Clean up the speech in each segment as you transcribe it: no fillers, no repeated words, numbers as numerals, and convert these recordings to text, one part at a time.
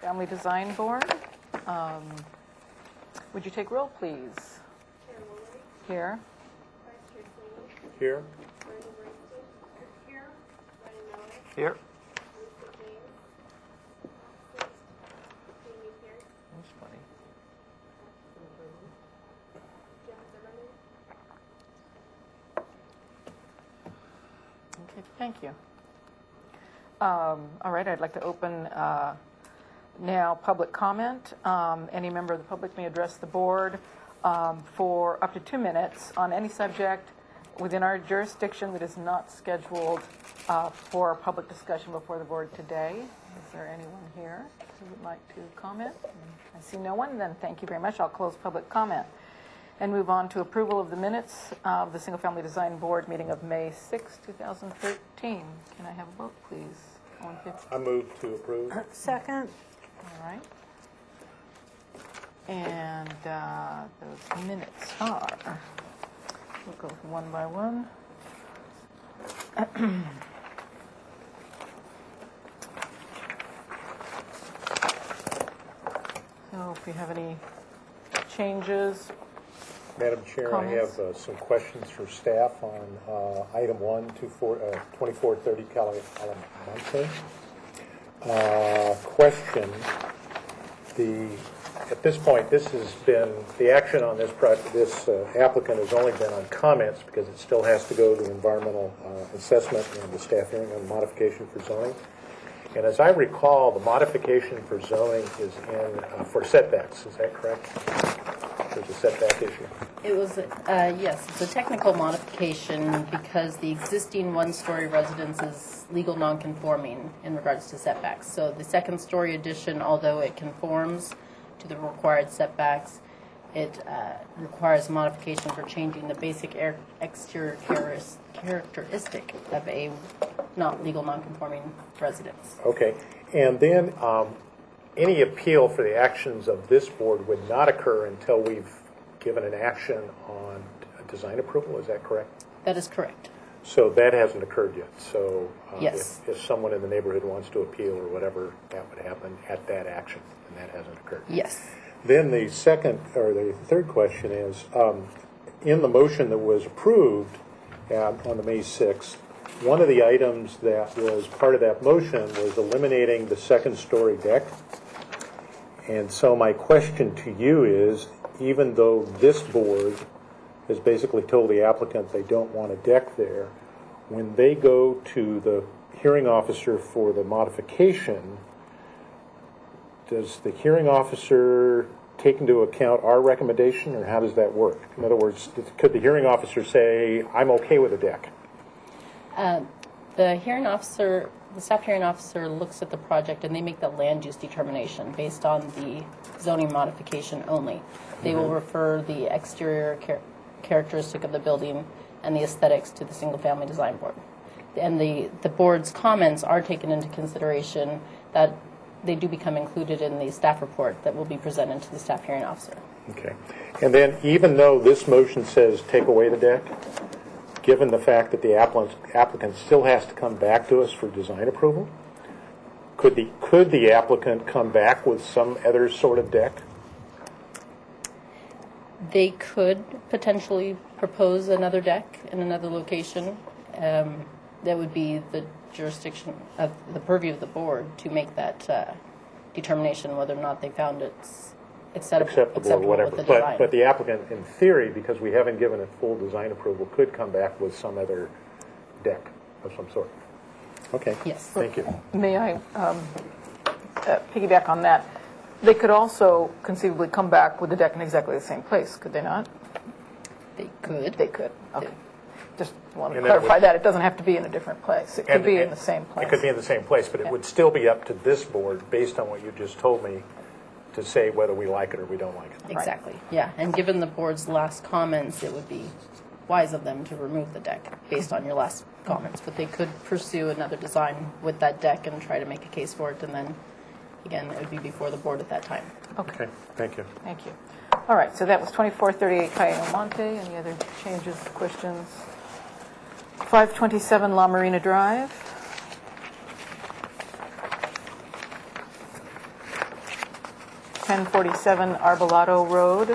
Family Design Board. Would you take roll, please? Chair Woolley, Here. Vice Chair Sweeney, Here. Brenda Brewster, here, Ryan Miller, Here. Lisa James, Jamie Pierce, That's funny. Jeff Zimmerman, Okay, thank you. All right, I'd like to open now public comment. Any member of the public may address the board for up to 2 minutes on any subject within our jurisdiction that is not scheduled for public discussion before the board today. Is there anyone here who would like to comment? I see no one, then thank you very much. I'll close public comment and move on to approval of the minutes of the Single Family Design Board meeting of May 6, 2013. Can I have a vote, please? On 50. I move to approve. Second. All right. And those minutes are, we'll go one by one. So if you have any changes, Madam Chair, Comments? I have some questions for staff on item 1, 2430 Calamonte. Question, at this point, this has been, the action on this project, this applicant has only been on comments because it still has to go to the environmental assessment and the staff hearing on modification for zoning. And as I recall, the modification for zoning is in, for setbacks, is that correct? There's a setback issue. It was, yes, it's a technical modification because the existing one-story residence is legal non-conforming in regards to setbacks. So the second-story addition, although it conforms to the required setbacks, it requires modification for changing the basic exterior characteristic of a not legal non-conforming residence. Okay, and then any appeal for the actions of this board would not occur until we've given an action on design approval, is that correct? That is correct. So that hasn't occurred yet, so Yes. if someone in the neighborhood wants to appeal or whatever, that would happen at that action, and that hasn't occurred. Yes. Then the second, or the third question is, in the motion that was approved on the May 6th, one of the items that was part of that motion was eliminating the second-story deck. And so my question to you is, even though this board has basically told the applicant they don't want a deck there, when they go to the hearing officer for the modification, does the hearing officer take into account our recommendation, or how does that work? In other words, could the hearing officer say, I'm okay with a deck? The hearing officer, the staff hearing officer looks at the project and they make the land use determination based on the zoning modification only. They will refer the exterior characteristic of the building and the aesthetics to the Single Family Design Board. And the board's comments are taken into consideration, that they do become included in the staff report that will be presented to the staff hearing officer. Okay. And then even though this motion says take away the deck, given the fact that the applicant still has to come back to us for design approval, could the applicant come back with some other sort of deck? They could potentially propose another deck in another location. That would be the jurisdiction of the purview of the board to make that determination whether or not they found it's acceptable or whatever. with the design. But the applicant, in theory, because we haven't given it full design approval, could come back with some other deck of some sort. Okay. Yes. Thank you. may I piggyback on that? They could also conceivably come back with the deck in exactly the same place, could they not? They could. They could, okay. Just want to And then it clarify would- that. It doesn't have to be in a different place. It could be in the same place. It could be in the same place, but it would still be up to this board, based on what you just told me, to say whether we like it or we don't like it. Exactly. Yeah. And given the board's last comments, it would be wise of them to remove the deck based on your last comments. But they could pursue another design with that deck and try to make a case for it. And then, again, it would be before the board at that time. Okay, Okay, thank you. thank you. All right, so that was 2438 Cayo Monte. Any other changes, questions? 527 La Marina Drive. 1047 Arbolado Road.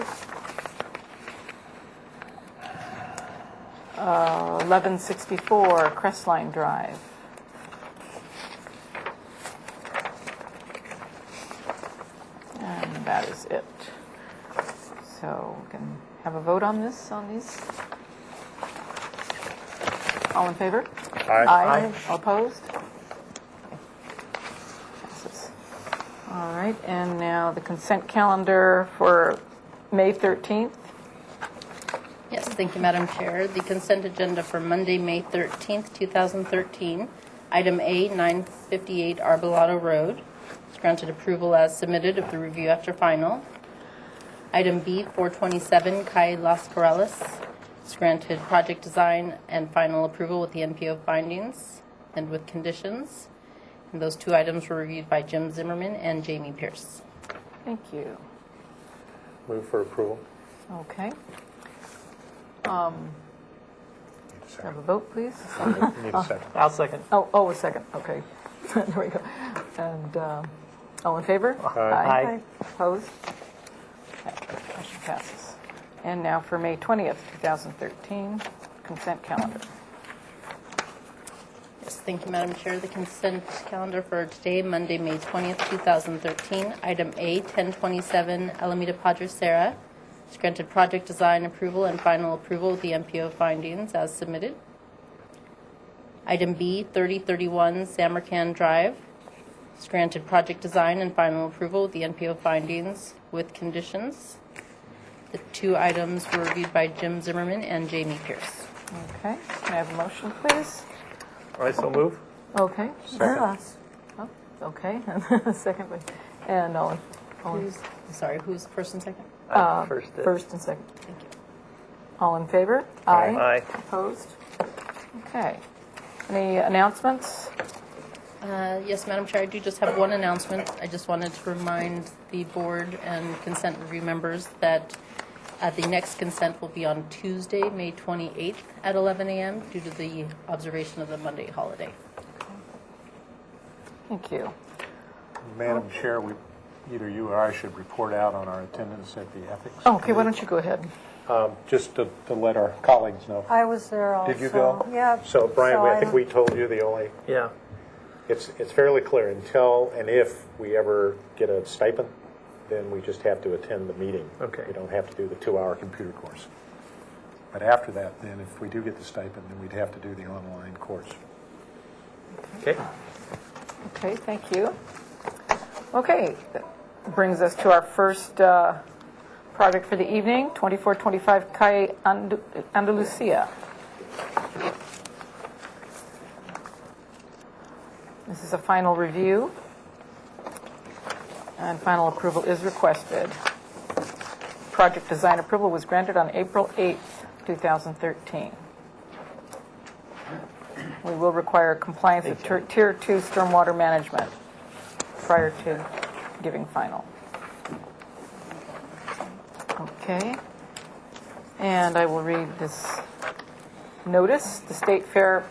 1164 Crestline Drive. And that is it. So we can have a vote on these? All in favor? Aye. All opposed? Passes. All right, and now the consent calendar for May 13th. Yes, thank you, Madam Chair. The consent agenda for Monday, May 13th, 2013. Item A, 958 Arbolado Road. It's granted approval as submitted of the review after final. Item B, 427 Calle Las Corrales. It's granted project design and final approval with the NPO findings and with conditions. And those two items were reviewed by Jim Zimmerman and Jamie Pierce. Thank you. Move for approval. Okay. Need a Have a second. vote, please. Need a second. I'll second. Oh, a second, okay. There we go. And all in favor? Aye. Opposed? Okay, motion passes. And now for May 20th, 2013, consent calendar. Yes, thank you, Madam Chair. The consent calendar for today, Monday, May 20th, 2013. Item A, 1027 Alameda Padre Serra. It's granted project design approval and final approval with the MPO findings as submitted. Item B, 3031 Samarkand Drive. It's granted project design and final approval with the NPO findings with conditions. The two items were reviewed by Jim Zimmerman and Jamie Pierce. Okay, can I have a motion, please? I so move. Okay. Second. Oh, okay, second, and all in, Sorry, who's first and second? First. first and second. Thank you. All in favor? Aye. Opposed? Okay. Any announcements? Yes, Madam Chair, I do just have one announcement. I just wanted to remind the board and consent review members that the next consent will be on Tuesday, May 28th at 11 a.m. due to the observation of the Monday holiday. Thank you. Madam Chair, either you or I should report out on our attendance at the ethics. Oh, okay, why don't you go ahead? Just to let our colleagues know. I was there also. Did you go? Yeah. So Brian, I think we told you the only, Yeah. it's fairly clear, until and if we ever get a stipend, then we just have to attend the meeting. Okay. We don't have to do the 2-hour computer course. But after that, then if we do get the stipend, then we'd have to do the online course. Okay. Okay, thank you. Okay, that brings us to our first project for the evening, 2425 Calle Andalucia. This is a final review, and final approval is requested. Project design approval was granted on April 8th, 2013. We will require compliance with Tier 2 stormwater management prior to giving final. Okay. And I will read this notice. The State Fair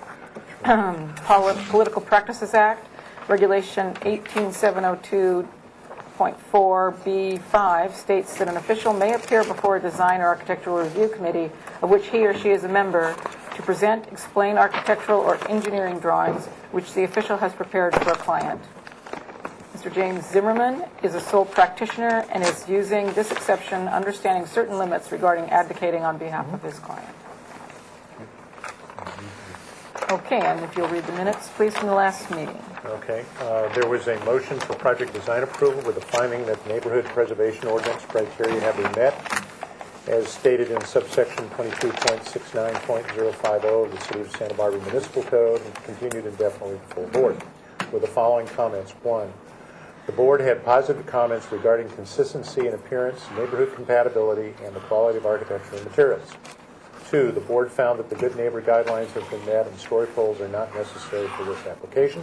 Political Practices Act, Regulation 18702.4B5 states that an official may appear before a design or architectural review committee of which he or she is a member to present, explain architectural or engineering drawings which the official has prepared for a client. Mr. James Zimmerman is a sole practitioner and is using this exception, understanding certain limits regarding advocating on behalf of his client. Okay, and if you'll read the minutes, please, from the last meeting. Okay. There was a motion for project design approval with the finding that neighborhood preservation ordinance criteria have been met, as stated in subsection 22.69.050 of the City of Santa Barbara Municipal Code, and continued indefinitely before the board, with the following comments. 1, the board had positive comments regarding consistency in appearance, neighborhood compatibility, and the quality of architectural materials. 2, the board found that the good neighbor guidelines have been met and story poles are not necessary for this application.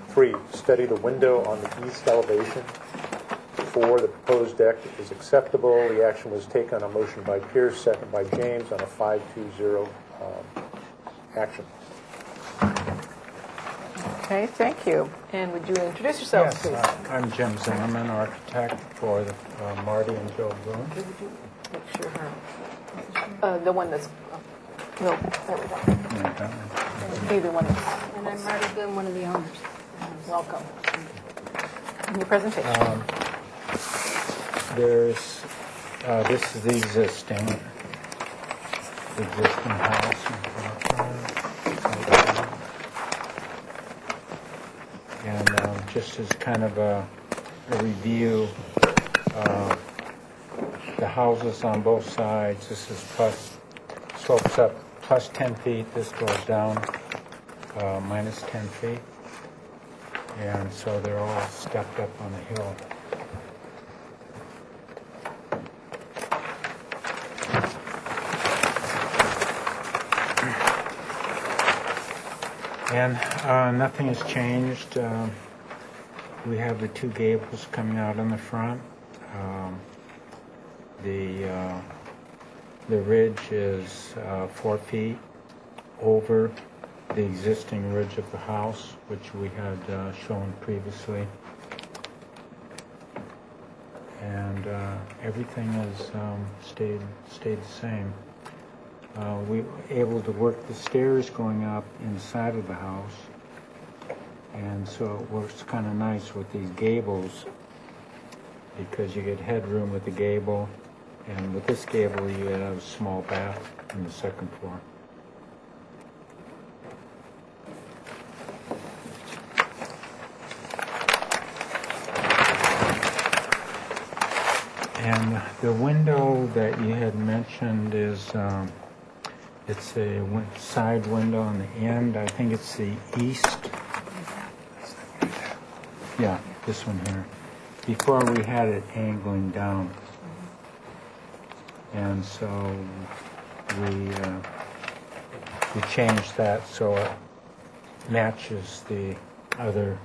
3, study the window on the east elevation. 4, the proposed deck is acceptable. The action was taken on a motion by Pierce, second by James, on a 5-2-0 action. Okay, thank you. And would you introduce yourselves, Yes, please? I'm Jim Zimmerman, architect for Marty and Joe Boone. Would you make sure the one that's, no, there we go. Either one that's, And I'm Marty Boone, one of the owners. welcome. In your presentation. There's, this is the existing house. And just as kind of a review, the houses on both sides, this is slopes up plus 10 feet, this goes down minus 10 feet. And so they're all stepped up on a hill. And nothing has changed. We have the two gables coming out in the front. The ridge is 4 feet over the existing ridge of the house, which we had shown previously. And everything has stayed the same. We were able to work the stairs going up inside of the house, and so it works kind of nice with these gables because you get headroom with the gable, and with this gable you have a small bath on the second floor. And the window that you had mentioned is it's a side window on the end. I think it's the east. Yeah, this one here. Before we had it angling down. And so we changed that so it matches the other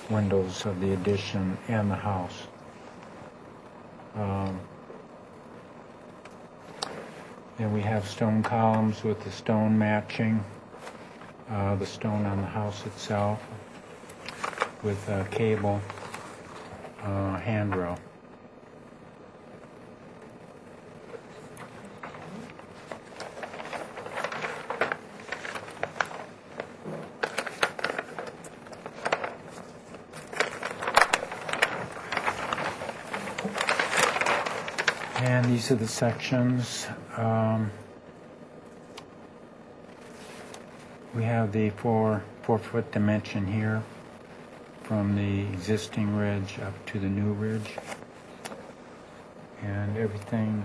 windows of the addition and the house. And we have stone columns with the stone matching the stone on the house itself with a cable handrail. And these are the sections. We have the 4-foot dimension here from the existing ridge up to the new ridge. And everything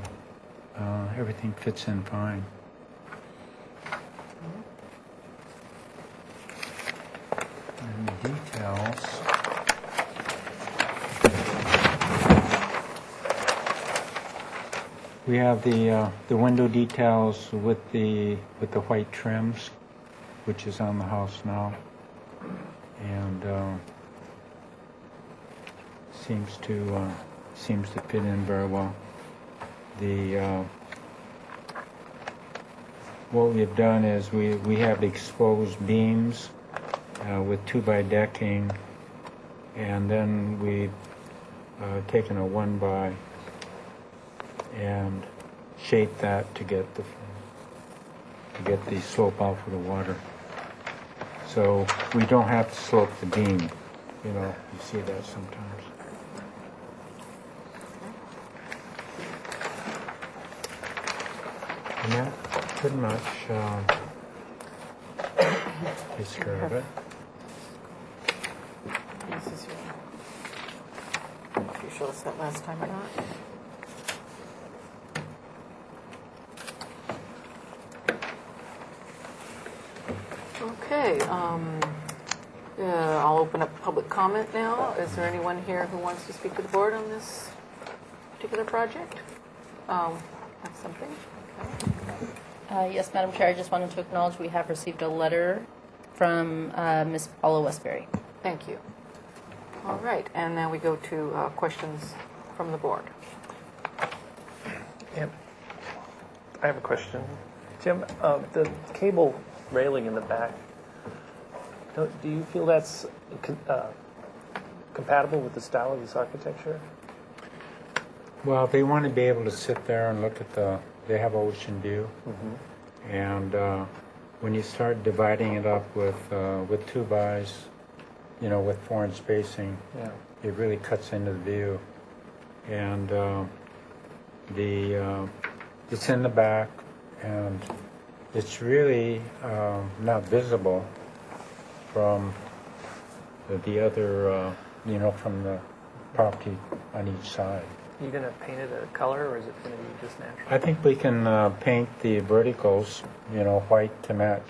fits in fine. And the details. We have the window details with the white trims, which is on the house now, and seems to fit in very well. What we've done is we have exposed beams with 2x decking, and then we've taken a 1x and shape that to get the slope out for the water. So we don't have to slope the beam. You see that sometimes. And that pretty much takes care of it. This is your, you showed us that last time or not? Okay, I'll open up public comment now. Is there anyone here who wants to speak to the board on this particular project? That's something? Okay. Yes, Madam Chair, I just wanted to acknowledge we have received a letter from Ms. Paula Westbury. Thank you. All right, and now we go to questions from the board. Yep. I have a question. Jim, the cable railing in the back, Do you feel that's compatible with the style of this architecture? Well, they want to be able to sit there and look at they have ocean view. And when you start dividing it up with 2-bys, with 4-inch spacing, Yeah. it really cuts into the view. And it's in the back, and it's really not visible from the other, from the property on each side. Are you going to paint it a color, or is it going to be just natural? I think we can paint the verticals, white to match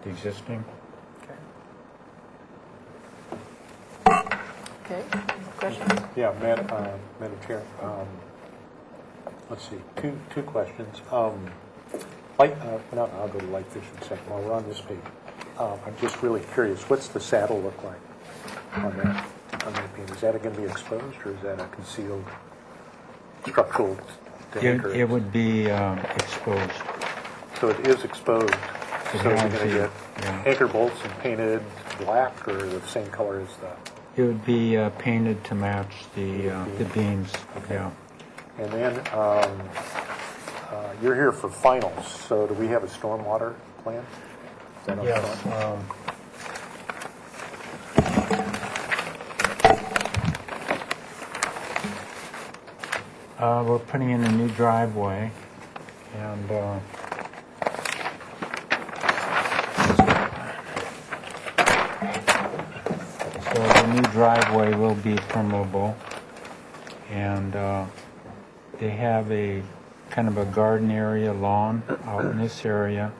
the existing. Okay. Okay, questions? Yeah, Madam Chair. Let's see, two questions. I'll go to light fish in a second while we're on this page. I'm just really curious, what's the saddle look like on that paint? Is that going to be exposed, or is that a concealed structural anchor? It would be exposed. So it is exposed. It So you're has going to get yeah. anchor bolts and painted black, or the same color as the... It would be painted to match the beams. Yeah. And then you're here for finals, so do we have a stormwater plan? Is that on Yes. front? We're putting in a new driveway, and so the new driveway will be permeable, and they have a kind of a garden area lawn out in this area,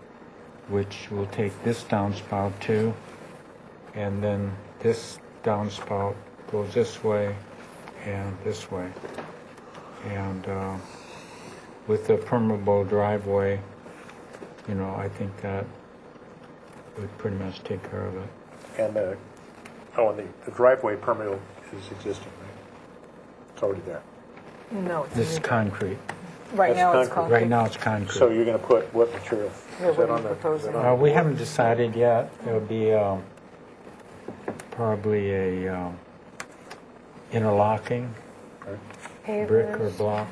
which will take this downspout too, and then this downspout goes this way and this way. And with the permeable driveway, I think that would pretty much take care of it. And the driveway permeable is existing, right? It's already there. No, This is concrete. right That's now it's concrete. concrete. Right now it's concrete. So you're going to put what material? Yeah, Is what that are on you the- proposing? is that on We haven't decided yet. It'll be probably a interlocking Okay. brick or block.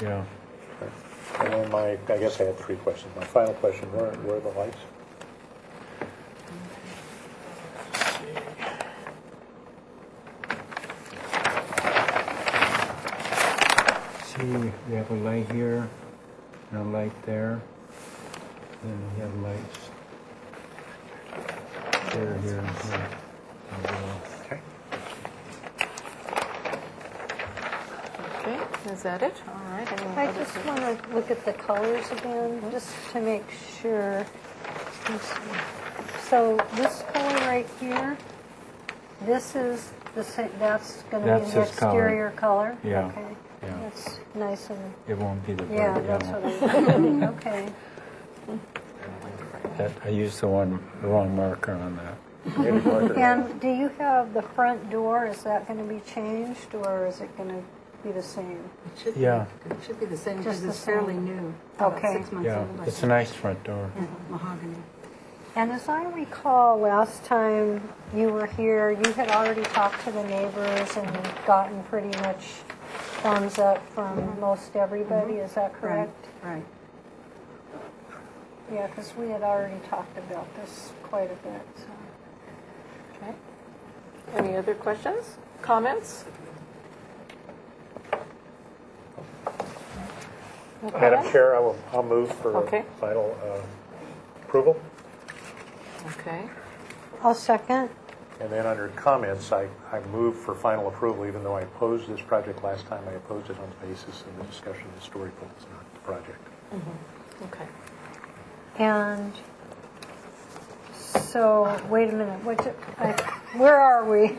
Yeah. And then I guess I had three questions. My final question, where are the lights? See, we have a light here and a light there. Then we have lights there, here, and here. Okay. Okay, is that it? All right. Any I other just want to look at the colors again, just to make sure. So this color right here, this is the same, that's going to be That's the his color. exterior color? Yeah, Okay. yeah. That's nice and, It won't be the yeah, bright that's yellow. what I was thinking, okay. I used the wrong marker on that. Maybe marker. And do you have the front door, is that going to be changed, or is it going to be the same? It should Yeah. be, it should be the same Just because the it's fairly same. new. About Okay. 6 months Yeah, old, I it's a think. nice front door. Yeah, mahogany. And as I recall, last time you were here, you had already talked to the neighbors and gotten pretty much thumbs up from most everybody, is that correct? Right. Yeah, because we had already talked about this quite a bit, so. Okay. Any other questions, comments? Madam Chair, I'll move for Okay. final approval. Okay. I'll second. And then under comments, I move for final approval, even though I opposed this project last time. I opposed it on the basis of the discussion of the story poles, not the project. Okay. And so, wait a minute, where are we?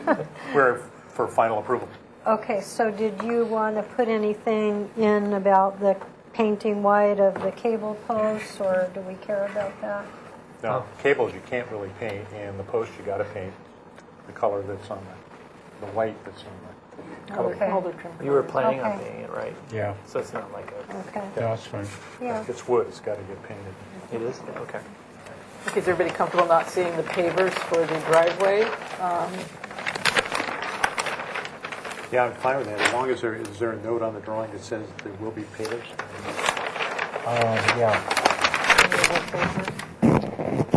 We're for final approval. Okay, so did you want to put anything in about the painting white of the cable posts, or do we care about that? Now, cables you can't really paint, and the post you got to paint the color that's on the white that's on the color. Okay. Older trim You were colors. planning on Okay. painting it, right? Yeah, So it's not like a... Okay, yeah, that's fine. yeah. It's wood, it's got to get painted. It is? Okay. Is everybody comfortable not seeing the pavers for the driveway? Yeah, I'm fine with that, as long as is there a note on the drawing that says there will be pavers? Yeah.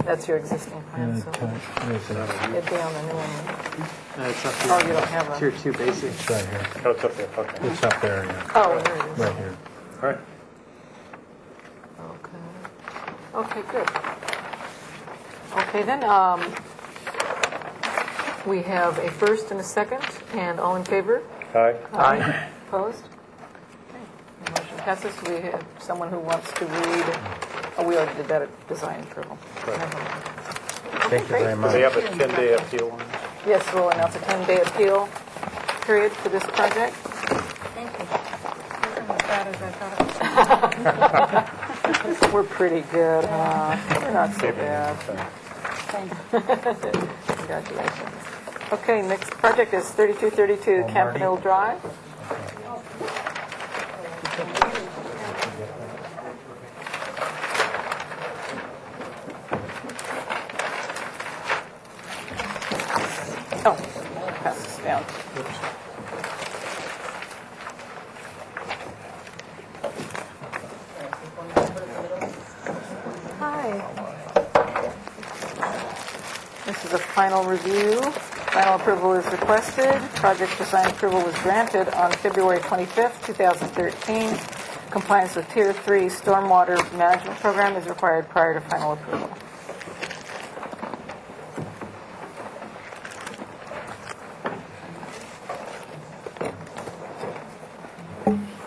That's your existing plan, so It's it'd be on the new one. It's up Oh, you don't have a... Tier 2 basic. right here. Oh, it's up there, okay. It's up there, yeah. Oh, there it is. Right here. All right. Okay, good. Okay, then, we have a first and a second, and all in favor? Aye. Aye. Opposed? Okay, the motion passes. We have someone who wants to read, oh, we already did that at design approval. Never mind. Thank you very Do much. they have a 10-day appeal on this? Yes, we'll announce a 10-day appeal period for this project. We're pretty good, huh? We're not so bad. Congratulations. Okay, next project is 3232 Campanile Drive. Oh, pass this down. Hi. This is a final review. Final approval is requested. Project design approval was granted on February 25th, 2013. Compliance with Tier 3 Stormwater Management Program is required prior to final approval.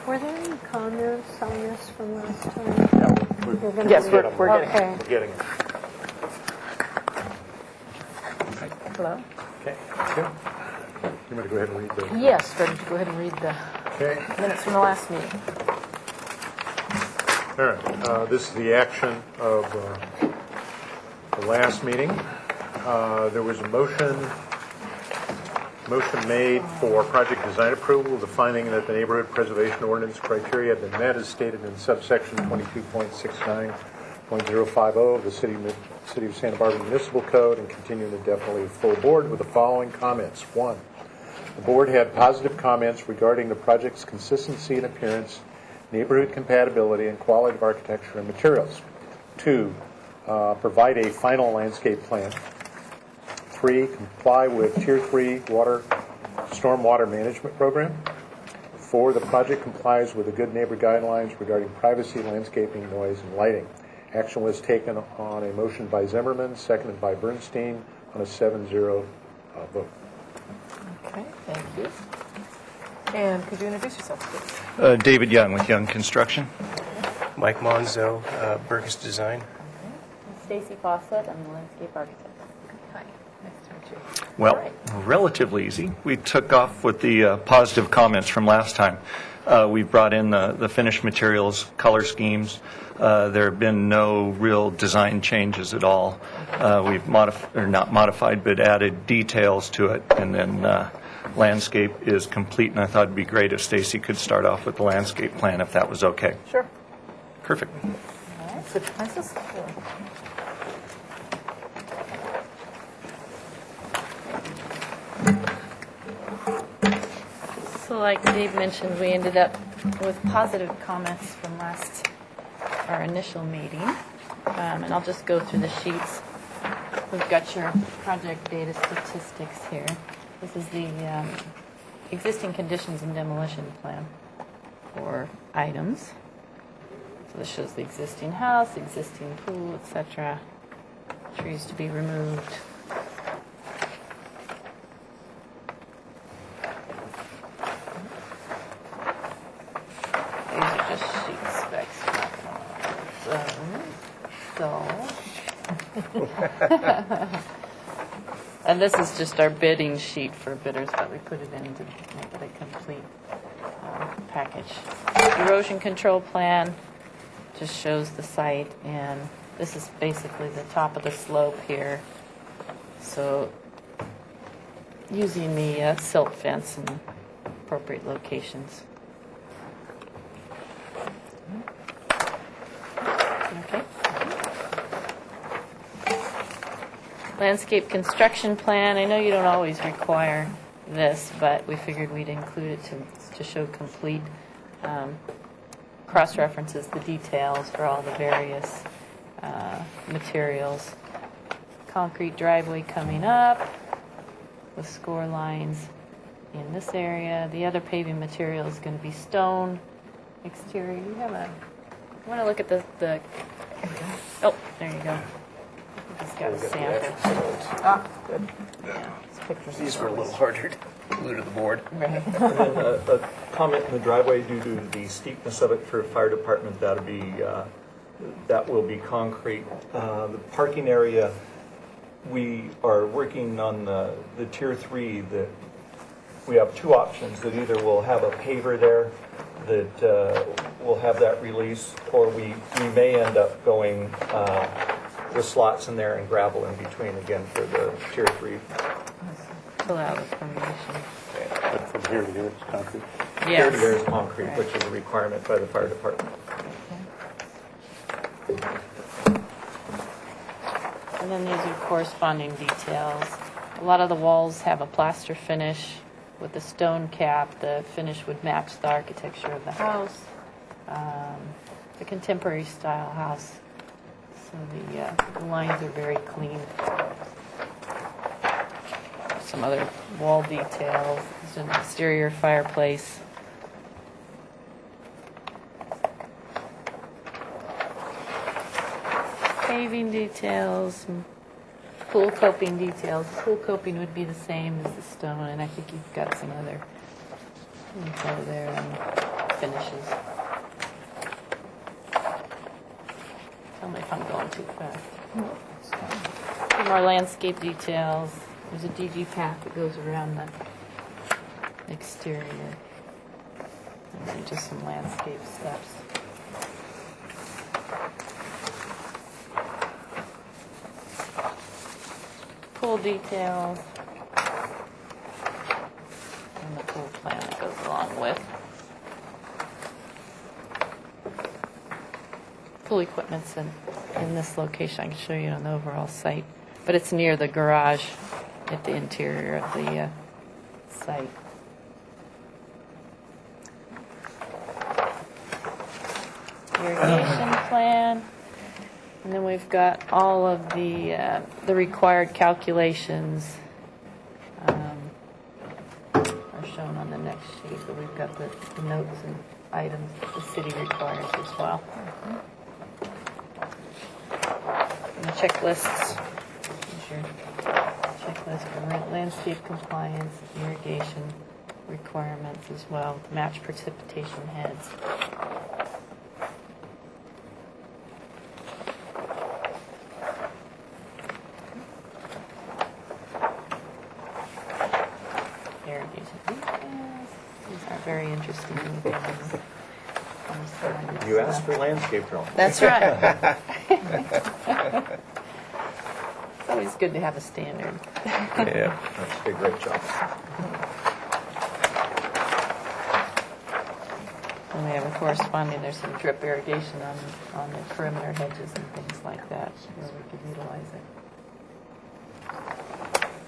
Were there any comments on this from last time? You're gonna Yes, read we're it? getting it. Okay. We're getting it. Hello? Okay, good. You want to go ahead and read the... Yes, ready to go ahead and read the Okay. minutes from the last meeting. All right, this is the action of the last meeting. There was a motion made for project design approval, the finding that the neighborhood preservation ordinance criteria had been met as stated in subsection 22.69.050 of the City of Santa Barbara Municipal Code, and continuing indefinitely full board with the following comments. 1, the board had positive comments regarding the project's consistency and appearance, neighborhood compatibility, and quality of architecture and materials. 2, provide a final landscape plan. 3, comply with Tier 3 stormwater management program. 4, the project complies with the Good Neighbor guidelines regarding privacy, landscaping, noise, and lighting. Action was taken on a motion by Zimmerman, seconded by Bernstein, on a 7-0 vote. Okay, thank you. And could you introduce yourself, please? David Young with Young Construction. Mike Monzo, Burgess Design. Stacy Fawcett, I'm the landscape architect. Hi, nice to meet you. Well, All right. relatively easy. We took off with the positive comments from last time. We brought in the finished materials, color schemes. There have been no real design changes at all. We've not modified, but added details to it, and then landscape is complete. And I thought it'd be great if Stacy could start off with the landscape plan, if that was okay. Sure. Perfect. All right, switch places. So like Dave mentioned, we ended up with positive comments from our initial meeting. And I'll just go through the sheets. We've got your project data statistics here. This is the existing conditions and demolition plan for items. So this shows the existing house, existing pool, etc. Trees to be removed. These are just sheet specs. So, And this is just our bidding sheet for bidders, but we put it in to make it a complete package. Erosion control plan just shows the site, and this is basically the top of the slope here. So using the silt fence in appropriate locations. Okay. Landscape construction plan, I know you don't always require this, but we figured we'd include it to show complete, cross-references the details for all the various materials. Concrete driveway coming up with score lines in this area. The other paving material is going to be stone exterior. You want to look at the oh, there you go. He's got a sample. Yeah, it's pictures. These were a little harder to glue to the board. Right. And then a comment in the driveway due to the steepness of it for fire department, that will be concrete. The parking area, we are working on the tier 3 that we have two options, that either we'll have a paver there that we'll have that release, or we may end up going with slots in there and gravel in between again for the tier 3. Fill out the permission. But from here to here, it's concrete. Yes. There is concrete, which is a requirement by the fire department. And then these are corresponding details. A lot of the walls have a plaster finish with the stone cap. The finish would match the architecture of the house. The contemporary style house. So the lines are very clean. Some other wall details. There's an exterior fireplace. Paving details, pool coping details. Pool coping would be the same as the stone, and I think you've got some other info there and finishes. Tell me if I'm going too fast. Some more landscape details. There's a DG path that goes around the exterior. And then just some landscape steps. Pool details. And the pool plan that goes along with. Pool equipment's in this location. I can show you on the overall site. But it's near the garage at the interior of the site. Irrigation plan. And then we've got all of the required calculations are shown on the next sheet, but we've got the notes and items that the city requires as well. And the checklists. Here's your checklist for landscape compliance, irrigation requirements as well, to match precipitation heads. Irrigation details. These are very interesting. You asked for landscape drawing. That's right. It's always good to have a standard. Yeah. That's a great job. And we have a corresponding, there's some drip irrigation on the perimeter hedges and things like that where we could utilize it.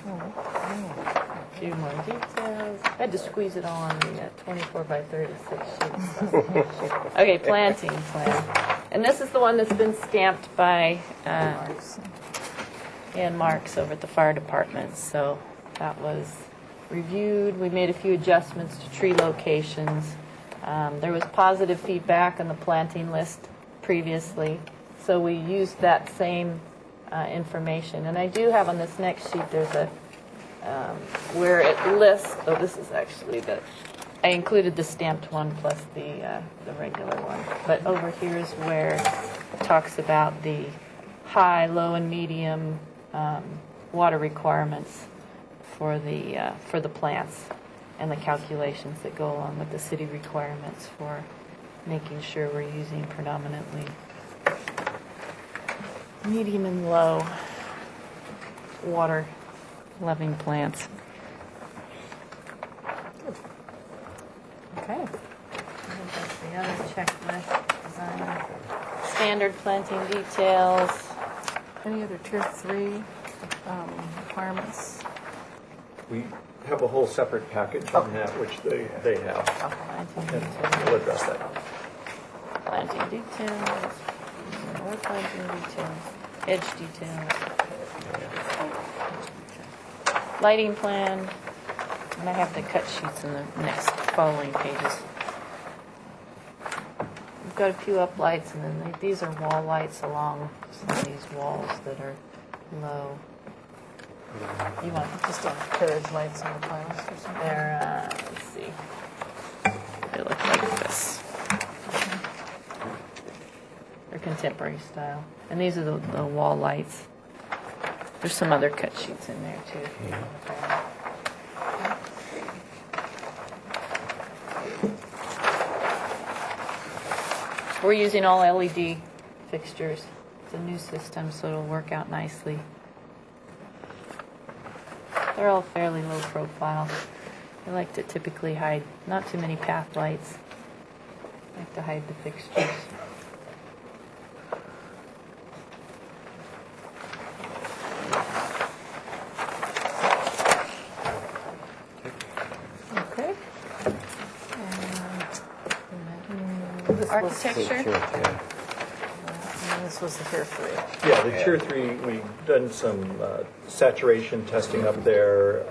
A few more details. I had to squeeze it all on the 24 by 36 sheets. Okay, planting plan. And this is the one that's been stamped by Ann Marks over at the fire department. So that was reviewed. We made a few adjustments to tree locations. There was positive feedback on the planting list previously, so we used that same information. And I do have on this next sheet, there's a where it lists, oh, this is actually I included the stamped one plus the regular one. But over here is where it talks about the high, low, and medium water requirements for the plants and the calculations that go along with the city requirements for making sure we're using predominantly medium and low water loving plants. Okay. That's the other checklist. Design. Standard planting details. Any other tier 3 requirements. We have a whole separate package on that, which they have. Planting And details, we'll address that. planting details, more planting details, edge details, lighting plan, and I have the cut sheets in the next following pages. We've got a few up lights, and then these are wall lights along some of these walls that are low. You want just on Carriage lights on the piles or something? they're, let's see. They look like this. They're contemporary style. And these are the wall lights. There's some other cut sheets in there too. If you want to try them. We're using all LED fixtures. It's a new system, so it'll work out nicely. They're all fairly low profile. I like to typically hide not too many path lights. I like to hide the fixtures. Okay. And architecture. And this was the tier 3. Yeah, the Tier 3, we've done some saturation testing up there,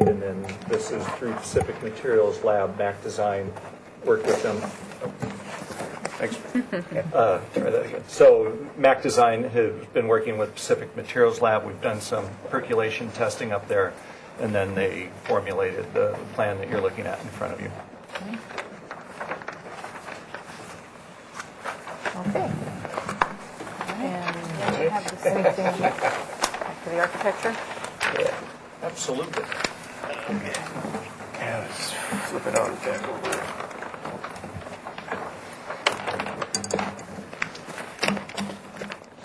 and then this is through Pacific Materials Lab, Mac Design, worked with them. Thanks. Try that again. So Mac Design has been working with Pacific Materials Lab. We've done some percolation testing up there, and then they formulated the plan that you're looking at in front of you. Okay. And you have the same Anything for the architecture? Yeah, absolutely. Yeah, let's flip it on back over.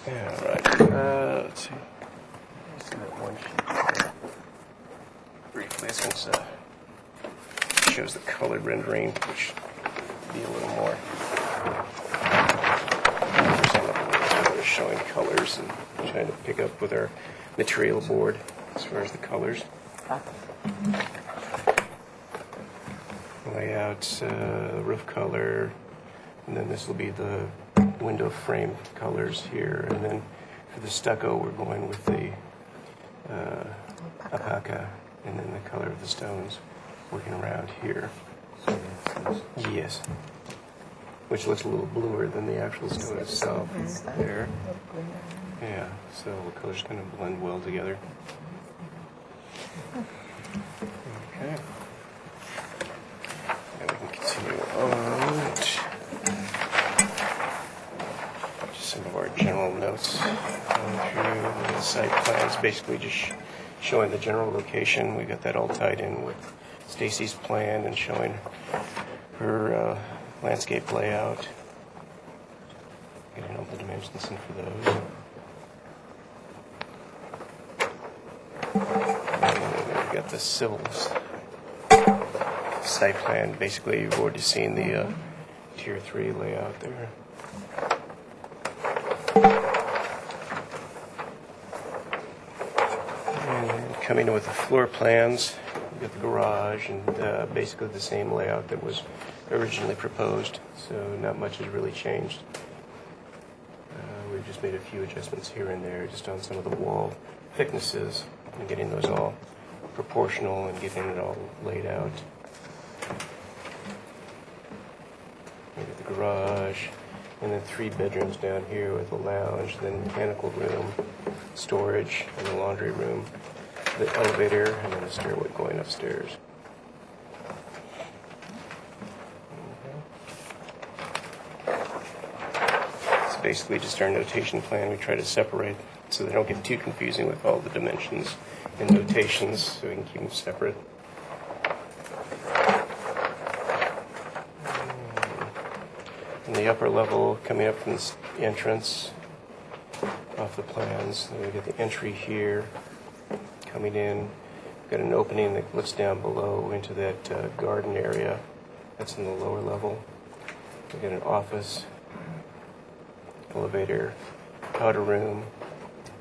Yeah, all right. Let's see. Let's do that one sheet there. Briefly, this one's shows the colored rendering, which be a little more. Showing colors and trying to pick up with our material board as far as the colors. Layouts, roof color, and then this will be the window frame colors here. And then for the stucco, we're going with the alpaca, and then the color of the stones working around here. Yes. Which looks a little bluer than the actual stone itself. There. Yeah, so the colors kind of blend well together. Okay. Now we can continue on. Just some of our general notes going through the site plans, basically just showing the general location. We got that all tied in with Stacy's plan and showing her landscape layout. Getting all the dimensions in for those. And we got the civils site plan. Basically, you've already seen the Tier 3 layout there. And coming in with the floor plans, we got the garage and basically the same layout that was originally proposed, so not much has really changed. We've just made a few adjustments here and there just on some of the wall thicknesses and getting those all proportional and getting it all laid out. We got the garage, and then 3 bedrooms down here with a lounge, then mechanical room, storage, and the laundry room, the elevator, and then a stairway going upstairs. It's basically just our notation plan. We try to separate so they don't get too confusing with all the dimensions and notations, so we can keep them separate. In the upper level, coming up from the entrance off the plans, then we get the entry here. Coming in, we've got an opening that looks down below into that garden area. That's in the lower level. We've got an office, elevator, powder room,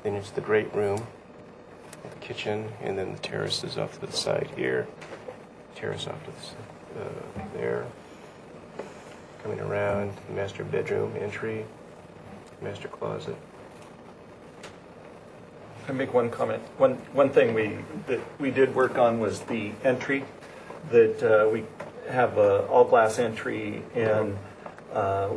then it's the great room, the kitchen, and then the terrace is off to the side here. Terrace off to the there. Coming around, master bedroom entry, master closet. I make one comment. One thing that we did work on was the entry, that we have a all glass entry, and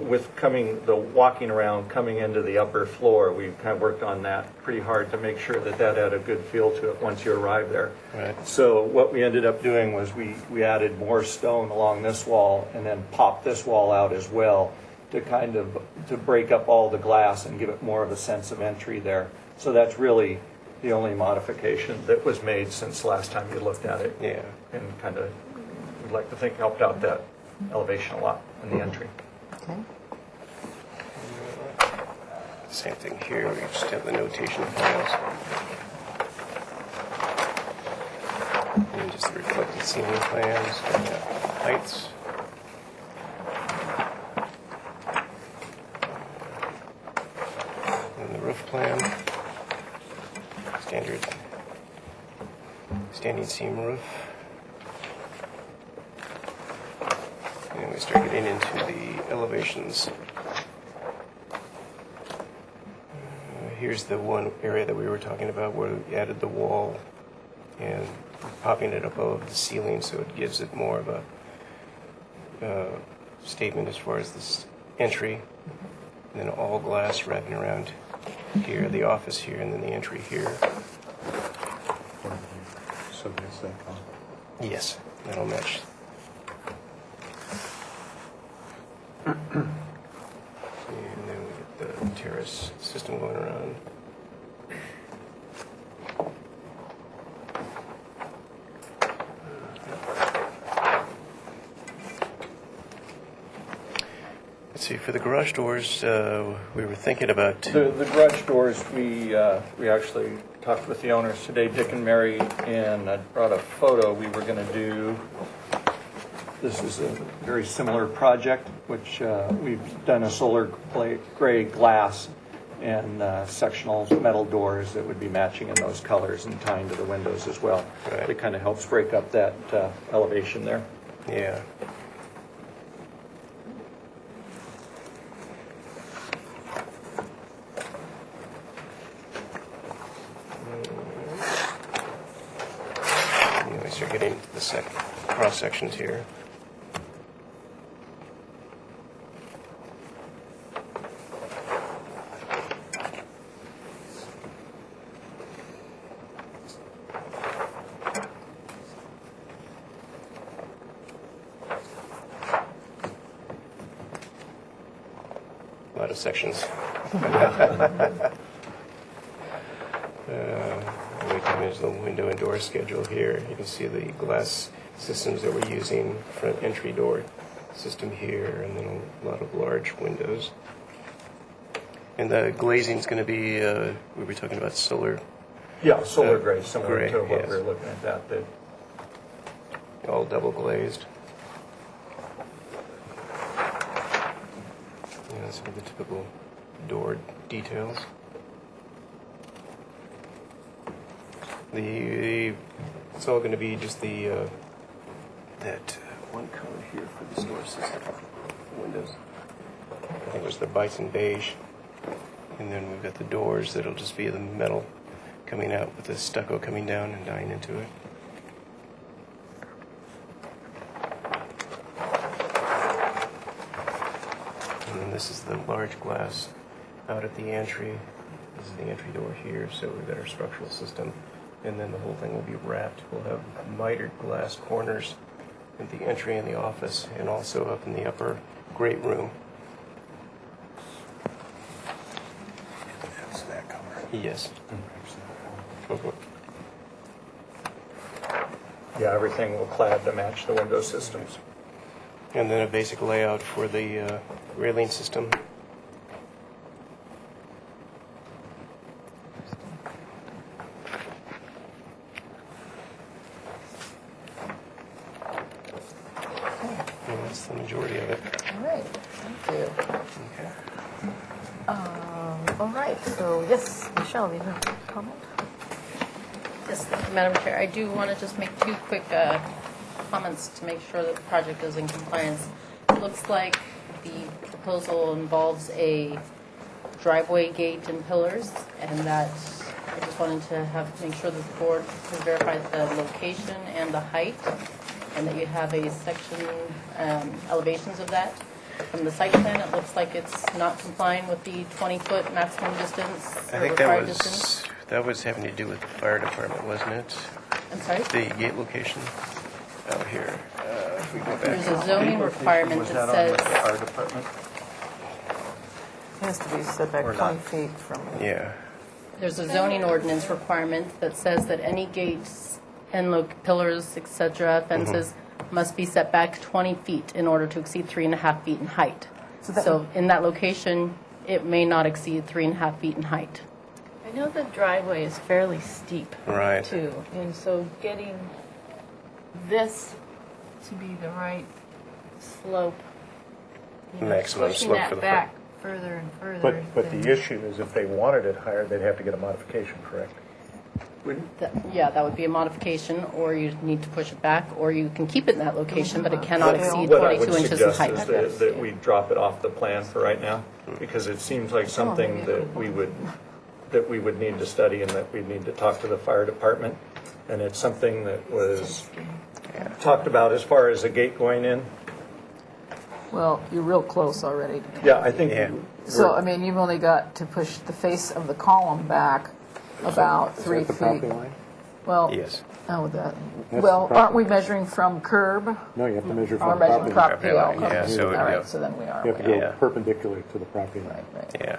with the walking around coming into the upper floor, we kind of worked on that pretty hard to make sure that had a good feel to it once you arrive there. Right. So what we ended up doing was we added more stone along this wall and then popped this wall out as well to to break up all the glass and give it more of a sense of entry there. So that's really the only modification that was made since last time you looked at it. Yeah. And we'd like to think helped out that elevation a lot in the entry. Okay. Same thing here. We just have the notation files. And just the reflected ceiling plans, and the heights. And the roof plan. Standard standing seam roof. And we start getting into the elevations. Here's the one area that we were talking about where we added the wall and popping it above the ceiling so it gives it more of a statement as far as this entry. And then all glass wrapping around here, the office here, and then the entry here. So that's that color. Yes, that'll match. And then we get the terrace system going around. Let's see, for the garage doors, we were thinking about... The garage doors, we actually talked with the owners today, Dick and Mary, and I brought a photo. We were going to do, this is a very similar project, which we've done a solar gray glass and sectional metal doors that would be matching in those colors and tying to the windows as well. Right. It kind of helps break up that elevation there. Yeah. We start getting the cross sections here. A lot of sections. We come into the window and door schedule here. You can see the glass systems that we're using, front entry door system here, and then a lot of large windows. And the glazing is going to be, we were talking about solar, Yeah, solar gray, similar gray, to what yes. we were looking at that. all double glazed. Yeah, some of the typical door details. It's all going to be just that one color here for the store system windows. I think it was the bison beige, and then we've got the doors that'll just be the metal coming out with the stucco coming down and dyeing into it. And then this is the large glass out at the entry. This is the entry door here, so we've got our structural system. And then the whole thing will be wrapped. We'll have mitered glass corners at the entry in the office and also up in the upper great room. That's that color. Yes. Yeah, everything will clad to match the window systems. And then a basic layout for the railing system. And that's the majority of it. All right, thank you. All right, so yes, Michelle, you have a comment? Yes, thank you, Madam Chair. I do want to just make two quick comments to make sure that the project is in compliance. It looks like the proposal involves a driveway gate and pillars, and that I just wanted to make sure that the board has verified the location and the height, and that you have a section elevations of that. From the site plan, it looks like it's not complying with the 20-foot maximum distance I or think required distance. that was having to do with the fire department, wasn't it? I'm sorry? The gate location out here. If we go back. There's a zoning requirement that says, Fire department? It has to be set back 20 feet from. Yeah. there's a zoning ordinance requirement that says that any gates and pillars, et cetera, fences must be set back 20 feet in order to exceed 3.5 feet in height. So in that location, it may not exceed 3.5 feet in height. I know the driveway is fairly steep. Right. Too, and so getting this to be the right slope. Maximum pushing slope that for the back further and further. But the issue is if they wanted it higher, they'd have to get a modification, correct? Yeah, that would be a modification, or you need to push it back, or you can keep it in that location, but it cannot exceed What I would 22 inches in suggest height. is that we drop it off the plan for right now, because it seems like something that we would need to study and that we need to talk to the fire department. And it's something that was talked about as far as a gate going in. Well, you're real close already. Yeah, I think. Yeah. So, I mean, you've only got to push the face of the column back about 3 Is that the feet. property line? Well, Yes. oh, that, the well, property. aren't we measuring from curb? No, you have to measure Or from the measuring property line. property line? Yeah, Okay. so it would All go- right, so then we are. You have to go Yeah. perpendicular to the property line. Right. Yeah.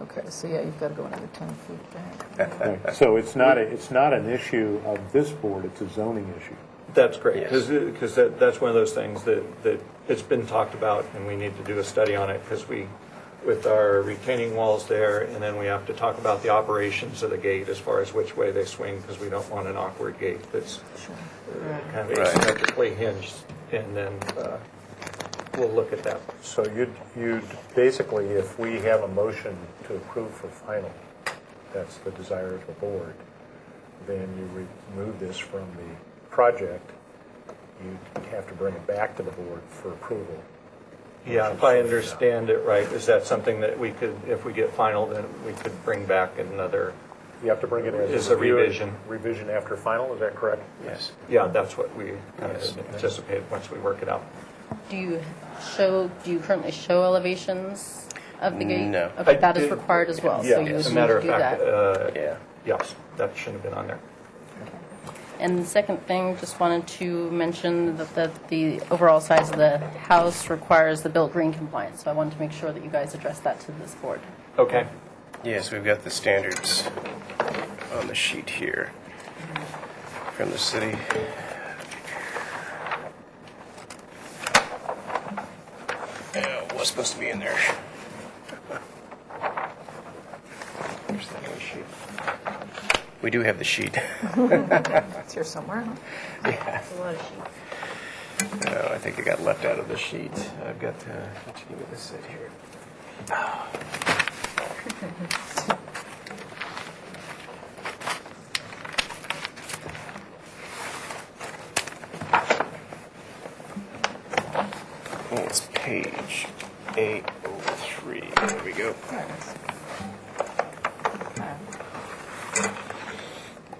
Okay, so yeah, you've got to go another 10 feet back. Right. So it's not an issue of this board, it's a zoning issue. That's great, Yes. because that's one of those things that it's been talked about, and we need to do a study on it, because with our retaining walls there, and then we have to talk about the operations of the gate as far as which way they swing, because we don't want an awkward gate that's kind of Right. asymmetrically hinged, and then we'll look at that. So you'd basically, if we have a motion to approve for final, that's the desire of the board, then you remove this from the project, you'd have to bring it back to the board for approval. Yeah, if I understand it right, is that something that we could, if we get final, then we could bring back another? You have to bring it as It's a a revision. Revision after final, is that correct? Yes. Yeah, that's what we kind of anticipated once we work it out. Do you currently show elevations of the gate? No. Okay, I that is did- required as well, so Yeah, you would as a need matter to of do fact, that. yes, that shouldn't have been on there. And the second thing, just wanted to mention that the overall size of the house requires the built green compliance, so I wanted to make sure that you guys address that to this board. Okay. Yes, we've got the standards on the sheet here from the city. What's supposed to be in there? Where's that other sheet? We do have the sheet. It's here somewhere. That's a lot of sheep. No, I think it got left out of the sheet. I've got to give me this set here. It's page 803. There we go.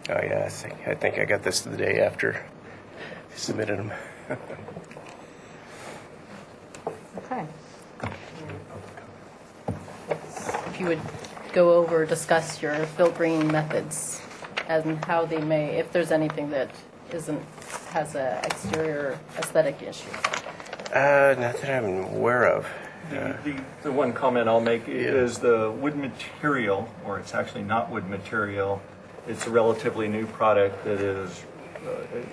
Oh yeah, I think I got this the day after I submitted them. Okay. If you would go over, discuss your built green methods and how they may, if there's anything that has a exterior aesthetic issue. Not that I'm aware of. The one comment I'll make is the wood material, or it's actually not wood material, it's a relatively new product that is,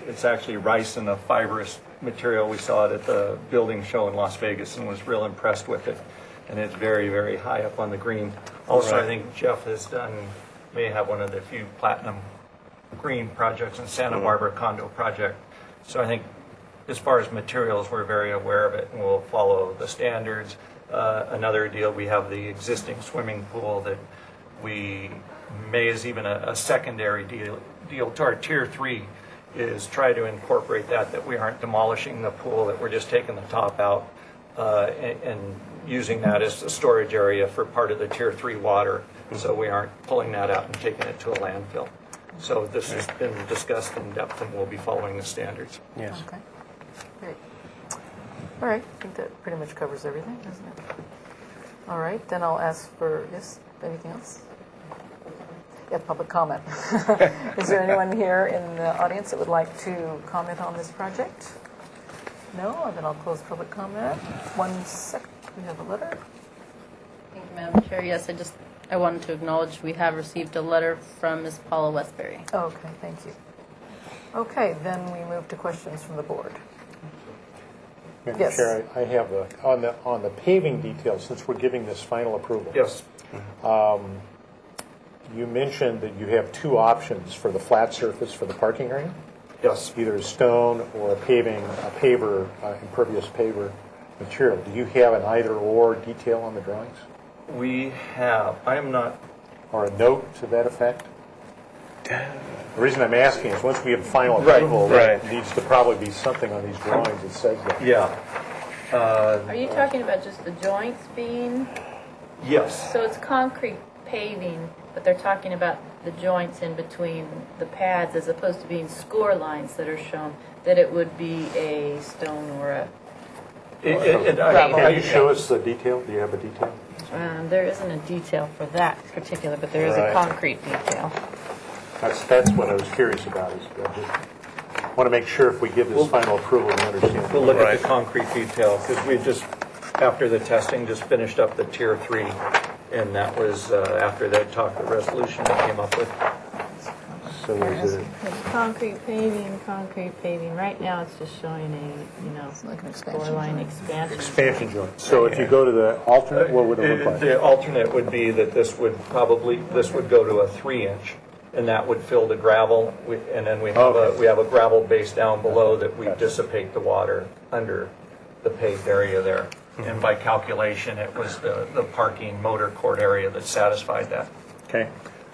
it's actually rice in a fibrous material. We saw it at the building show in Las Vegas and was real impressed with it. And it's very, very high up on the green. Also, I think Jeff may have one of the few platinum green projects in Santa Barbara condo project. So I think as far as materials, we're very aware of it and we'll follow the standards. Another deal, we have the existing swimming pool that we may as even a secondary deal to our Tier 3 is try to incorporate that we aren't demolishing the pool, that we're just taking the top out and using that as a storage area for part of the Tier 3 water, so we aren't pulling that out and taking it to a landfill. So this has been discussed in depth, and we'll be following the standards. Yes. Okay, great. All right, I think that pretty much covers everything, doesn't it? All right, then I'll ask for, yes, anything else? Yeah, public comment. Is there anyone here in the audience that would like to comment on this project? No? Then I'll close public comment. 1 second, we have a letter. Thank you, Madam Chair. Yes, I wanted to acknowledge we have received a letter from Ms. Paula Westbury. Okay, thank you. Okay, then we move to questions from the board. Madam Yes. Chair, I have on the paving details, since we're giving this final approval. Yes. You mentioned that you have two options for the flat surface for the parking area, Yes. either a stone or a paver, impervious paver material. Do you have an either-or detail on the drawings? We have, I am not, Or a note to that effect? The reason I'm asking is once we have final Right, approval, right. there needs to probably be something on these drawings that says that. yeah. Are you talking about just the joints being, Yes. so it's concrete paving, but they're talking about the joints in between the pads as opposed to being score lines that are shown, that it would be a stone or a, Can you show us the detail? Do you have a detail? there isn't a detail for that particular, but there is a Right. concrete detail. That's what I was curious about. Is I just want to make sure if we give this final approval, we understand. We'll look at Right. the concrete detail, because we just, after the testing, just finished up the Tier 3, and that was after they talked the resolution they came up with. So is it? Concrete paving. Right now, it's just showing like an score expansion line joint. expansion. Expansion joint. So if you go to the alternate, what would it look like? The alternate would be that this would go to a 3-inch, and that would fill the gravel, and then we have a gravel base down below that we dissipate the water under the paved area there. And by calculation, it was the parking motor court area that satisfied that. Okay.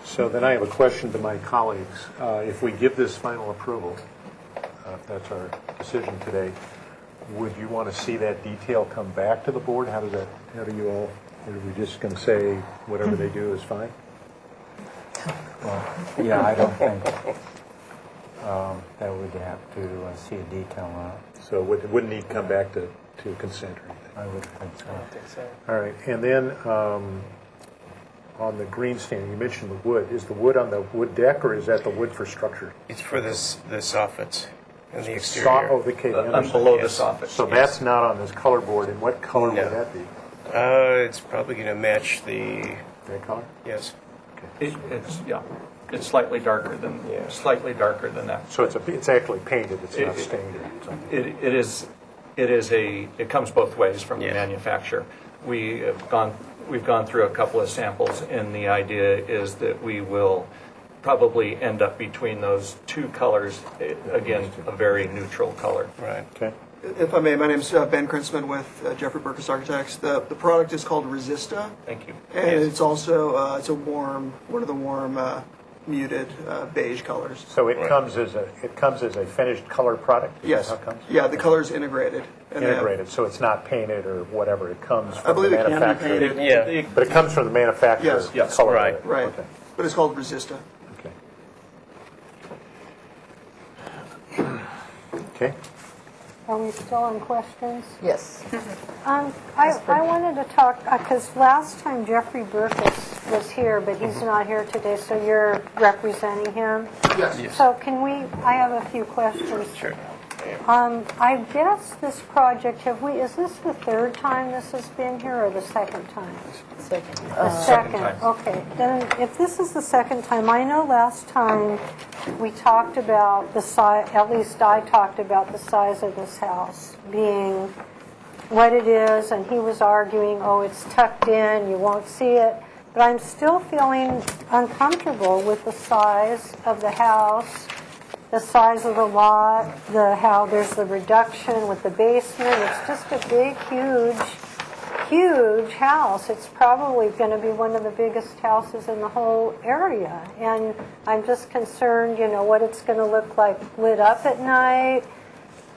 So then I have a question to my colleagues. If we give this final approval, if that's our decision today, would you want to see that detail come back to the board? How do you all, are we just going to say whatever they do is fine? Well, yeah, I don't think that we'd have to see a detail on it. So it wouldn't need to come back to consent or anything? I would think so. I think so. All right. And then on the green stand, you mentioned the wood. Is the wood on the wood deck, or is that the wood for structure? It's for the soffits and the exterior. Okay, I I'm understand. below the Yes. soffit. So that's not on this color board, and what color No. would that be? It's probably going to match the, That color? yes. It's slightly darker than that. So it's actually painted, it's not stained or something? It comes both ways from the Yes. manufacturer. We've gone through a couple of samples, and the idea is that we will probably end up between those two colors, again, a very neutral color. Right. Okay. If I may, my name's Ben Krinsman with Jeffrey Burkus Architects. The product is called Resista, Thank you. and it's also it's a warm, one of the warm muted beige colors. So it comes as a finished color product? Is that Yes. how it comes? Yeah, the color's integrated. And they have- Integrated, so it's not painted or whatever, it comes I from the believe it can be manufacturer? painted. Yeah. But it comes from the manufacturer? Yes. Yes. color of Right. it. Right. Okay. But it's called Resista. Okay. Okay. Are we still on questions? Yes. I wanted to talk, because last time Jeffrey Burkus was here, but he's not here today, so you're representing him? Yes. So I have a few questions. Sure. I guess this project, is this the third time this has been here, or the second time? The second. time. Okay. Then if this is the second time, I know last time we talked about the size, at least I talked about the size of this house being what it is, and he was arguing, oh, it's tucked in, you won't see it. But I'm still feeling uncomfortable with the size of the house, the size of the lot, how there's the reduction with the basement. It's just a big, huge huge house. It's probably going to be one of the biggest houses in the whole area. And I'm just concerned, what it's going to look like lit up at night,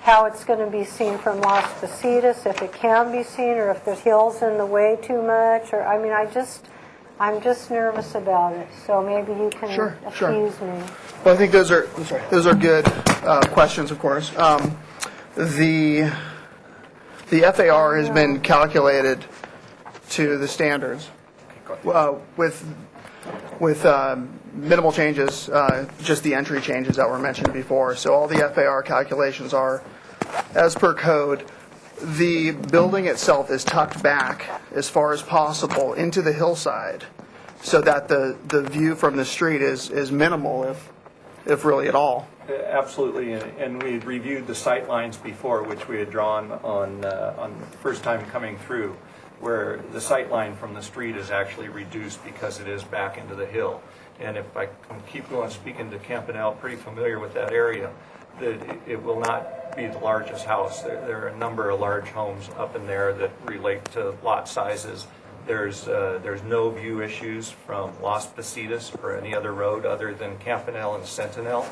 how it's going to be seen from Las Positas, if it can be seen, or if there's hills in the way too much. Or I'm just nervous about it. So maybe you can Sure. accuse me. Well, I think those are good questions, of course. The FAR has been calculated to the standards with minimal changes, just the entry changes that were mentioned before. So all the FAR calculations are as per code. The building itself is tucked back as far as possible into the hillside so that the view from the street is minimal, if really at all. Absolutely, and we had reviewed the sight lines before, which we had drawn on first time coming through, where the sight line from the street is actually reduced because it is back into the hill. And if I can keep going, speaking to Campanile, pretty familiar with that area, that it will not be the largest house. There are a number of large homes up in there that relate to lot sizes. There's no view issues from Las Positas or any other road other than Campanile and Sentinel.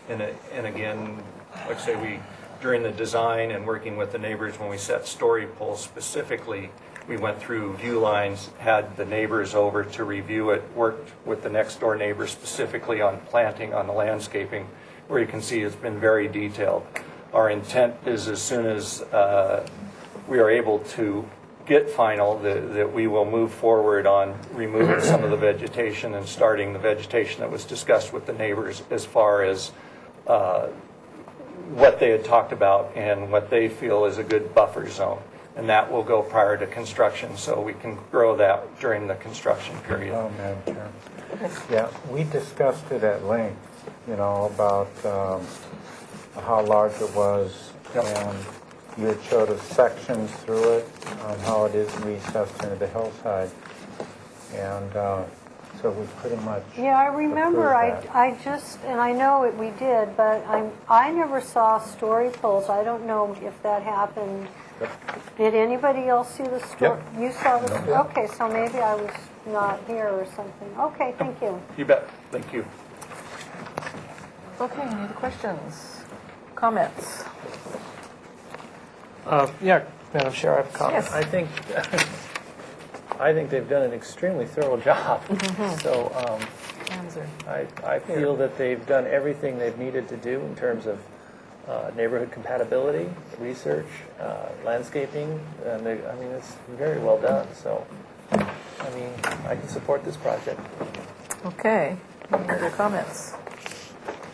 And again, like I say, during the design and working with the neighbors when we set story poles specifically, we went through view lines, had the neighbors over to review it, worked with the next door neighbor specifically on planting, on the landscaping, where you can see it's been very detailed. Our intent is as soon as we are able to get final, that we will move forward on removing some of the vegetation and starting the vegetation that was discussed with the neighbors as far as what they had talked about and what they feel is a good buffer zone. And that will go prior to construction, so we can grow that during the construction period. Oh, Madam Chair. Yeah, we discussed it at length, about how large it was, and you had showed us sections through it on how it is recessed into the hillside. And so we pretty much Yeah, I remember. approved that. And I know we did, but I never saw story poles. I don't know if that happened. Did anybody else see the story? Yep. You saw the. Yep. Okay, so maybe I was not here or something. Okay, thank you. You bet. Thank you. Okay, any other questions? Comments? Yeah, Madam Chair, I have a comment. Yes. I think they've done an extremely thorough job. So Hands are- I feel that they've done everything they've needed to do in terms of neighborhood compatibility, research, landscaping, and it's very well done. So, I can support this project. Okay, any other comments?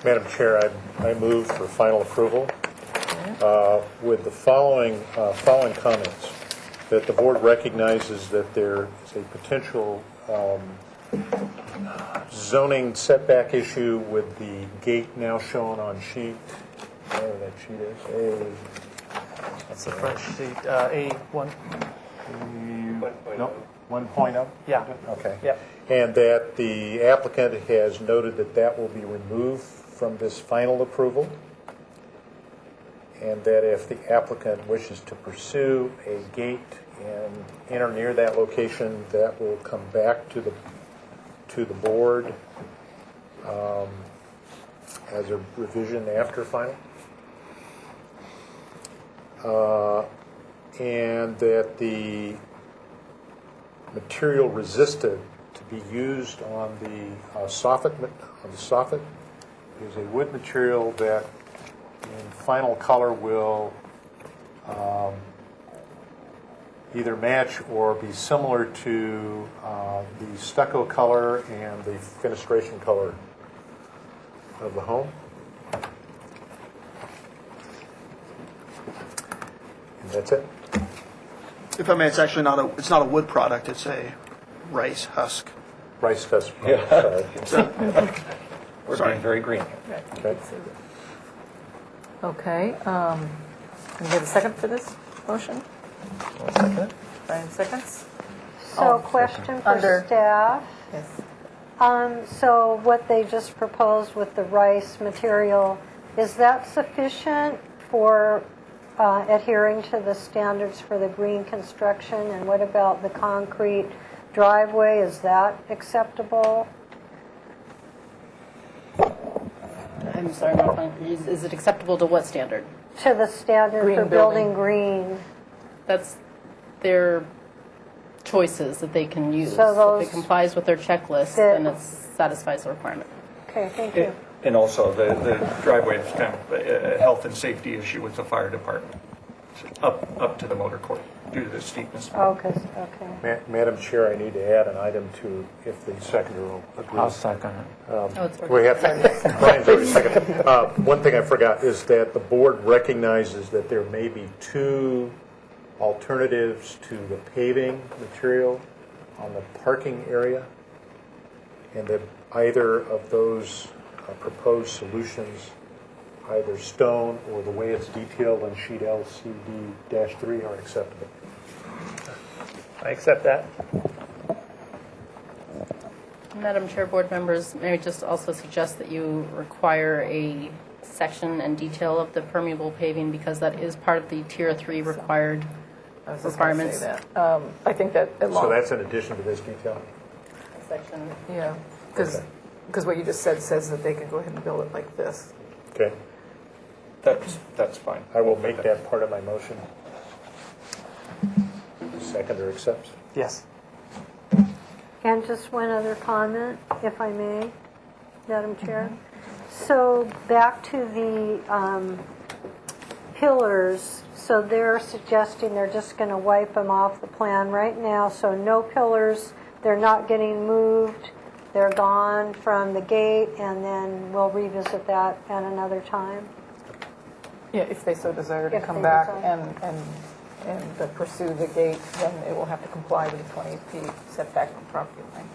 Madam Chair, I move for final approval with the following comments. That the board recognizes that there is a potential zoning setback issue with the gate now shown on sheet, whatever that sheet is, That's the front sheet, A1. Nope, 1.0? Yeah. Okay. Yeah. And that the applicant has noted that will be removed from this final approval, and that if the applicant wishes to pursue a gate and enter near that location, that will come back to the board as a revision after final. And that the material resisted to be used on the soffit is a wood material that in final color will either match or be similar to the stucco color and the fenestration color of the home. And that's it. If I may, it's actually it's not a wood product. It's a rice husk. Rice husk. Yeah. Sorry. We're being very green. Okay. Okay, can we get a second for this motion? One second. Brian seconds? So, question for Under- staff. Yes. So what they just proposed with the rice material, is that sufficient for adhering to the standards for the green construction? And what about the concrete driveway? Is that acceptable? I'm sorry, I'm not following. Is it acceptable to what standard? To the standard Green for building green? That's their choices that they can use. So those if it complies with their checklist, that- then it satisfies the requirement. Okay, thank you. And also, the driveway is kind of a health and safety issue with the fire department, up to the motor court due to the steepness. Okay, okay. Madam Chair, I need to add an item to, if the seconder will agree. I'll second it. Oh, it's We have, Brian's already seconded. One thing I forgot is that the board recognizes that there may be two alternatives to the paving material on the parking area, and that either of those proposed solutions, either stone or the way it's detailed on sheet LCD-3, are acceptable. I accept that. Madam Chair, board members, may I just also suggest that you require a section and detail of the permeable paving because that is part of the Tier 3 required I was just gonna requirements. say that. I think that So that's in addition to this detail? Section. yeah, because what you just said says that they can go ahead and build it like this. Okay. That's fine. I will make that part of my motion. Seconder accepts. Yes. And just one other comment, if I may, Madam Chair. So back to the pillars, so they're suggesting they're just going to wipe them off the plan right now, so no pillars, they're not getting moved, they're gone from the gate, and then we'll revisit that at another time. Yeah, if they so desire to If come they back desire. and pursue the gate, then it will have to comply with the 20 feet setback from property line.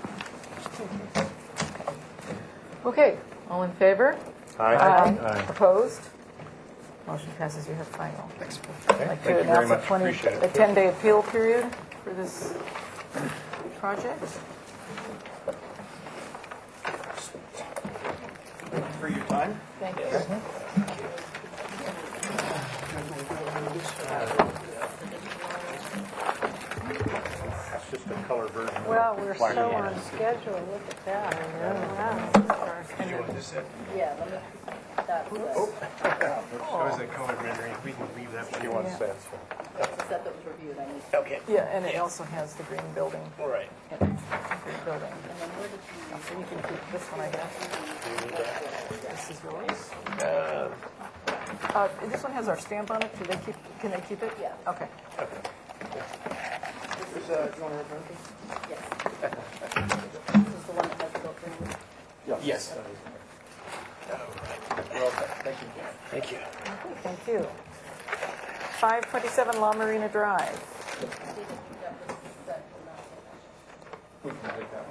Okay, all in favor? Aye. Opposed? Motion passes. You have final. Thanks. I'd like to Thank you very announce much. Appreciate it. a 10-day appeal period for this project. For your time. Thank you. It's just a color version. of Well, we're black so and on white. schedule, look at that. Wow. Yeah, let me, that's So is that color rendering? We can leave that one. You want that? the set that was reviewed. I need Okay. Yeah, and it also has the green building. All right. in it. Green building. So you can keep this one, I guess. This is yours. This one has our stamp on it. Can they keep it? Yeah. Okay. Yes. This is the one that has the built-in. Yes. Thank you. Thank you. 527 La Marina Drive. We can take that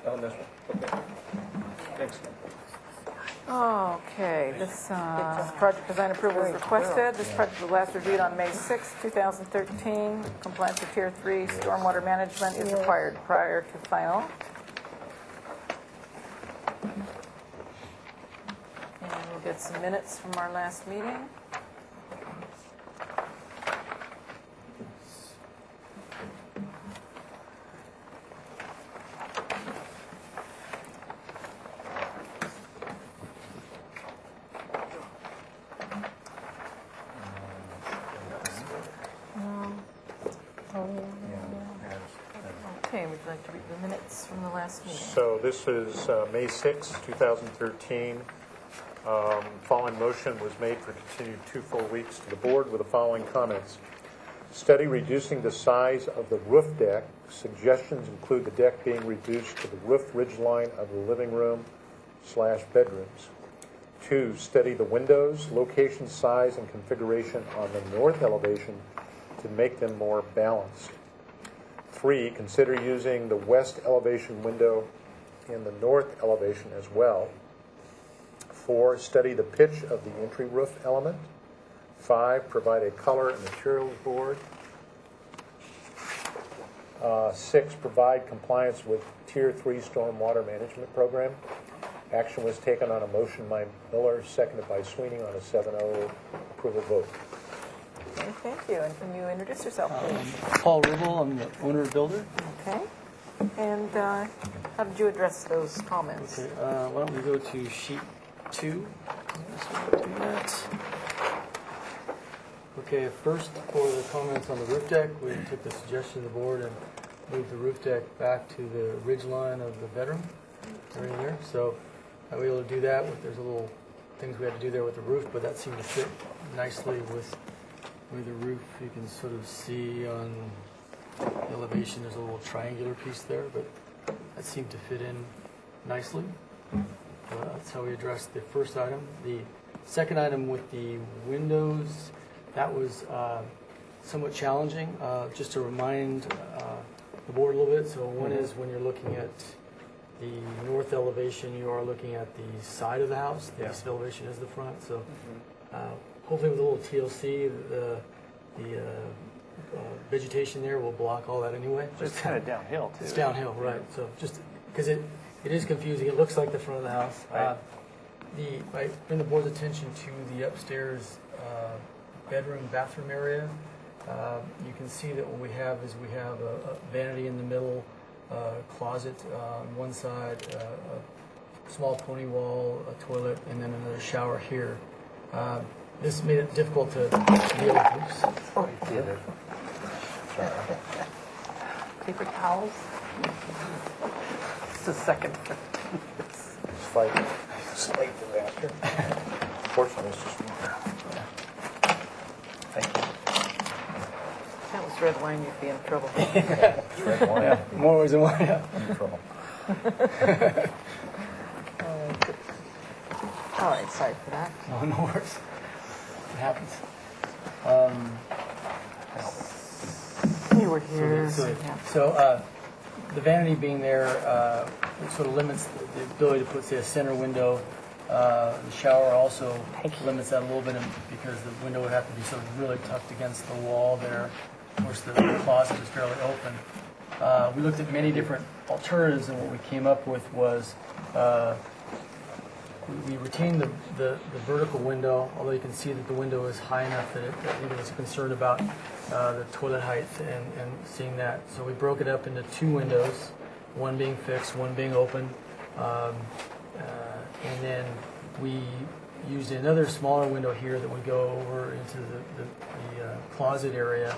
one. On this one. Okay. Thanks. Okay, this project design approval is requested. This project was last reviewed on May 6, 2013. Compliance with Tier 3 stormwater management is required prior to final. And we'll get some minutes from our last meeting. Okay, would you like to read the minutes from the last meeting? So this is May 6, 2013. Following motion was made for continued 2 full weeks to the board with the following comments. Study reducing the size of the roof deck. Suggestions include the deck being reduced to the roof ridgeline of the living room/bedrooms. 2, study the windows, location, size, and configuration on the north elevation to make them more balanced. 3, consider using the west elevation window in the north elevation as well. 4, study the pitch of the entry roof element. 5, provide a color and materials board. 6, provide compliance with Tier 3 stormwater management program. Action was taken on a motion by Miller, seconded by Sweeney on a 7-0 approval vote. thank you. And can you introduce yourself, please? Paul Ribble, I'm the owner builder. Okay. And how did you address those comments? Okay, why don't we go to sheet 2? Do that. Okay, first for the comments on the roof deck, we took the suggestion of the board and moved the roof deck back to the ridge line of the bedroom, right in there. So I was able to do that. There's a little things we had to do there with the roof, but that seemed to fit nicely with the roof. You can sort of see on the elevation, there's a little triangular piece there, but that seemed to fit in nicely. That's how we addressed the first item. The second item with the windows, that was somewhat challenging. Just to remind the board a little bit, so one is when you're looking at the north elevation, you are looking at the side of the house. The east elevation is the front. So hopefully with a little TLC, the vegetation there will block all that anyway. It's kind of downhill, too. It's downhill, right. So just because it is confusing. It looks like the front of the house. Right. I bring the board's attention to the upstairs bedroom, bathroom area. You can see that what we have is we have a vanity in the middle, closet on one side, a small pony wall, a toilet, and then another shower here. This made it difficult to be able to... Paper towels? It's the second. Slight disaster. Fortunately, it's just one. Thank you. That was red wine, you'd be in trouble. Red wine. More ways than one, yeah. In trouble. All right, sorry for that. No worries. It happens. You were here. So the vanity being there it sort of limits the ability to put, say, a center window. The shower also limits that a little bit because the window would have to be sort of really tucked against the wall there. Of course, the closet is fairly open. We looked at many different alternatives, and what we came up with was we retained the vertical window, although you can see that the window is high enough that it was concerned about the toilet height and seeing that. So we broke it up into two windows, one being fixed, one being open. And then we used another smaller window here that would go over into the closet area.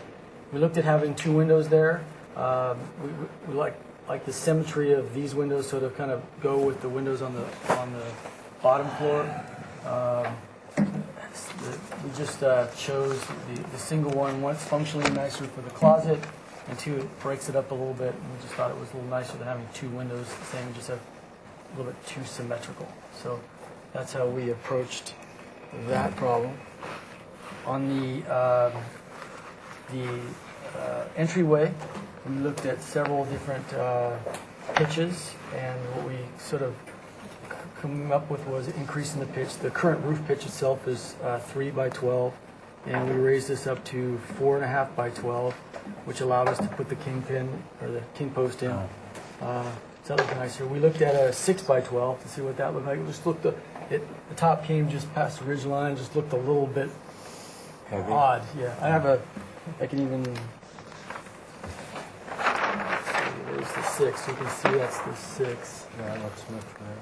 We looked at having two windows there. We like the symmetry of these windows, so to kind of go with the windows on the bottom floor. We just chose the single one. One's functionally nicer for the closet, and two, it breaks it up a little bit. And we just thought it was a little nicer than having two windows the same. Just have a little bit too symmetrical. So that's how we approached that problem. On the entryway, we looked at several different pitches, and what we sort of come up with was increasing the pitch. The current roof pitch itself is 3 by 12, and we raised this up to 4.5 by 12, which allowed us to put the kingpin or the king post in. So that looked nicer. We looked at a 6 by 12 to see what that looked like. It just looked the top came just past the ridge line, just looked a little bit odd. Yeah, I can even. There's the 6. You can see that's the 6. Yeah, that looks much better.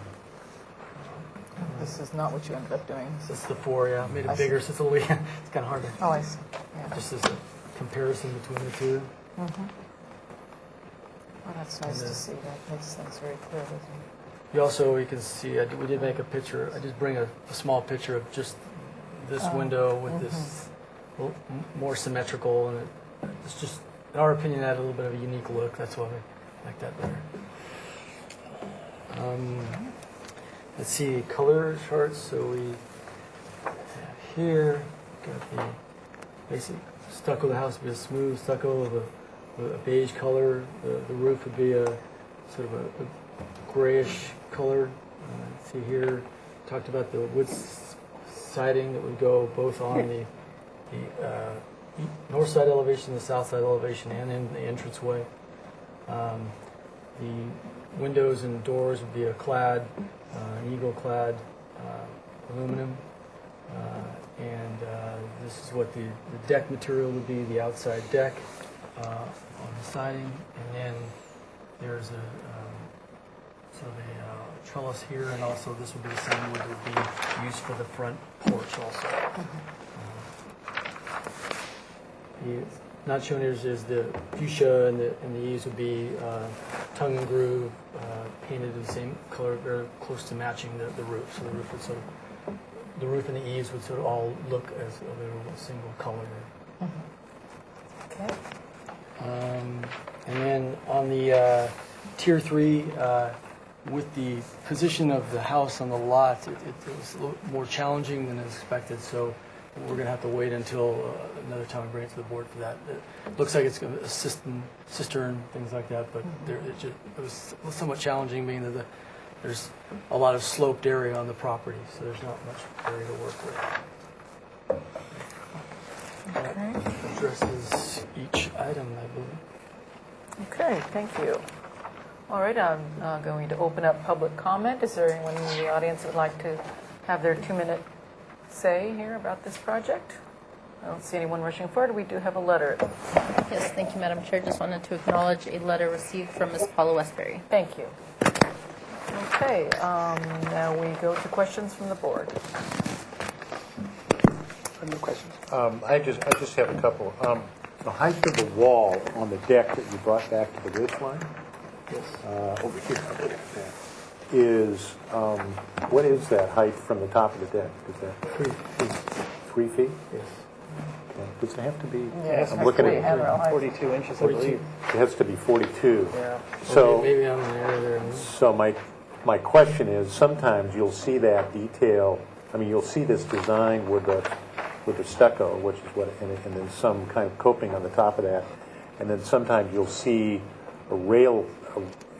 This is not what you ended up doing. This is the 4. Yeah, made I it see. bigger, so it's a little. It's kind of hard to. Oh, I see. Yeah. Just as a comparison between the two. Well, that's nice to see. That makes things very clear, doesn't it? You can see, we did make a picture. I just bring a small picture of just this window with this more symmetrical, and it's just, in our opinion, it had a little bit of a unique look. That's why I like that better. Let's see, color charts. So we have here, got the basic stucco of the house would be a smooth stucco of a beige color. The roof would be a sort of a grayish color. See here, talked about the wood siding that would go both on the north side elevation, the south side elevation, and in the entranceway. The windows and doors would be a clad, an eagle clad aluminum, and This is what the deck material would be, the outside deck on the siding, and then there's a sort of a trellis here, and also this would be the same wood that would be used for the front porch also. Not shown here is the fuchsia, and the eaves would be tongue and groove, painted in the same color, very close to matching the roof. So the roof would sort of, the roof and the eaves would sort of all look as though they were a single color. Okay. And then on the Tier 3, with the position of the house on the lot, it was a little more challenging than expected, so we're going to have to wait until another time we bring it to the board for that. It looks like it's a cistern, things like that, but it was somewhat challenging, being that there's a lot of sloped area on the property, so there's not much area to work with. That addresses each item, I believe. Okay, thank you. All right, I'm going to open up public comment. Is there anyone in the audience that would like to have their 2-minute say here about this project? I don't see anyone rushing forward. We do have a letter. Yes, thank you, Madam Chair. Just wanted to acknowledge a letter received from Ms. Paula Westbury. Thank you. Okay, now we go to questions from the board. No questions. I just have a couple. The height of the wall on the deck that you brought back to the ridge line over here is, what is that height from the top of the deck? Is that 3 feet? Yes. Okay. Does it have to be? Yes, I'm looking at handrail height. 42 inches, I believe. it has to be 42. Yeah. So Maybe I'm in the area there. So my question is, sometimes you'll see that detail, I mean, you'll see this design with the stucco, which is what, and then some kind of coping on the top of that, and then sometimes you'll see a rail,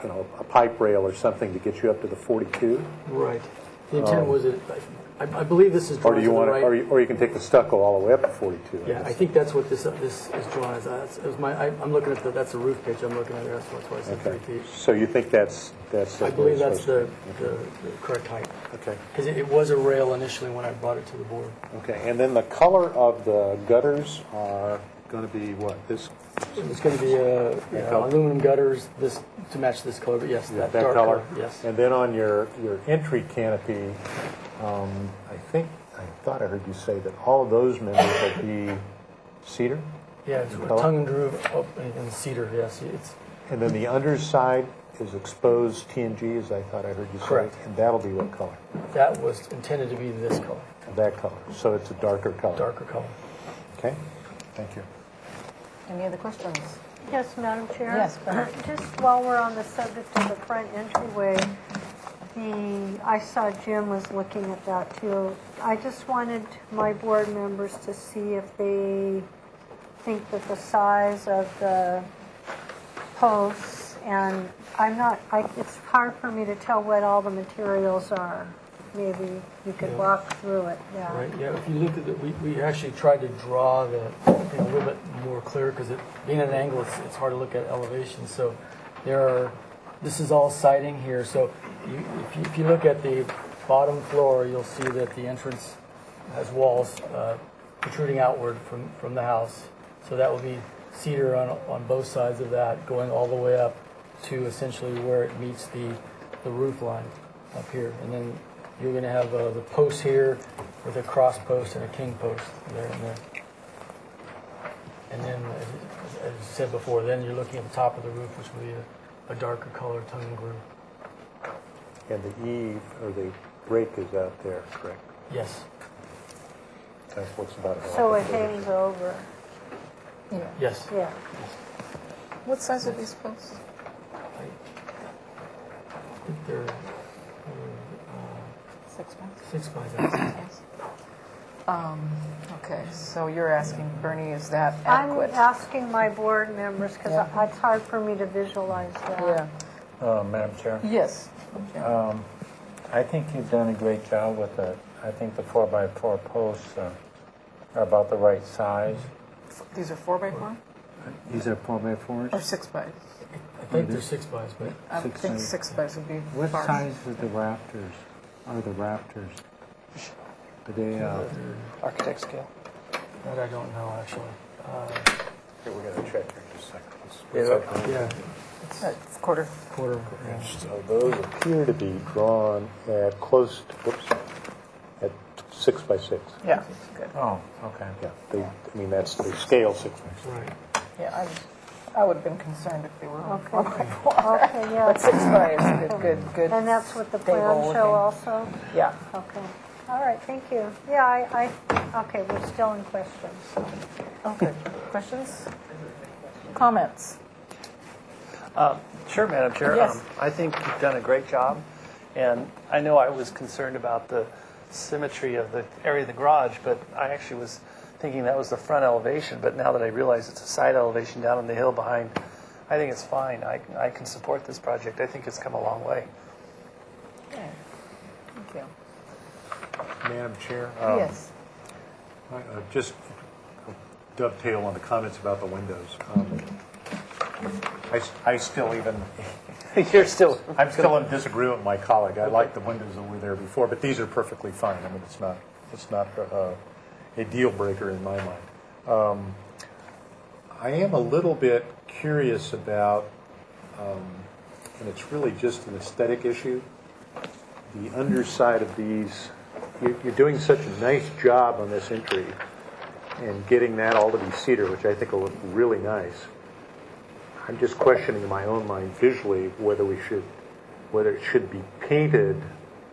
a pipe rail or something to get you up to the 42. Right. The intent was that, I believe this is Or drawn do to you the want right. to, or you can take the stucco all the way up to 42. Yeah, I think that's what this is drawn as. I'm looking at that's a roof pitch I'm looking at. That's why I said 3 Okay. feet. So you think that's I believe that's the correct height. Okay. Because it was a rail initially when I brought it to the board. Okay, and then the color of the gutters are going to be what? This It's going to be color? aluminum gutters this to match this color, but yes, that dark color? Yes. And then on your entry canopy, I thought I heard you say that all of those members will be cedar? Yeah, it's Color? tongue and groove and cedar, yes. And then the underside is exposed TNG, as I thought I heard you say? Correct. And that'll be what color? That was intended to be this color, That color. So it's a darker color. darker color. Okay, thank you. Any other questions? Yes, Madam Chair? Yes, go ahead. Just while we're on the subject of the front entryway, I saw Jim was looking at that too. I just wanted my board members to see if they think that the size of the posts, and it's hard for me to tell what all the materials are. Maybe you could walk through it, yeah. Right, yeah, if you look at it, we actually tried to draw the thing a little bit more clear, because being at an angle, it's hard to look at elevation. So this is all siding here, so if you look at the bottom floor, you'll see that the entrance has walls protruding outward from the house. So that will be cedar on both sides of that, going all the way up to essentially where it meets the roof line up here. And then you're going to have the post here with a cross post and a king post there and there. And then, as I said before, then you're looking at the top of the roof, which will be a darker color, tongue and groove. And the eave, or the break is out there, correct? Yes. That's what's about it. So it hangs over, Yeah. Yes. yeah. What size are these posts? I think they're 6 months. 6 by 6. Okay, so you're asking, Bernie, is that I'm adequate? asking my board members, because Yeah. it's hard for me to visualize that. Yeah. Madam Chair, Yes. I think you've done a great job with it. I think the 4x4 posts are about the right size. These are 4x4 These are 4x4s? or 6x? I think they're 6 bys, but I would think 6x. 6x would be What far. size is the rafters? Are the rafters? Are they, Architect scale. That I don't know, actually. Here, we're going to check here just a second. Yeah, It's quarter. quarter. Yeah. So those appear to be drawn at close to, at 6 by 6. Yeah, good. Oh, okay. Yeah, I mean, that's the scale 6 by 6. Right. Yeah, I would have been concerned if they were on Okay. 4 by 4. Okay, yeah. But 6 by is good. And that's what the stable plans show looking. also? Yeah. Okay. All right, thank you. Yeah, okay, we're still in questions. Okay. Questions? Comments? Sure, Madam Chair. Yes. I think you've done a great job, and I know I was concerned about the symmetry of the area of the garage, but I actually was thinking that was the front elevation, but now that I realize it's a side elevation down on the hill behind, I think it's fine. I can support this project. I think it's come a long way. Okay. Thank you. Madam Chair? Yes. Just dovetail on the comments about the windows. I still even, You're still... I'm still in disagreement with my colleague. I like the windows that were there before, but these are perfectly fine. I mean, it's not a deal breaker in my mind. I am a little bit curious about, and it's really just an aesthetic issue, the underside of these. You're doing such a nice job on this entry and getting that all to be cedar, which I think will look really nice. I'm just questioning in my own mind visually whether it should be painted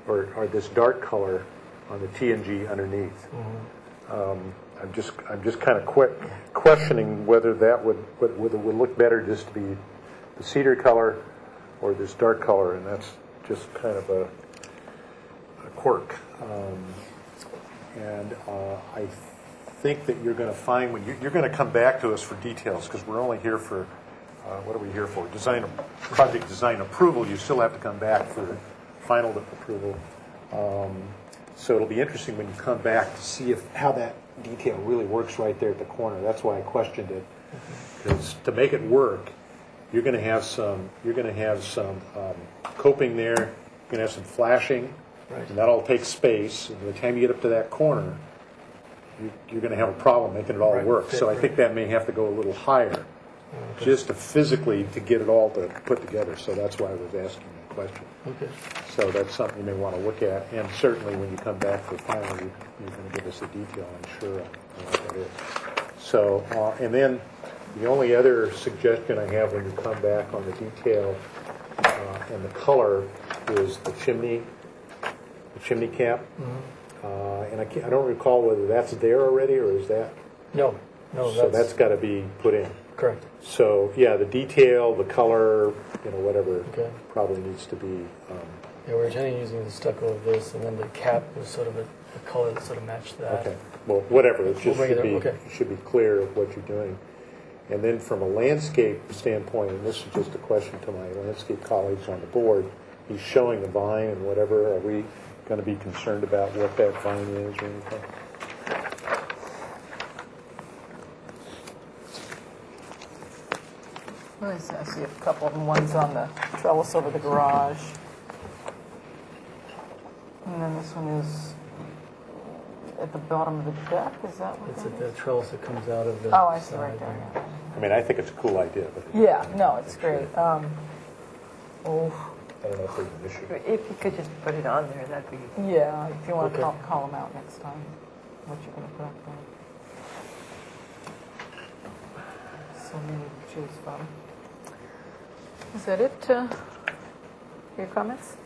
or this dark color on the TNG underneath. I'm just kind of questioning whether that would look better just to be the cedar color or this dark color, and that's just kind of a quirk. I think that you're going to find when you're going to come back to us for details, because we're only here for what are we here for? Project design approval. You still have to come back for final approval. So it'll be interesting when you come back to see how that detail really works right there at the corner. That's why I questioned it, because to make it work, you're going to have some coping there. You're going to have some flashing, Right. and that'll take space. And by the time you get up to that corner, you're going to have a problem making it all Right. work. So I think that may have to go a little higher, just to physically to get it all to put together. So that's why I was asking that question. Okay. So that's something you may want to look at, and certainly when you come back for final, you're going to give us a detail, I'm sure, on what that is. So, and then the only other suggestion I have when you come back on the detail and the color is the chimney cap. And I don't recall whether that's there already, or is that? No, So that's got to be put in. correct. So, yeah, the detail, the color, whatever, Okay. probably needs to be, Yeah, we're intending using the stucco of this, and then the cap was sort of a color that sort of matched that. okay. Well, whatever, it We'll just bring it should be, up, okay. should be clear of what you're doing. And then from a landscape standpoint, and this is just a question to my landscape colleagues on the board, he's showing the vine and whatever, are we going to be concerned about what that vine is or anything? I see a couple of them. One's on the trellis over the garage. And then this one is at the bottom of the deck. Is that what It's that at is? the trellis that comes out of the Oh, I see side right there. Yeah. I mean, I think it's a cool idea, but Yeah, no, it's great. I don't know if there's an issue. If you could just put it on there, that'd be... Yeah, if you want to Okay. call them out next time, what you're going to put up there. So many to choose from. Is that it? Your comments?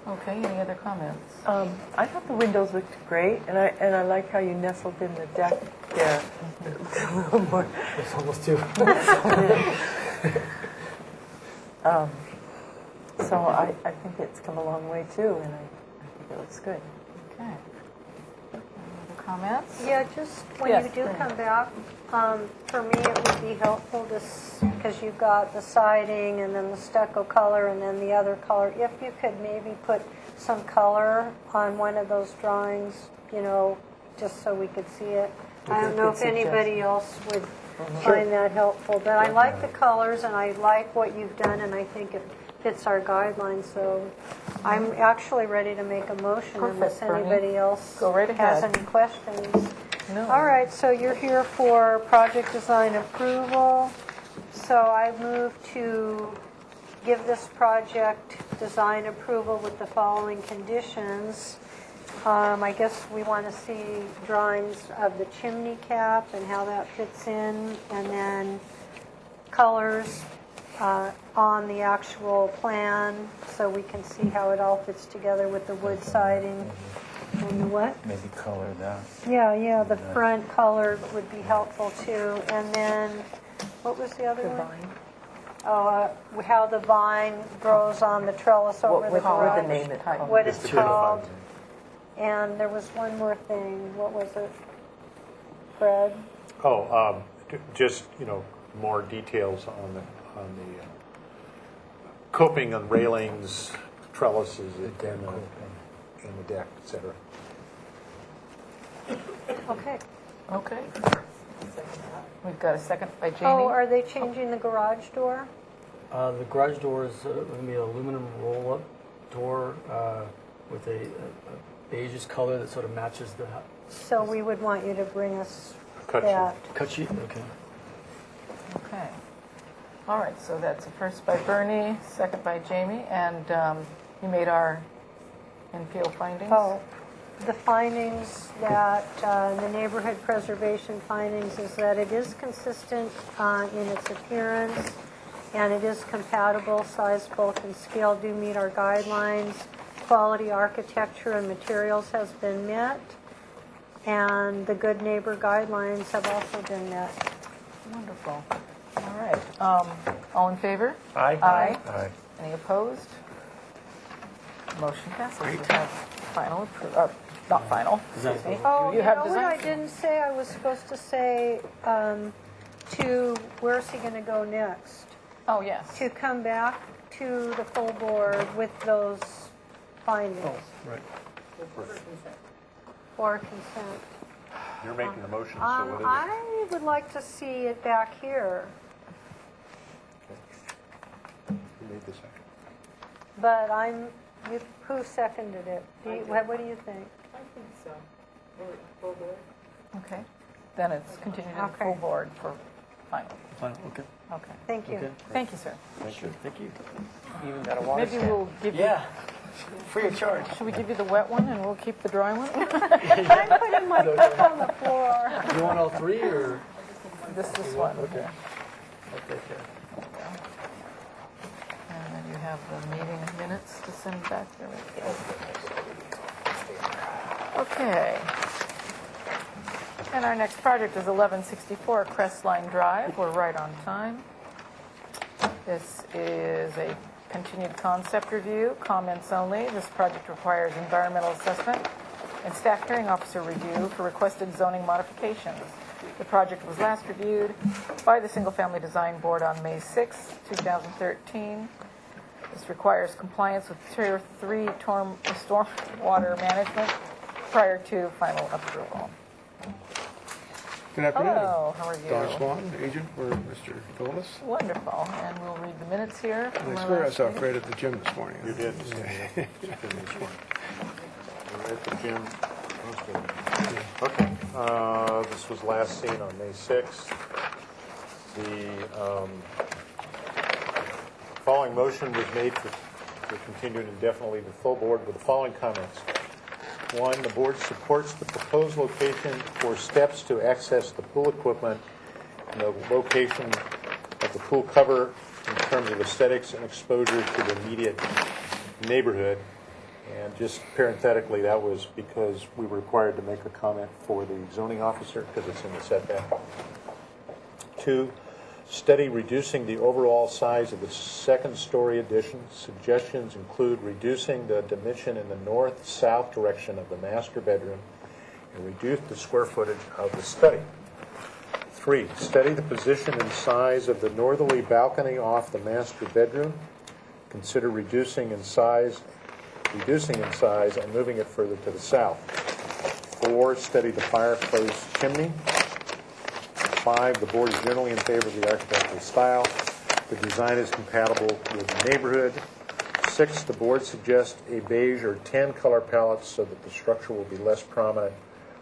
Okay, any other comments? I thought the windows looked great, and I like how you nestled in the deck there. A little more. It's almost two. So I think it's come a long way too, and I think it looks good. Okay. Any other comments? Yeah, just when Yes, you do Brenda. come back, for me it would be helpful to, because you've got the siding and then the stucco color and then the other color, if you could maybe put some color on one of those drawings, just so we could see it. I don't know if anybody else would find that helpful, but I like the colors and I like what you've done, and I think it fits our guidelines, so I'm actually ready to make a motion unless Perfect, Bernie. anybody else Go right has ahead. any questions. No. All right, so you're here for project design approval. So I move to give this project design approval with the following conditions. I guess we want to see drawings of the chimney cap and how that fits in, and then colors on the actual plan so we can see how it all fits together with the wood siding. And the what? Maybe color that. Yeah, the front color would be helpful too. And then, what was the other one? Vine. Oh, how the vine grows on the trellis over the garage. What the name it? What it's called. And there was one more thing. What was it? Fred? Oh, just, more details on the coping and railings, trellises, and the deck, et cetera. Okay. Okay. We've got a second by Jamie. Oh, are they changing the garage door? The garage door is going to be an aluminum roll-up door with a beige color that sort of matches the So we would want you to bring us Cut sheet. that. cut sheet. Okay. Okay. All right, so that's a first by Bernie, second by Jamie, and you made our infield findings? Oh, the findings that, the neighborhood preservation findings is that it is consistent in its appearance, and it is compatible, size, bulk, and scale do meet our guidelines. Quality architecture and materials has been met, and the good neighbor guidelines have also been met. Wonderful. All right. All in favor? Aye. Aye. Aye. Any opposed? Motion passes. We have final approval, not final, excuse me. Oh, you have know what design I approval. didn't say? I was supposed to say where's he going to go next? Oh, yes. To come back to the full board with those findings Right. for consent. You're making the motion, so what is it? I would like to see it back here, Who made the second? but who seconded it? What do you think? Okay. Then it's continued to the Okay. full board for final. Fine. Okay. Okay. Thank you. Okay. Thank you, sir. Thank you. Even got a water Maybe stand. we'll give you, Yeah, free of charge. should we give you the wet one and we'll keep the dry one? I'm putting my foot on the floor. You want all three or? This one. Okay. I'll take care. And then you have the meeting minutes to send back. There we go. Okay. And our next project is 1164 Crestline Drive. We're right on time. This is a continued concept review, comments only. This project requires environmental assessment and staff hearing officer review for requested zoning modifications. The project was last reviewed by the Single Family Design Board on May 6, 2013. This requires compliance with Tier 3 stormwater management prior to final approval. Good afternoon. Hello, how are you? Don Swan, agent for Mr. Phillips. Wonderful, and we'll read the minutes here. from I our swear I last saw meeting. Fred at the gym this morning. You did. We're at the gym. Okay. This was last seen on May 6th. The following motion was made for continued indefinitely to the full board with the following comments. One, the board supports the proposed location for steps to access the pool equipment and the location of the pool cover in terms of aesthetics and exposure to the immediate neighborhood. And just parenthetically, that was because we were required to make a comment for the zoning officer because it's in the setback. Two, study reducing the overall size of the second-story addition. Suggestions include reducing the dimension in the north-south direction of the master bedroom and reduce the square footage of the study. 3, study the position and size of the northerly balcony off the master bedroom. Consider reducing in size and moving it further to the south. 4, study the fireplace chimney. 5, the board is generally in favor of the architectural style. The design is compatible with the neighborhood. 6, the board suggests a beige or tan color palette so that the structure will be less prominent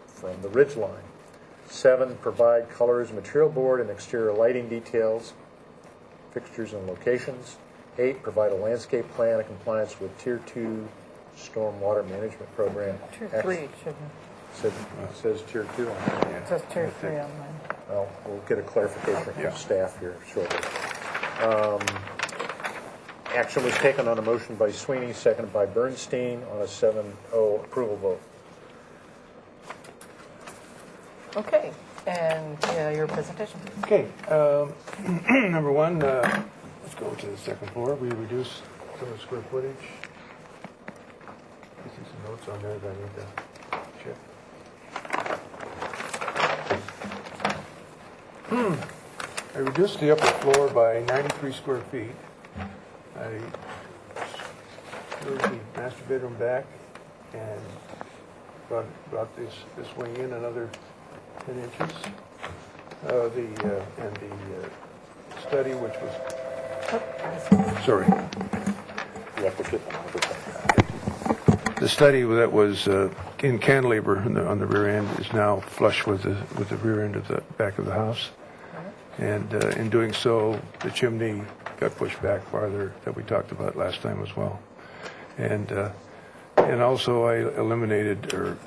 from the ridge line. 7, provide colors, material board, and exterior lighting details, fixtures and locations. 8, provide a landscape plan in compliance with Tier 2 stormwater management program. Tier 3, shouldn't It says Tier 2 on there. it? It says Tier 3 on mine. Well, we'll get a clarification from staff here shortly. Action was taken on a motion by Sweeney, seconded by Bernstein, on a 7-0 approval vote. Okay, and your presentation. Okay, number one, let's go to the second floor. We reduced some of the square footage. I see some notes on there that I need to check. I reduced the upper floor by 93 square feet. I moved the master bedroom back and brought this wing in another 10 inches. The study, which was sorry, You have to get them over. the study that was in cantilever on the rear end is now flush with the rear end of the back of the house, and in doing so, the chimney got pushed back farther, that we talked about last time as well, and also I eliminated or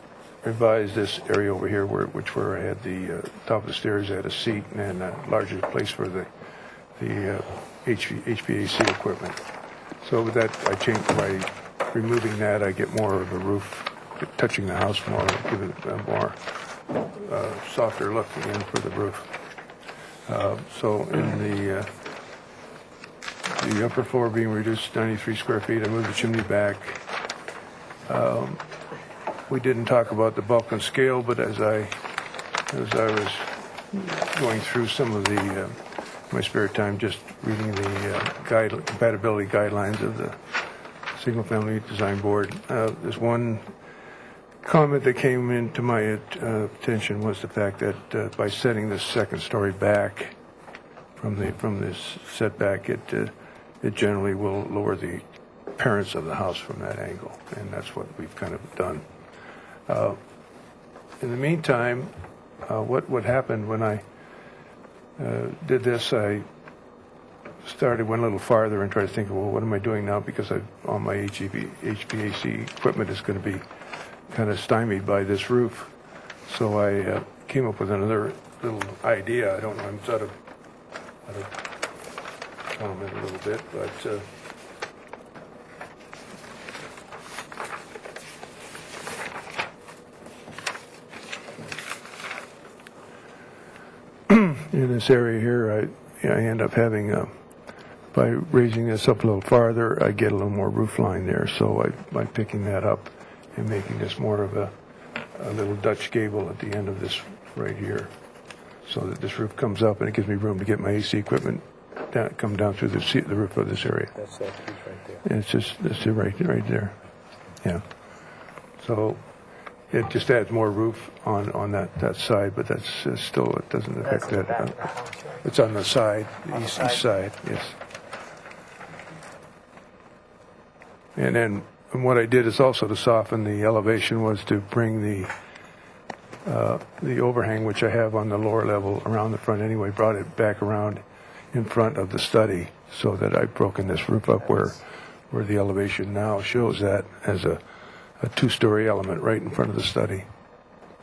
revised this area over here, where I had the top of the stairs, I had a seat and a larger place for the HVAC equipment. So with that, I changed by removing that. I get more of a roof touching the house more, give it a more softer look again for the roof. So in the upper floor being reduced 93 square feet, I moved the chimney back. We didn't talk about the bulk and scale, but as I was going through some of my spare time, just reading the compatibility guidelines of the Single Family Design Board, there's one comment that came into my attention was the fact that by setting the second story back from this setback, it generally will lower the appearance of the house from that angle, and that's what we've kind of done. In the meantime, what happened when I did this, I went a little farther and tried to think, well, what am I doing now? Because all my HVAC equipment is going to be kind of stymied by this roof. So I came up with another little idea. I don't know, I'm out of comment a little bit, but in this area here, I end up having, by raising this up a little farther, I get a little more roof line there. So by picking that up and making this more of a little Dutch gable at the end of this right here, so that this roof comes up and it gives me room to get my AC equipment come down through the roof of this area. That's that piece right there. And that's it right there. Yeah. So it just adds more roof on that side, but that's still, it doesn't affect that. It's on the side, the east side, yes. And then what I did is also to soften the elevation was to bring the overhang, which I have on the lower level around the front anyway, brought it back around in front of the study, so that I've broken this roof up where the elevation now shows that as a two-story element right in front of the study.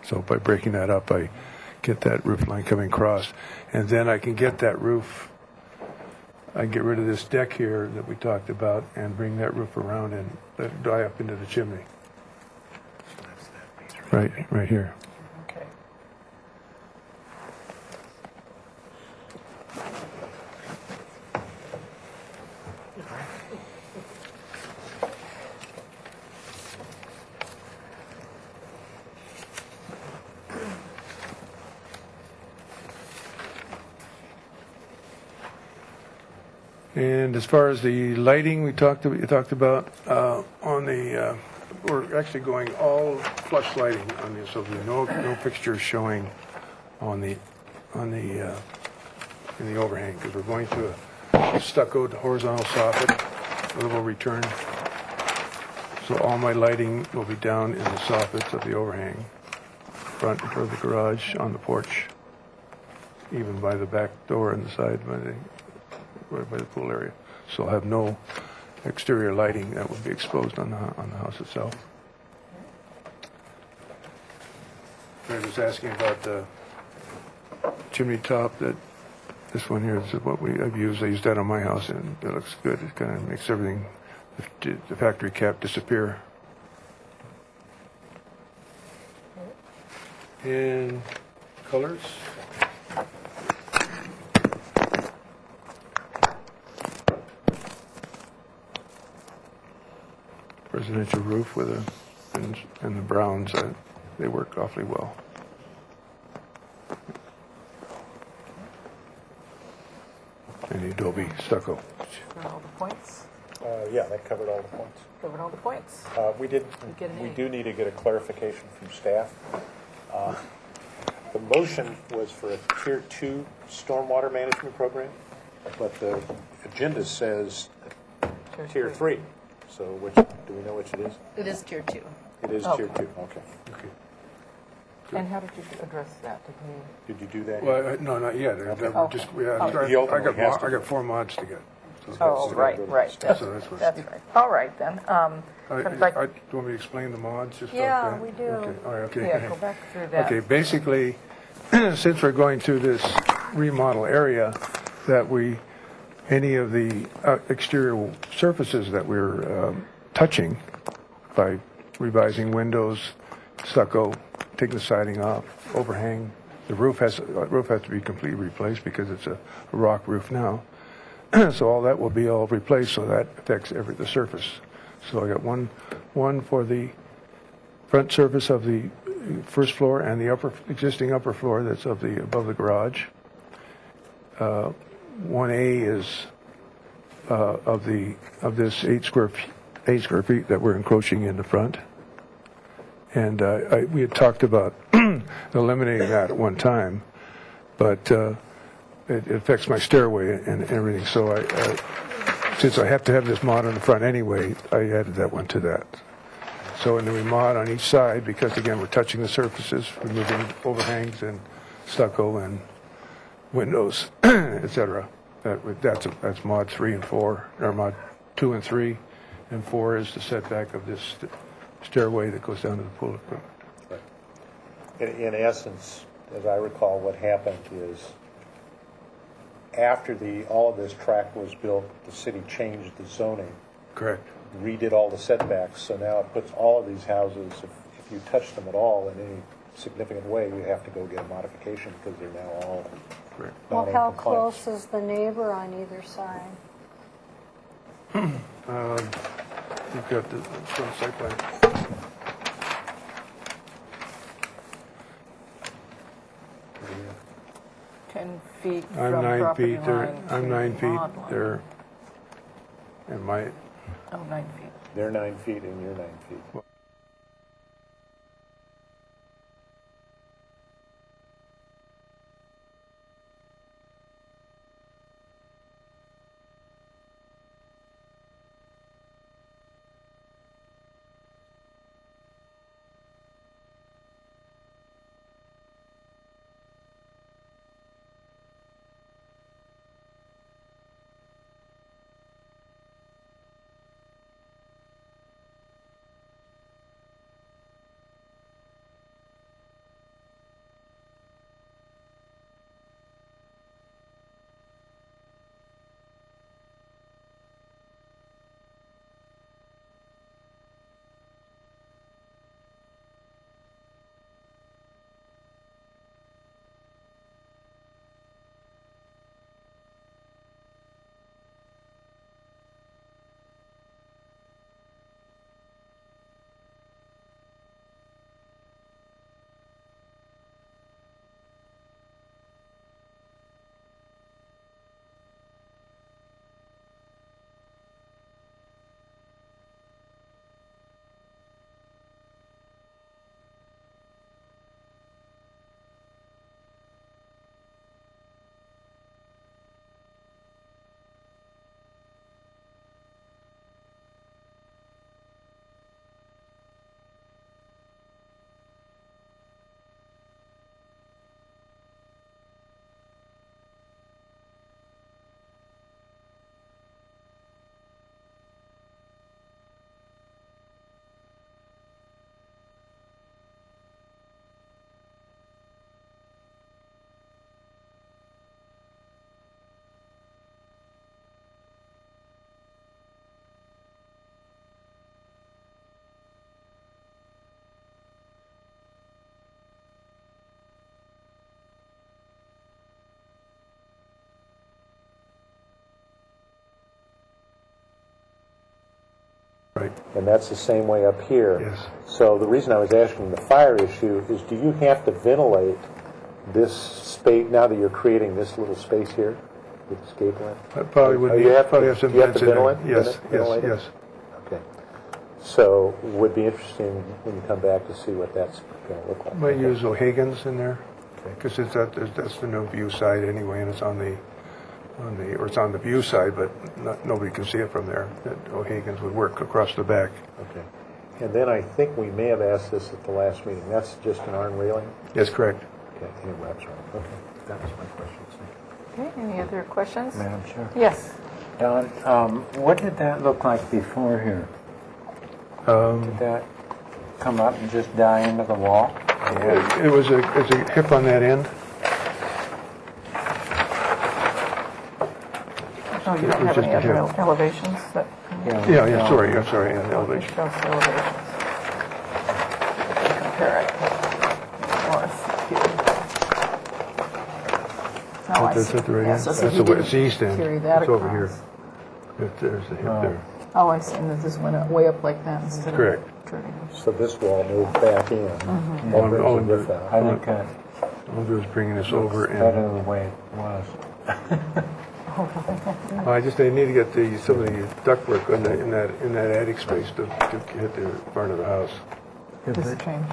So by breaking that up, I get that roof line coming across, and then I can get that roof, I can get rid of this deck here that we talked about and bring that roof around and let it dry up into the chimney. Right here. Okay. And as far as the lighting we talked about on the, we're actually going all flush lighting on this, so there's no fixtures showing in the overhang, because we're going to a stuccoed horizontal soffit, level return. So all my lighting will be down in the soffits of the overhang. front, in front of the garage, on the porch, even by the back door and the side, right by the pool area. So I'll have no exterior lighting that would be exposed on the house itself. I was asking about the chimney top. That this one here is what I've used. I used that on my house, and it looks good. It kind of makes everything, the factory cap, disappear. And colors. Residential roof with and the browns, they work awfully well. And the adobe stucco. Covered all the points? Yeah, that covered all the points. Covered all the points? We get an A. do need to get a clarification from staff. The motion was for a Tier 2 stormwater management program, but the agenda says Tier 3. So do we know which it is? It is tier 2. It is Okay. Tier 2, okay. And how did you address that? Did you do that? Well, no, not yet. Just, He ultimately has to I got 4 mods to get. Oh, right. That's So that's what- right. All right, then. Do you want me to explain the mods? Just Yeah, like that? we do. Okay. All right, okay. Yeah, go back through that. Okay, basically, since we're going through this remodel area, that any of the exterior surfaces that we're touching by revising windows, stucco, taking the siding off, overhang, the roof has to be completely replaced because it's a rock roof now. So all that will be all replaced, so that affects the surface. So I got one for the front surface of the first floor and the existing upper floor that's above the garage. 1A is of this 8 square feet that we're encroaching in the front. And we had talked about eliminating that at one time, but it affects my stairway and everything. So since I have to have this mod on the front anyway, I added that one to that. So in the remod on each side, because again we're touching the surfaces, removing overhangs and stucco and windows, etc. That's mod 3 and 4, or mod 2 and 3, and 4 is the setback of this stairway that goes down to the pool equipment. In essence, as I recall, what happened is after all of this track was built, the city changed the zoning, Correct. redid all the setbacks, so now it puts all of these houses, if you touch them at all in any significant way, you have to go get a modification because they're now all Correct. Well, not in how compliance. close is the neighbor on either side? You've got the front site plan. 10 feet I'm from 9 property feet. They're, line I'm to 9 feet. lot line. They're, and my, Oh, 9 feet. They're 9 feet and you're 9 feet. Right. And that's the same way up here. Yes. So the reason I was asking the fire issue is, do you have to ventilate this space, now that you're creating this little space here with escape lamp? I probably would probably have some you have vents to in there. ventilate? Yes, Ventilate it? yes. Okay. So would be interesting when you come back to see what that's going to look like. Might use O'Hagan's in there, Okay. because that's the no view side anyway, and it's on the view side, but nobody can see it from there. That O'Hagan's would work across the back. Okay. And then I think we may have asked this at the last meeting. That's just an iron railing? Yes, correct. Okay, and it wraps around. Okay, that was my question. Okay, any other questions? Madam Chair. Yes. Don, what did that look like before here? Did that come up and just die into the wall? It was a hip on that end. Oh, you don't have any other elevations that? Yeah, sorry, yeah, elevation. Show us the elevations. Compare it. Oh, I That's see. at the right Yeah, end. so That's he the way, didn't it's the east end. carry that It's over here. across. There's the hip there. Oh, I see, and that this went way up like that instead of... Correct. turning. So this wall moved back in. Mm-hmm. That brings All the roof out. I think that I'll do is bringing this over better and, the way it was. they need to get some of the ductwork in that attic space to hit the front of the house. Yeah, This but, change.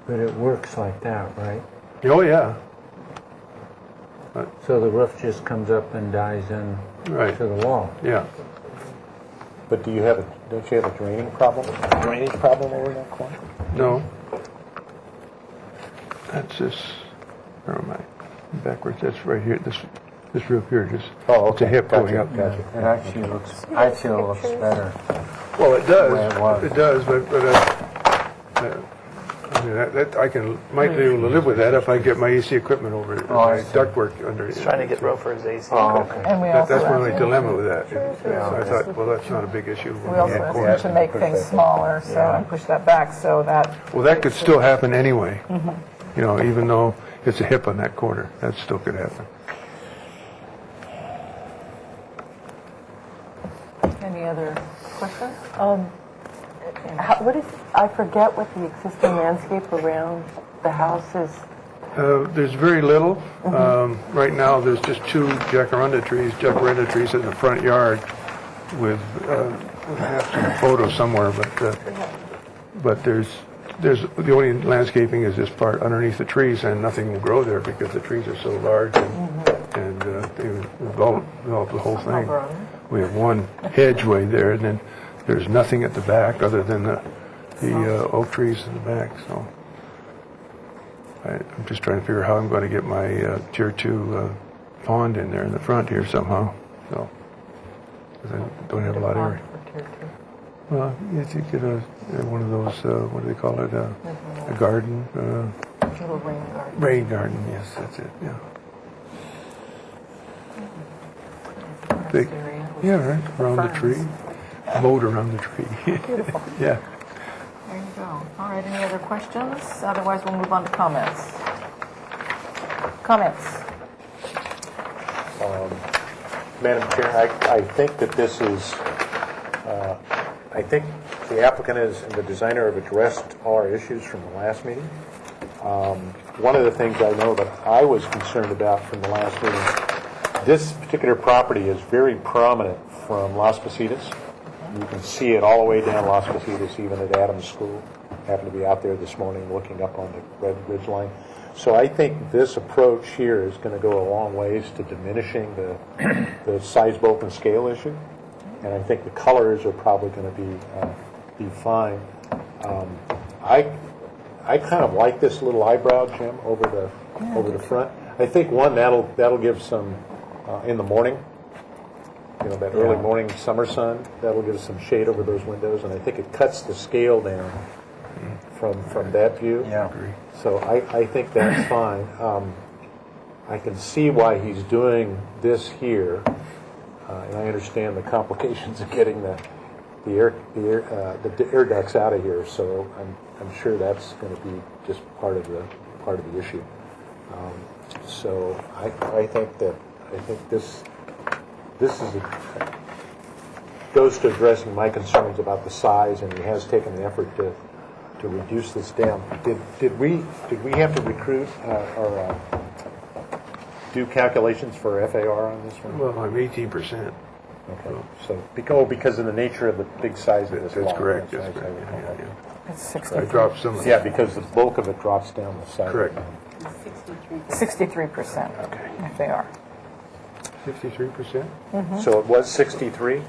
but it works like that, right? Oh, yeah, So the roof just comes up and dies in right, to the wall. yeah. But don't you have a drainage problem over in that corner? No. That's this, where am I? Backwards, that's right here, this roof here, just, Oh, it's a okay. hip going up. Gotcha. It actually looks, I feel it looks better. Well, it The way it was. does, but I mean, might be able to live with that if I get my AC equipment over it, Oh, I my see. ductwork under it. He's trying to get Rofer's AC Oh, equipment. okay. And we also That's my asked only him- dilemma with that. So I thought, well, that's not a big issue. We also asked him to make things smaller, so I pushed that back so that... Well, that could still happen anyway. You know, even though it's a hip on that corner, that still could happen. Any other questions? I forget what the existing landscape around the house is. There's very little. Right now, there's just two jacaranda trees in the front yard with, I have some photos somewhere, but there's the only landscaping is this part underneath the trees, and nothing will grow there because the trees are so large and they envelop the whole thing. We have one hedgeway there, and then there's nothing at the back other than the oak trees in the back. So I'm just trying to figure how I'm going to get my Tier 2 pond in there in the front here somehow. So 'cause I don't have a lot of area. Well, yes, you get one of those, what do they call it, a garden? Little rain garden. Rain garden, yes, that's it, yeah. Big, Area with yeah, right, around the tree, ferns. mowed around the tree. Beautiful. Yeah. There you go. All right, any other questions? Otherwise, we'll move on to comments. Comments? Madam Chair, I think that this is, I think the applicant and the designer have addressed all our issues from the last meeting. One of the things I know that I was concerned about from the last meeting, this particular property is very prominent from Las Positas. You can see it all the way down Las Positas, even at Adams School. Happened to be out there this morning looking up on the Red Ridge Line. So I think this approach here is going to go a long ways to diminishing the size, bulk, and scale issue. And I think the colors are probably going to be fine. I kind of like this little eyebrow, Jim, over the front. I think that'll give some in the morning. You know, that early morning summer sun, that'll give us some shade over those windows, and I think it cuts the scale down from that view. Yeah. So I think that's fine. I can see why he's doing this here, and I understand the complications of getting the air ducts out of here. So I'm sure that's going to be just part of the issue. So I think this is goes to addressing my concerns about the size, and he has taken the effort to reduce this down. Did we have to recruit or do calculations for FAR on this one? Well, I'm 18%. Okay. So because of the nature of the big size of this That's lot. correct. That's That's right. correct. Yeah. It's I 63. dropped some of Yeah, that. because the bulk of it drops down the side. Correct. 63%. Okay. If they are. 53%? So it was 63?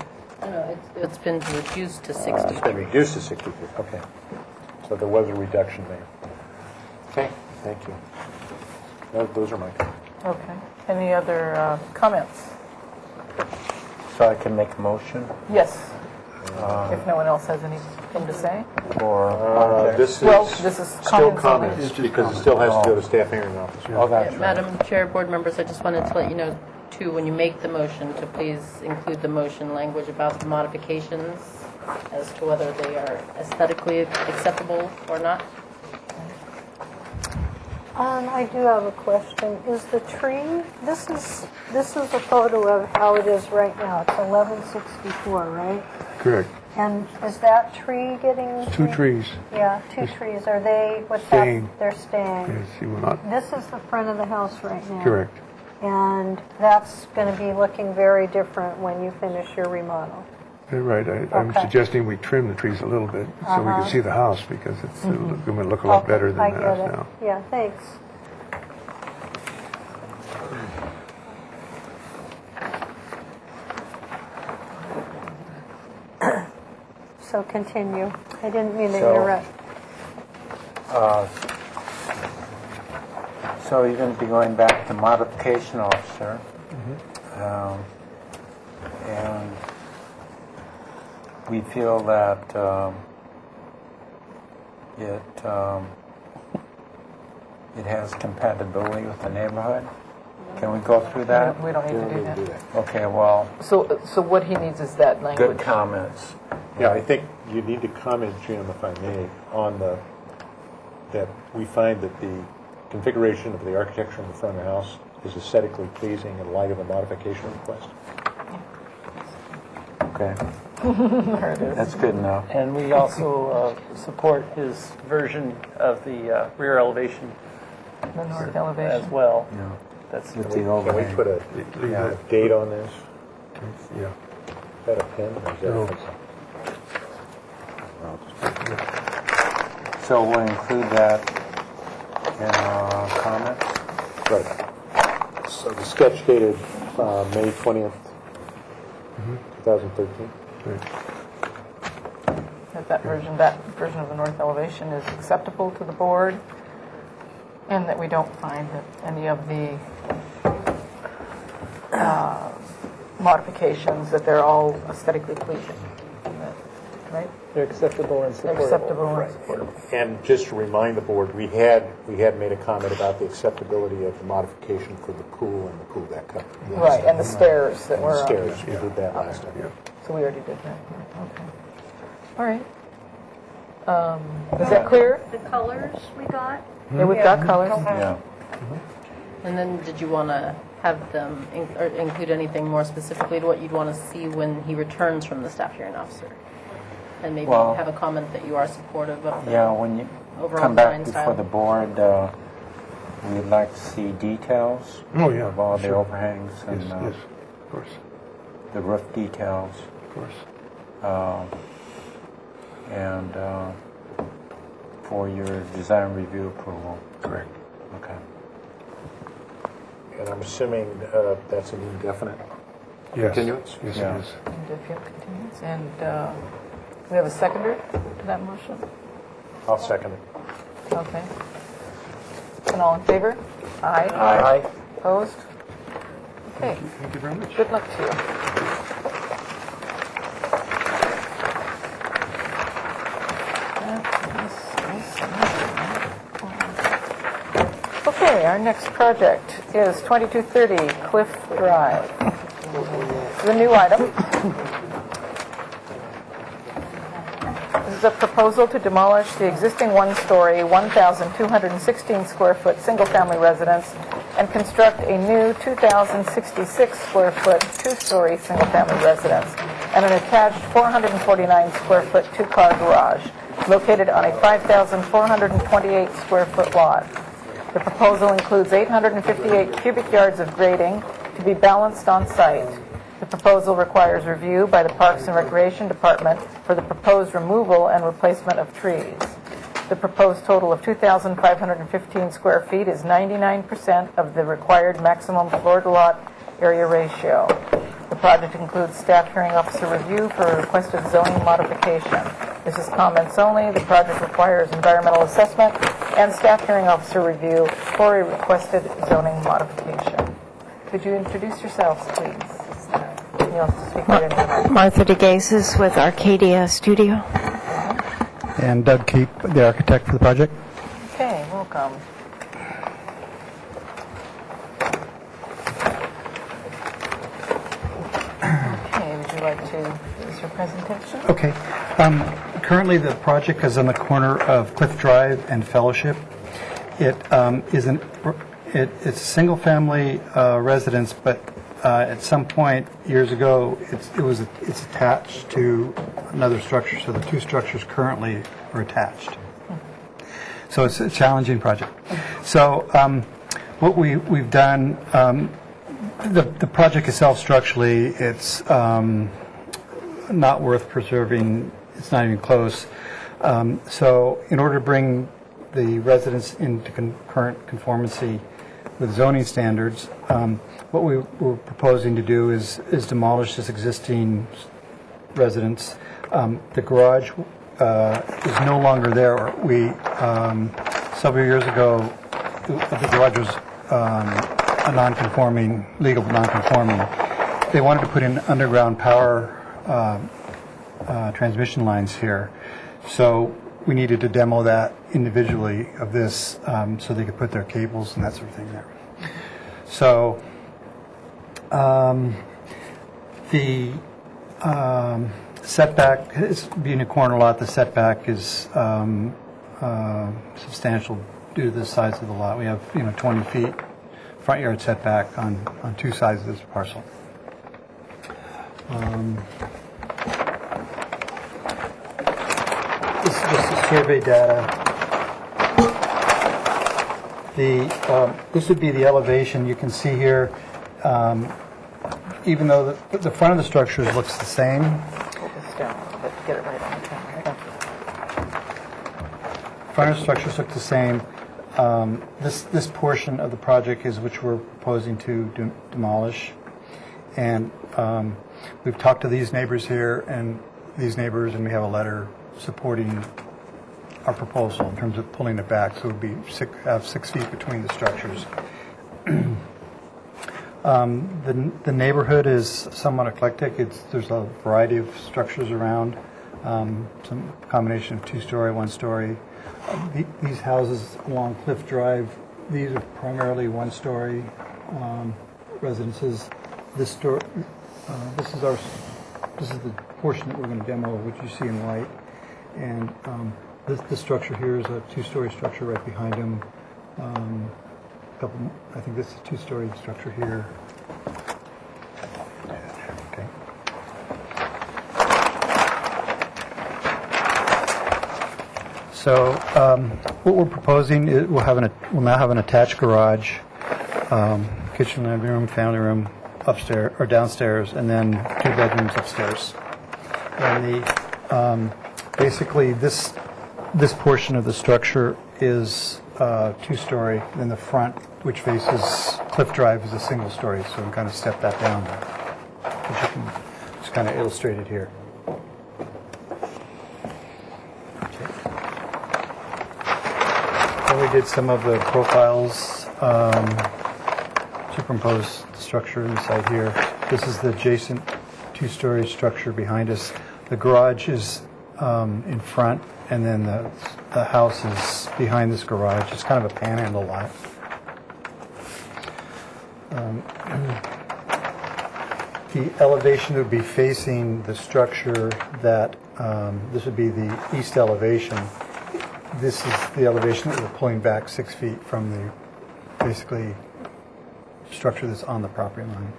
No, it's been reduced to It's been 63. reduced to 63, okay. So there was a reduction there. Okay, thank you. Those are my comments. Okay. Any other comments? So I can make a motion Yes. If no one else has anything to say? for This is Well, this is still comments only. comments, because it still has to go to staff hearing officer. Oh, that's right. Madam Chair, board members, I just wanted to let you know, too, when you make the motion, to please include the motion language about the modifications as to whether they are aesthetically acceptable or not. I do have a question. Is the tree, this is a photo of how it is right now. It's 1164, right? Correct. And is that tree getting? Two trees. Yeah, two trees. Are they, what's Staying. that? They're staying. Yes, you will not. This is the front of the house right now. Correct. And that's going to be looking very different when you finish your remodel. You're right. I'm Okay. suggesting we trim the trees a little bit so we can see the house, because it's going to look a lot Okay, better than I the get house it. now. Yeah, thanks. So continue. I didn't mean to So- interrupt. So you're going to be going back to modification officer. And we feel that it has compatibility with the neighborhood. Can we go through that? We don't need to do that. Okay, well, So what he needs is that language. good comments. Yeah, I think you need to comment, Jim, if I may, on that we find that the configuration of the architecture in the front of the house is aesthetically pleasing in light of the modification request. Okay, There it is. that's good enough. And we also support his version of the rear elevation The north as elevation. well. Yeah. That's With the Can we overhang. put a Yeah. date on this? Yeah. Is that a pen or is No. that? So we'll include that in our comments. Right. So the sketch dated May 20th, 2013. Right. That version of the north elevation is acceptable to the board, and that we don't find that any of the modifications, that they're all aesthetically pleasing. Right? They're acceptable and They're supportable. acceptable and supportable. And just to remind the board, we had made a comment about the acceptability of the modification for the pool and the pool deck cover. Right, and the stairs that And were the on. stairs, we did that last time. Yeah. So we already did that. Okay. All right. Is that clear? The colors we got? Yeah, we've got colors. Yeah. And then did you want to have them or include anything more specifically to what you'd want to see when he returns from the staff hearing officer? And maybe Well- have a comment that you are supportive of the Yeah, when you overall come back design before style. the board, we'd like to see details Oh, yeah, of all the sure. overhangs and Yes, yes, of course, the roof details. of course. And for your design review approval. Correct. Okay. And I'm assuming that's an indefinite. Yes. Continuance? Yes, Yeah. it is. Continuance. And we have a seconder to that motion? I'll second it. Okay. And all in favor? Aye. Aye. Opposed? Okay. Thank you very much. Good luck to you. Okay, our next project is 2230 Cliff Drive. The new item. This is a proposal to demolish the existing one-story, 1,216 square foot single-family residence and construct a new 2,066 square foot, two-story single-family residence and an attached 449 square foot two-car garage located on a 5,428 square foot lot. The proposal includes 858 cubic yards of grading to be balanced on site. The proposal requires review by the Parks and Recreation Department for the proposed removal and replacement of trees. The proposed total of 2,515 square feet is 99% of the required maximum floor-to-lot area ratio. The project includes staff hearing officer review for a requested zoning modification. This is comments only. The project requires environmental assessment and staff hearing officer review for a requested zoning modification. Could you introduce yourselves, please? You'll speak right into the mic. Martha DeGases with Arcadia Studio. And Doug Keep, the architect for the project. Okay, welcome. Okay, would you like to give us your presentation? Okay. Currently, the project is on the corner of Cliff Drive and Fellowship. It's a single-family residence, but at some point years ago, it's attached to another structure. So the two structures currently are attached. So it's a challenging project. So what we've done, the project itself structurally, it's not worth preserving. It's not even close. So in order to bring the residents into current conformity with zoning standards, what we were proposing to do is demolish this existing residence. The garage is no longer there. We several years ago, the garage was a non-conforming, legal non-conforming. They wanted to put in underground power transmission lines here, so we needed to demo that individually of this so they could put their cables and that sort of thing there. So the setback, it's being a corner lot, the setback is substantial due to the size of the lot. We have 20 feet front yard setback on two sides of this parcel. This is just the survey data. This would be the elevation. You can see here, even though the front of the structure looks the same. Hold this down, but get it right on the camera. Thank you. Front of the structures look the same. This portion of the project is which we're proposing to demolish, and we've talked to these neighbors here and these neighbors, and we have a letter supporting our proposal in terms of pulling it back, so it would be 6 feet between the structures. The neighborhood is somewhat eclectic. There's a variety of structures around, some combination of two-story, one-story. These houses along Cliff Drive, these are primarily one-story residences. This is the portion that we're going to demo, which you see in white, and this structure here is a two-story structure right behind him. I think this is a two-story structure here. Okay. So what we're proposing is we'll now have an attached garage, kitchen, living room, family room, upstairs or downstairs, and then 2 bedrooms upstairs. And basically this portion of the structure is 2-story. Then the front, which faces Cliff Drive, is a single story. So we kind of step that down, which you can, it's kind of illustrated here. Then we did some of the profiles, superimposed the structure inside here. This is the adjacent 2-story structure behind us. The garage is in front, and then the house is behind this garage. It's kind of a panhandle lot. The elevation would be facing the structure that, this would be the east elevation. This is the elevation that we're pulling back 6 feet from the, basically structure that's on the property line.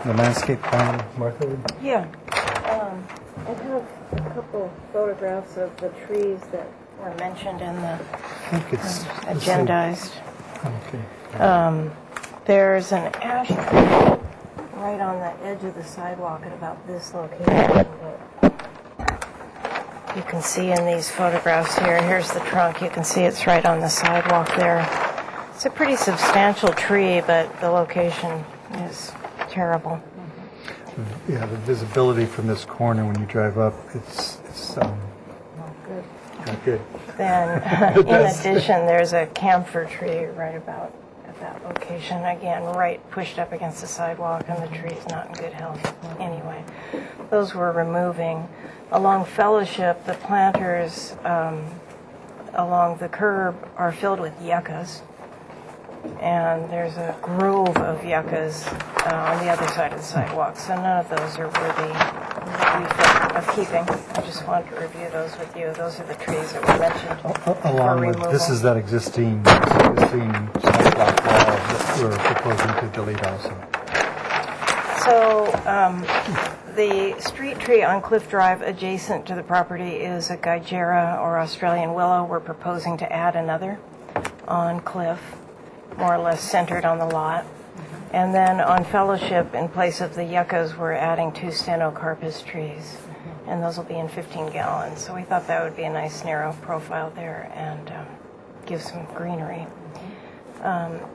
The landscape plan, Martha? Yeah. I have a couple photographs of the trees that were mentioned in the I think it's agendized. Okay. There's an ash tree right on the edge of the sidewalk at about this location. You can see in these photographs here, here's the trunk. You can see it's right on the sidewalk there. It's a pretty substantial tree, but the location is terrible. Yeah, the visibility from this corner when you drive up, it's Not good. not good. Then, in addition, there's a camphor tree right about at that location. Again, right pushed up against the sidewalk, and the tree's not in good health. Anyway, those we're removing. Along Fellowship, the planters along the curb are filled with yuccas. And there's a grove of yuccas on the other side of the sidewalk, so none of those are worthy of keeping. I just wanted to review those with you. Those are the trees that were mentioned Along for with, removal. this is that existing sidewalk wall that we're proposing to delete also. So the street tree on Cliff Drive adjacent to the property is a Gygera or Australian willow. We're proposing to add another on Cliff, more or less centered on the lot. And then on Fellowship, in place of the yuccas, we're adding 2 stenocarpus trees. And those will be in 15 gallons. So we thought that would be a nice narrow profile there and give some greenery.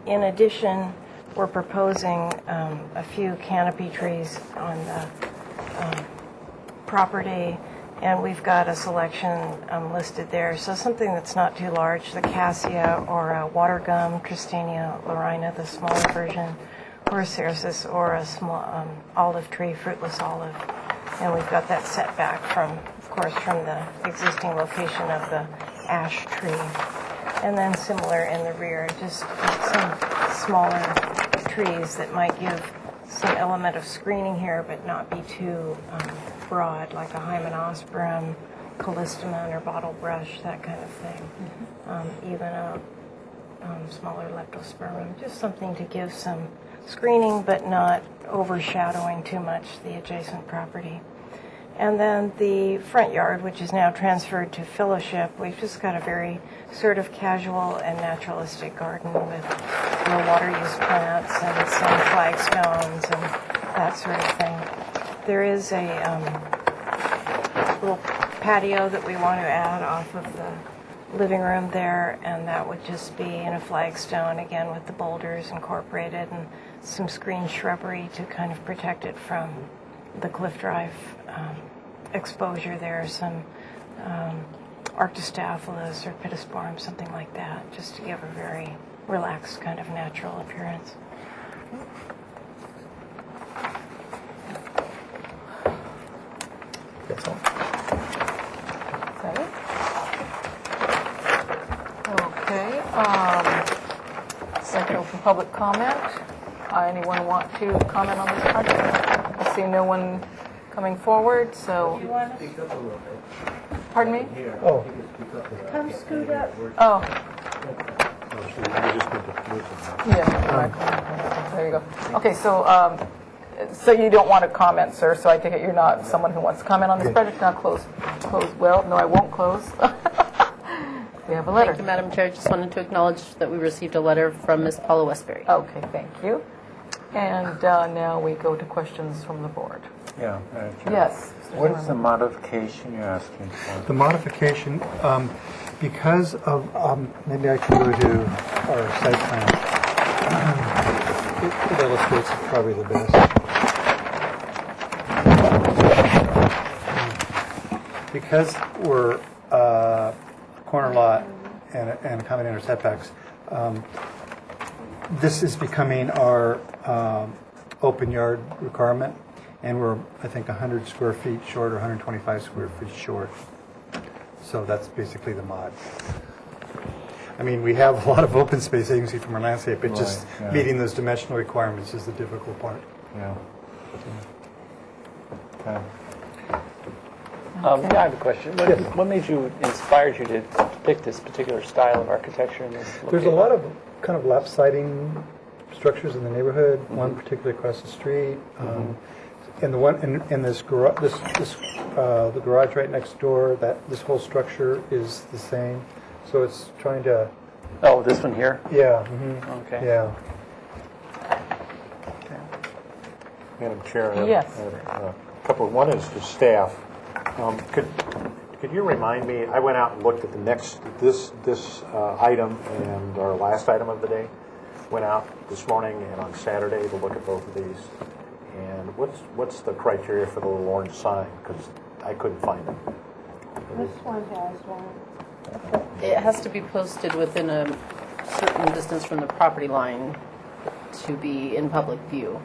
In addition, we're proposing a few canopy trees on the property, and we've got a selection listed there. So something that's not too large, the cassia or a water gum, Tristania lorina, the smaller version, or a cercis, or a small olive tree, fruitless olive. And we've got that set back from, of course, from the existing location of the ash tree. And then similar in the rear, just some smaller trees that might give some element of screening here, but not be too broad, like a hymenosperum, callistemon, or bottle brush, that kind of thing. Even a smaller leptospermum, just something to give some screening, but not overshadowing too much the adjacent property. And then the front yard, which is now transferred to Fellowship, we've just got a very sort of casual and naturalistic garden with low water use plants and some flagstones and that sort of thing. There is a little patio that we want to add off of the living room there, and that would just be in a flagstone, again with the boulders incorporated and some screen shrubbery to kind of protect it from the Cliff Drive exposure there, some Arctostaphylos or Pittosporum, something like that, just to give a very relaxed kind of natural appearance. That's all. Is that it? Okay. Second open public comment. Anyone want to comment on this project? I see no one coming forward, so. Speak up a little bit. Pardon me? Oh. Come scoot up. Oh. Oh, Yeah. There you go. Okay, so you don't want to comment, sir, so I take it you're not someone who wants to comment on this project. Now close. Well, no, I won't close. We have a letter. Thank you, Madam Chair. Just wanted to acknowledge that we received a letter from Ms. Paula Westbury. Okay, thank you. And now we go to questions from the board. Yeah. Yes. What is the modification you're asking for? The modification, because of, maybe I can go to our site plan. It illustrates it probably the best. Because we're a corner lot and accommodating our setbacks, this is becoming our open yard requirement, and we're, I think, 100 square feet short or 125 square feet short. So that's basically the mod. I mean, we have a lot of open space, as you can see from our landscape, but just meeting those dimensional requirements is the difficult part. Yeah. Okay. Yeah, I have a question. What made you, inspired you to pick this particular style of architecture in this location? There's a lot of kind of lap siding structures in the neighborhood. One particularly across the street, and the one in this garage, the garage right next door. That this whole structure is the same, so it's trying to. Oh, this one here? Yeah. Okay. Yeah. Madam Chair, I have Yes. a couple. One is for staff. Could you remind me? I went out and looked at this item and our last item of the day. Went out this morning and on Saturday to look at both of these. And what's the criteria for the little orange sign? Because I couldn't find it. This one has one. It has to be posted within a certain distance from the property line to be in public view.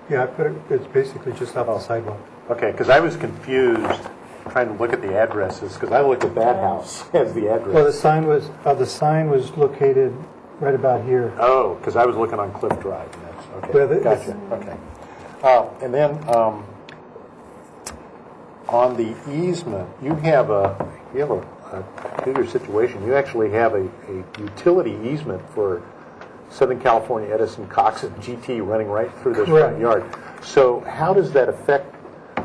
Yeah, I put it. It's basically just off the sidewalk. Okay, because I was confused trying to look at the addresses because I looked at that house as the address. Well, the sign was located right about here. Oh, because I was looking on Cliff Drive. And that's, Well, okay, gotcha. Okay. And then on the easement, you have a bigger situation. You actually have a utility easement for Southern California Edison, Cox, and GT running right through this front yard. So how does that affect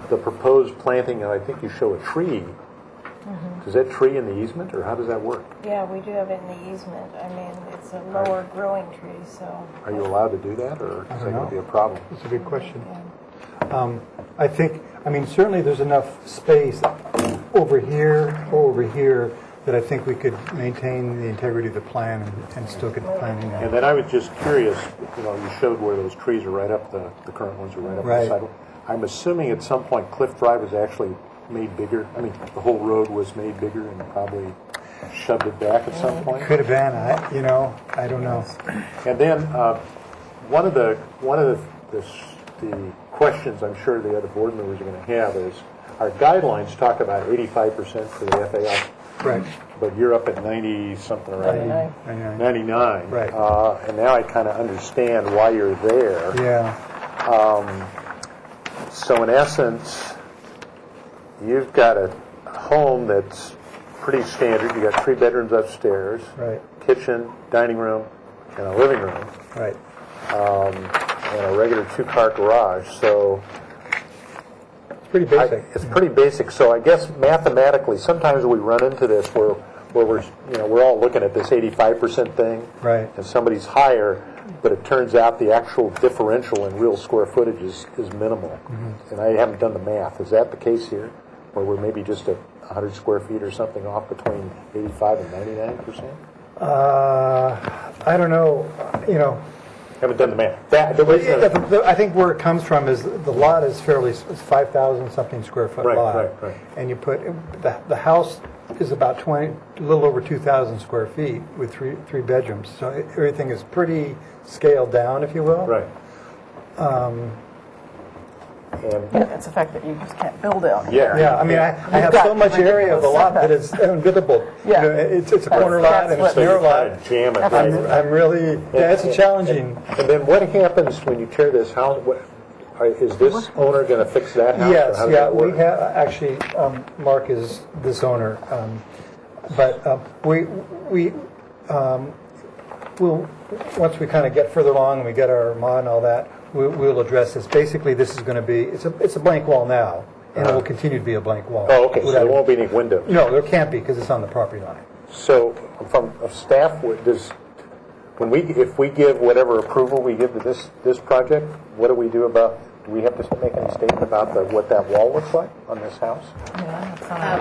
the proposed planting? And I think you show a tree. Is that tree in the easement, or how does that work? Yeah, we do have it in the easement. I mean, it's a lower growing tree, so. Are you allowed to do that, or is that going to be a problem? That's a good question. I think, certainly there's enough space over here or over here that I think we could maintain the integrity of the plan and still get the planting in. And then I was just curious, you showed where those trees are right up, the current ones are right up the sidewalk. I'm assuming at some point Cliff Drive was actually made bigger. I mean, the whole road was made bigger and probably shoved it back at some point. Could have been, I don't know. And then one of the questions I'm sure the other board members are going to have is our guidelines talk about 85% for the FAR. Right. But you're up at 90-something, right? 99. Right. And now I kind of understand why you're there. Yeah. So in essence, you've got a home that's pretty standard. You got 3 bedrooms upstairs, right? Kitchen, dining room, and a living room, right? And a regular 2-car garage. So it's pretty basic. It's pretty basic. So I guess mathematically, sometimes we run into this where we're all looking at this 85% thing, right? And somebody's higher. But it turns out the actual differential in real square footage is minimal. And I haven't done the math. Is that the case here? Where we're maybe just 100 square feet or something off between 85 and 99%? I don't know. Haven't done the math. I think where it comes from is the lot is it's 5,000 something square foot lot. Right. And you put, the house is about a little over 2,000 square feet with three bedrooms. So everything is pretty scaled down, if you will. Right. It's the fact that you just can't build out. Yeah. I have so much area of the lot that is unbuildable. Yeah. It's a corner lot and it's a narrow lot. Jam it. I'm really, it's challenging. And then what happens when you tear this house? Is this owner going to fix that house? Yes, we have, actually, Mark is this owner. But we'll, once we kind of get further along and we get our mod and all that, we'll address this. Basically, this is going to be, it's a blank wall now, and it will continue to be a blank wall. Oh, okay, so there won't be any windows? No, there can't be, because it's on the property line. So, from staff, if we give whatever approval we give to this project, what do we do about, do we have to make any statement about what that wall looks like on this house?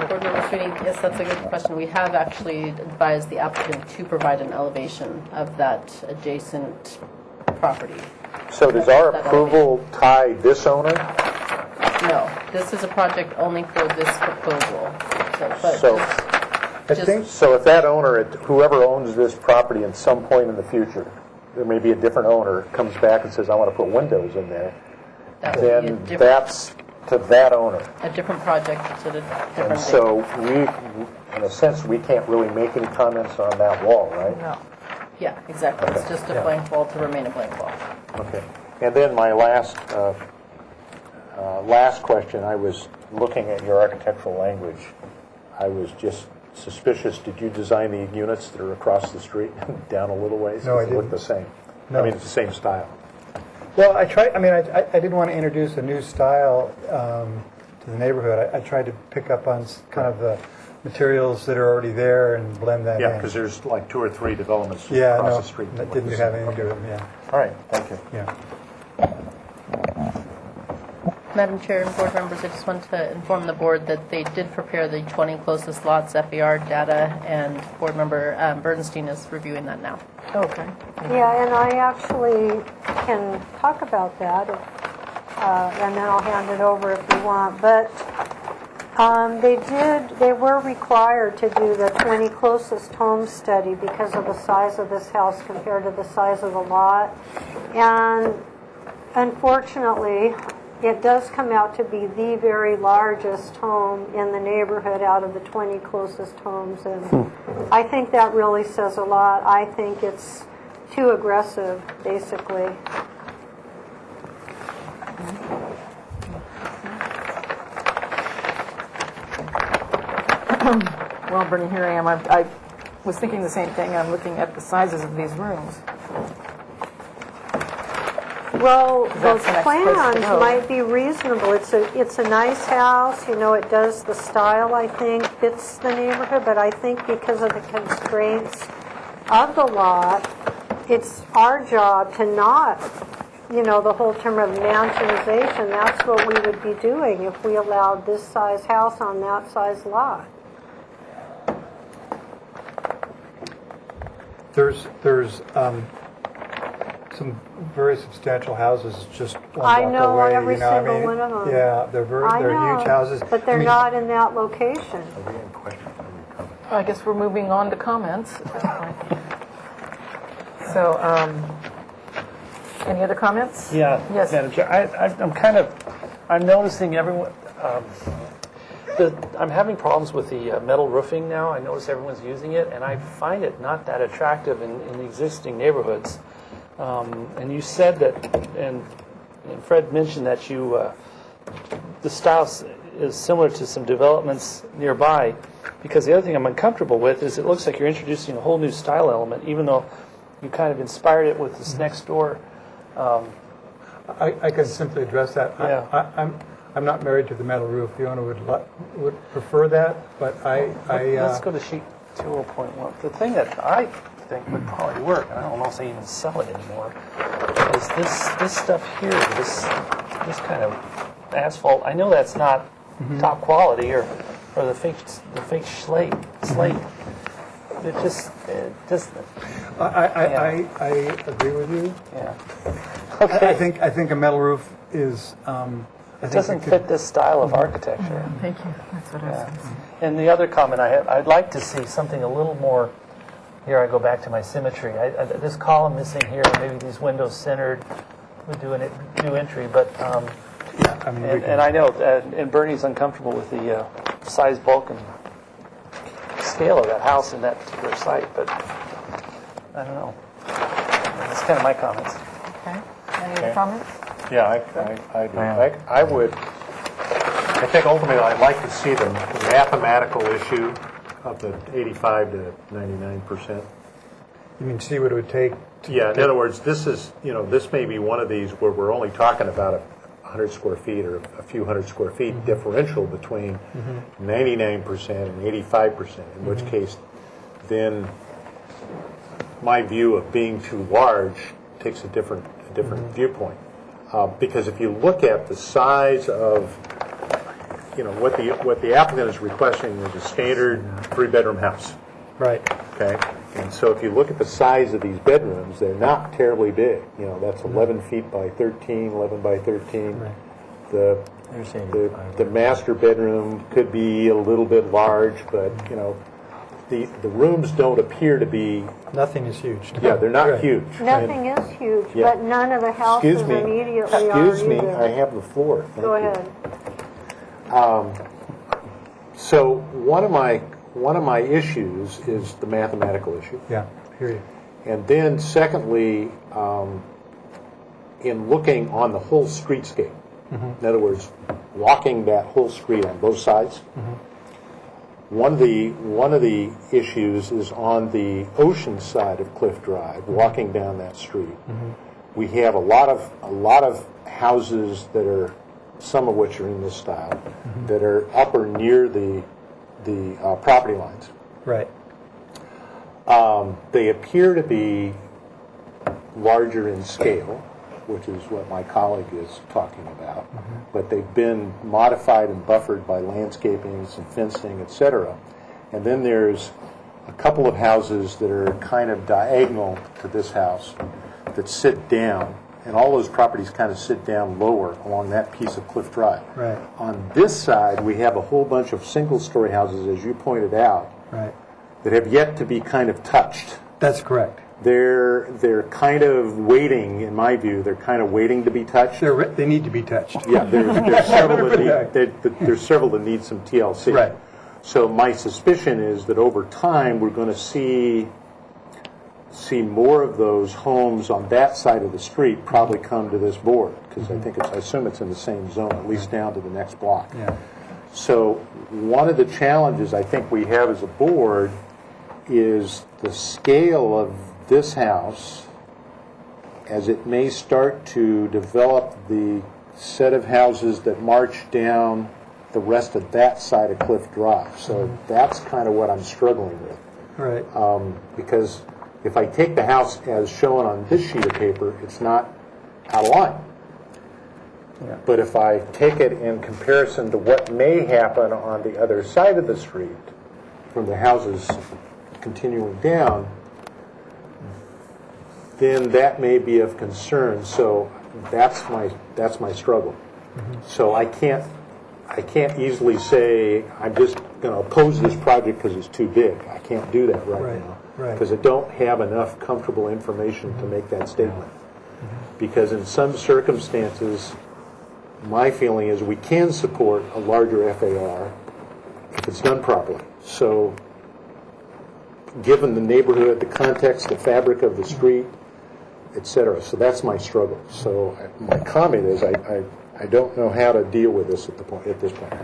Board Member Sweeney, yes, that's a good question. We have actually advised the applicant to provide an elevation of that adjacent property. So does our approval tie this owner? No, this is a project only for this proposal. So if that owner, whoever owns this property at some point in the future, there may be a different owner, comes back and says, I want to put windows in there, then that's to that owner. A different project to the different. And so in a sense, we can't really make any comments on that wall, right? No. Yeah, exactly. It's just a blank wall to remain a blank wall. Okay. And then my last last question, I was looking at your architectural language. I was just suspicious. Did you design the units that are across the street down a little ways? No, I They look didn't. the same. No. I mean, it's the same style. Well, I tried. I mean, I didn't want to introduce a new style to the neighborhood. I tried to pick up on kind of the materials that are already there and blend that in. Yeah, because there's like 2 or 3 developments Yeah, across no, the street. that look didn't the have same. anything to do with them. Yeah, All right, thank you. yeah. Madam Chair and board members, I just want to inform the board that they did prepare the 20 closest lots FAR data, and board member Bernstein is reviewing that now. Okay. Yeah, and I actually can talk about that, and then I'll hand it over if you want. But they were required to do the 20 closest homes study because of the size of this house compared to the size of the lot. And unfortunately, it does come out to be the very largest home in the neighborhood out of the 20 closest homes. And I think that really says a lot. I think it's too aggressive, basically. Well, Bernie, here I am. I was thinking the same thing. I'm looking at the sizes of these rooms. Well, That's those the next place to plans go. might be reasonable. It's a nice house, you know, it does the style, I think, fits the neighborhood, but I think because of the constraints of the lot, it's our job to not, you know, the whole term of mansionization, that's what we would be doing if we allowed this size house on that size lot. There's some very substantial houses just one I block know away. every you know, I single mean, one of them. Yeah, they're I huge houses. But they're I mean, not in that location. I guess we're moving on to comments. So, any other comments? Yeah, Yes. Madam Chair, I'm noticing everyone, I'm having problems with the metal roofing now. I notice everyone's using it, and I find it not that attractive in the existing neighborhoods. And you said that, and Fred mentioned that the style is similar to some developments nearby, because the other thing I'm uncomfortable with is it looks like you're introducing a whole new style element, even though you kind of inspired it with this next door. I could simply address that. Yeah. I'm not married to the metal roof. The owner would prefer that, but Let's go to sheet 20.1. The thing that I think would probably work, and I don't know if they even sell it anymore, is this stuff here, this kind of asphalt. I know that's not top quality or the fake slate. It just I agree with you. Yeah. Okay. I think a metal roof is. It doesn't fit this style of architecture. Thank you. That's what I was going to say. And the other comment I have, I'd like to see something a little more. Here I go back to my symmetry. This column missing here, maybe these windows centered, would do a new entry. But Yeah, I mean, and I know, and Bernie's uncomfortable with the size, bulk, and scale of that house in that particular site. But I don't know. That's kind of my comments. Okay. Any other comments? Yeah, I do. I think ultimately I'd like to see the mathematical issue of the 85 to 99%. You mean see what it would take? Yeah, in other words, this may be one of these where we're only talking about 100 square feet or a few hundred square feet differential between 99% and 85%, in which case then my view of being too large takes a different viewpoint. Because if you look at the size of, what the applicant is requesting is a standard 3-bedroom house. Right. Okay? And so if you look at the size of these bedrooms, they're not terribly big. That's 11 feet by 13, 11 by 13. Right. The master bedroom could be a little bit large, but, the rooms don't appear to be... Nothing is huge. Yeah, they're not Right. huge. Nothing is huge, Yeah. but none of the houses immediately are Excuse me, either. I have the floor. Thank Go you. ahead. So one of my issues is the mathematical issue. Yeah, hear you. And then secondly, in looking on the whole streetscape, In other words, walking that whole street on both sides. One of the issues is on the ocean side of Cliff Drive, walking down that street. We have a lot of houses that are, some of which are in this style, that are up or near the property lines. Right. They appear to be larger in scale, which is what my colleague is talking about, but they've been modified and buffered by landscaping, some fencing, etc. And then there's a couple of houses that are kind of diagonal to this house that sit down, and all those properties kind of sit down lower along that piece of Cliff Drive. Right. On this side, we have a whole bunch of single-story houses, as you pointed out, Right. that have yet to be kind of touched. That's correct. They're kind of waiting, in my view, they're kind of waiting to be touched. They need to be touched. Yeah, there's several that need some TLC. Right. So my suspicion is that over time, we're going to see more of those homes on that side of the street probably come to this board, because I assume it's in the same zone, at least down to the next block. Yeah. So one of the challenges I think we have as a board is the scale of this house as it may start to develop the set of houses that march down the rest of that side of Cliff Drive. So that's kind of what I'm struggling with. Right. Because if I take the house as shown on this sheet of paper, it's not out of line. Yeah. But if I take it in comparison to what may happen on the other side of the street, from the houses continuing down, then that may be of concern. So that's my struggle. So I can't easily say I'm just going to oppose this project because it's too big. I can't do that right now because I don't have enough comfortable information to make that statement. Because in some circumstances, my feeling is we can support a larger FAR if it's done properly. So given the neighborhood, the context, the fabric of the street, etc. So that's my struggle. So my comment is I don't know how to deal with this at this point.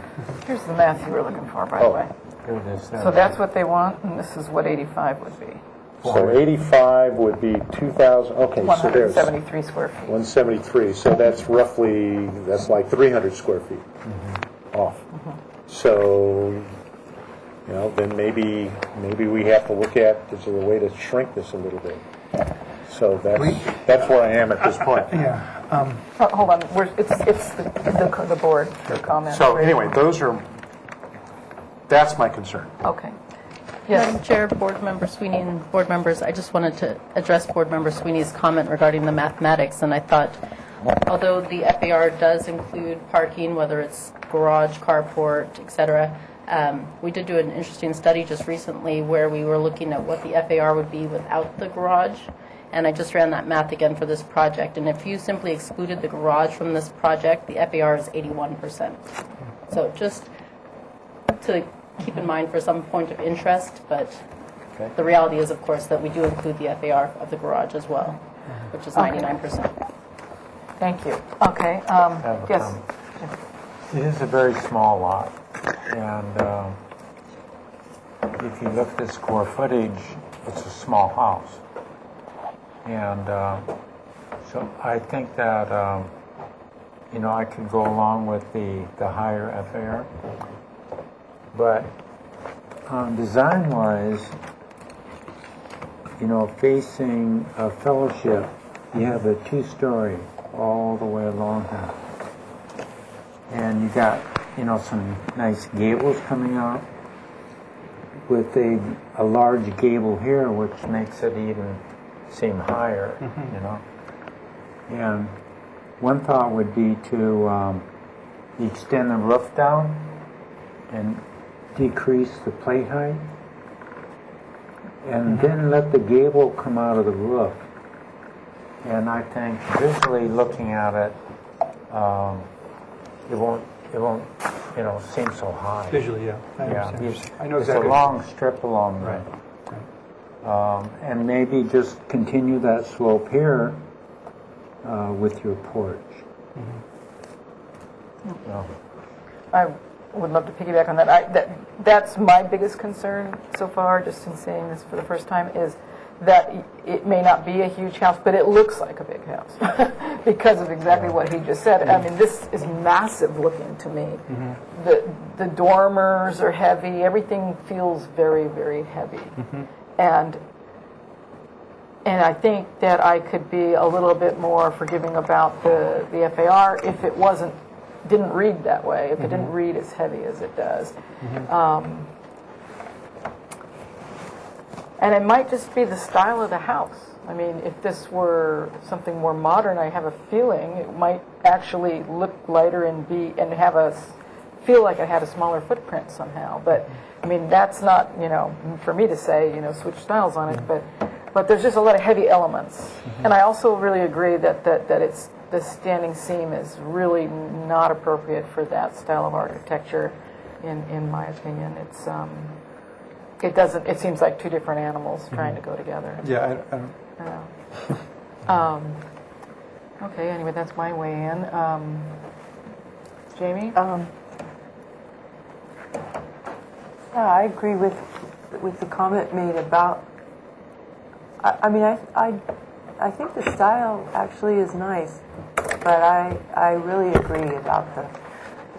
Here's the math you were looking for, by the way. Here it is. So that's what they want, and this is what 85 would be. So 85 would be 2,000, okay, so there's 173 square feet. 173, so that's like 300 square feet off. So, then maybe we have to look at, is there a way to shrink this a little bit? So that's where I am at this point. Yeah. Hold on, it's the board, their comment. So anyway, that's my concern. Okay. Yes. Madam Chair, Board Member Sweeney, and board members, I just wanted to address Board Member Sweeney's comment regarding the mathematics, and I thought, although the FAR does include parking, whether it's garage, carport, etc., we did do an interesting study just recently where we were looking at what the FAR would be without the garage, and I just ran that math again for this project, and if you simply excluded the garage from this project, the FAR is 81%. So just to keep in mind for some point of interest, but the reality is, of course, that we do include the FAR of the garage as well, which is 99%. Thank you. Okay. Yes. It is a very small lot, and if you look at the square footage, it's a small house. And so I think that, I could go along with the higher FAR. But design-wise, facing a Fellowship, you have a two-story all the way along here. And you got, some nice gables coming out with a large gable here, which makes it even seem higher, And one thought would be to extend the roof down and decrease the plate height, and then let the gable come out of the roof. And I think visually looking at it, it won't seem so high. Visually, yeah. I understand. I know it's exactly. a long strip along there. And maybe just continue that slope here with your porch. I would love to piggyback on that. That's my biggest concern so far, just in seeing this for the first time, is that it may not be a huge house, but it looks like a big house because of exactly what he just said. I mean, this is massive looking to me. The dormers are heavy. Everything feels very, very heavy. And I think that I could be a little bit more forgiving about the FAR if it didn't read that way, if it didn't read as heavy as it does. And it might just be the style of the house. I mean, if this were something more modern, I have a feeling it might actually look lighter and feel like it had a smaller footprint somehow. But I mean, that's not, for me to say, switch styles on it. But there's just a lot of heavy elements. And I also really agree that the standing seam is really not appropriate for that style of architecture, in my opinion. It seems like two different animals trying to go together. Yeah, I don't. Okay, anyway, that's my way in. Jamie? I agree with the comment made about. I mean, I think the style actually is nice, but I really agree about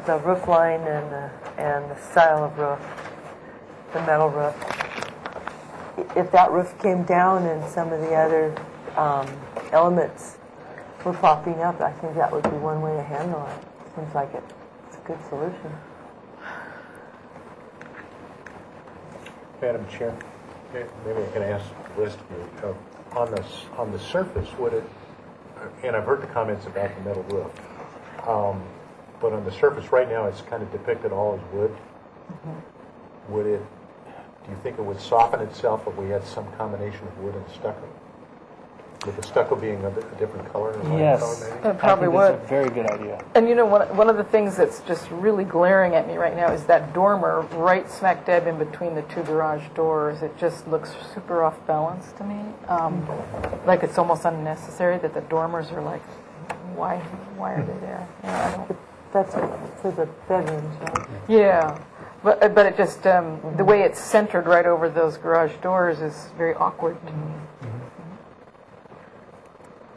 the roof line and the style of roof, the metal roof. If that roof came down and some of the other elements were popping up, I think that would be one way to handle it. Seems like it's a good solution. Madam Chair, maybe I can ask the rest of you, on the surface, would it, and I've heard the comments about the metal roof, but on the surface right now it's kind of depicted all as wood. Do you think it would soften itself if we had some combination of wood and stucco? With the stucco being a different color? Yes. It probably would. That's a very good idea. And one of the things that's just really glaring at me right now is that dormer right smack dab in between the two garage doors. It just looks super off balance to me. Like it's almost unnecessary that the dormers are like, why are they there? That's for the bedrooms, right? Yeah. But it just, the way it's centered right over those garage doors is very awkward to me.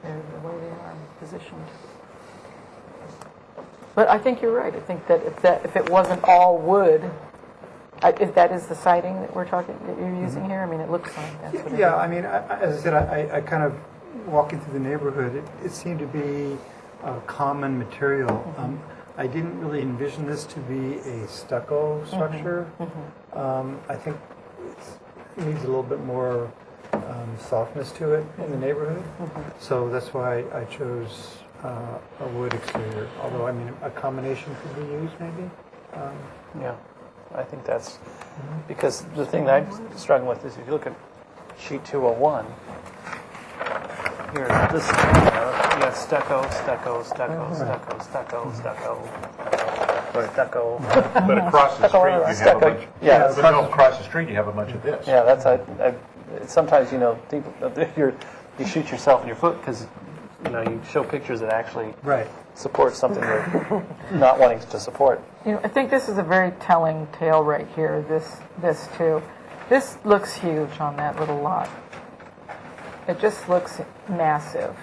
The way they are positioned. But I think you're right. I think that if it wasn't all wood, if that is the siding that you're using here, I mean, it looks like that's what it is. Yeah, I mean, as I said, I kind of walking through the neighborhood, it seemed to be a common material. I didn't really envision this to be a stucco structure. I think it needs a little bit more softness to it in the neighborhood. So that's why I chose a wood exterior. Although, I mean, a combination could be used maybe. Yeah, I think that's because the thing that I'm struggling with is if you look at sheet 201, here, this you got stucco, stucco, stucco, stucco, stucco, stucco, stucco. But across the street you have a bunch. Yeah, across the street you have a bunch of this. Yeah, that's sometimes people, you shoot yourself in your foot because you show pictures that actually support something they're not wanting to support. I think this is a very telling tale right here. This too. This looks huge on that little lot. It just looks massive,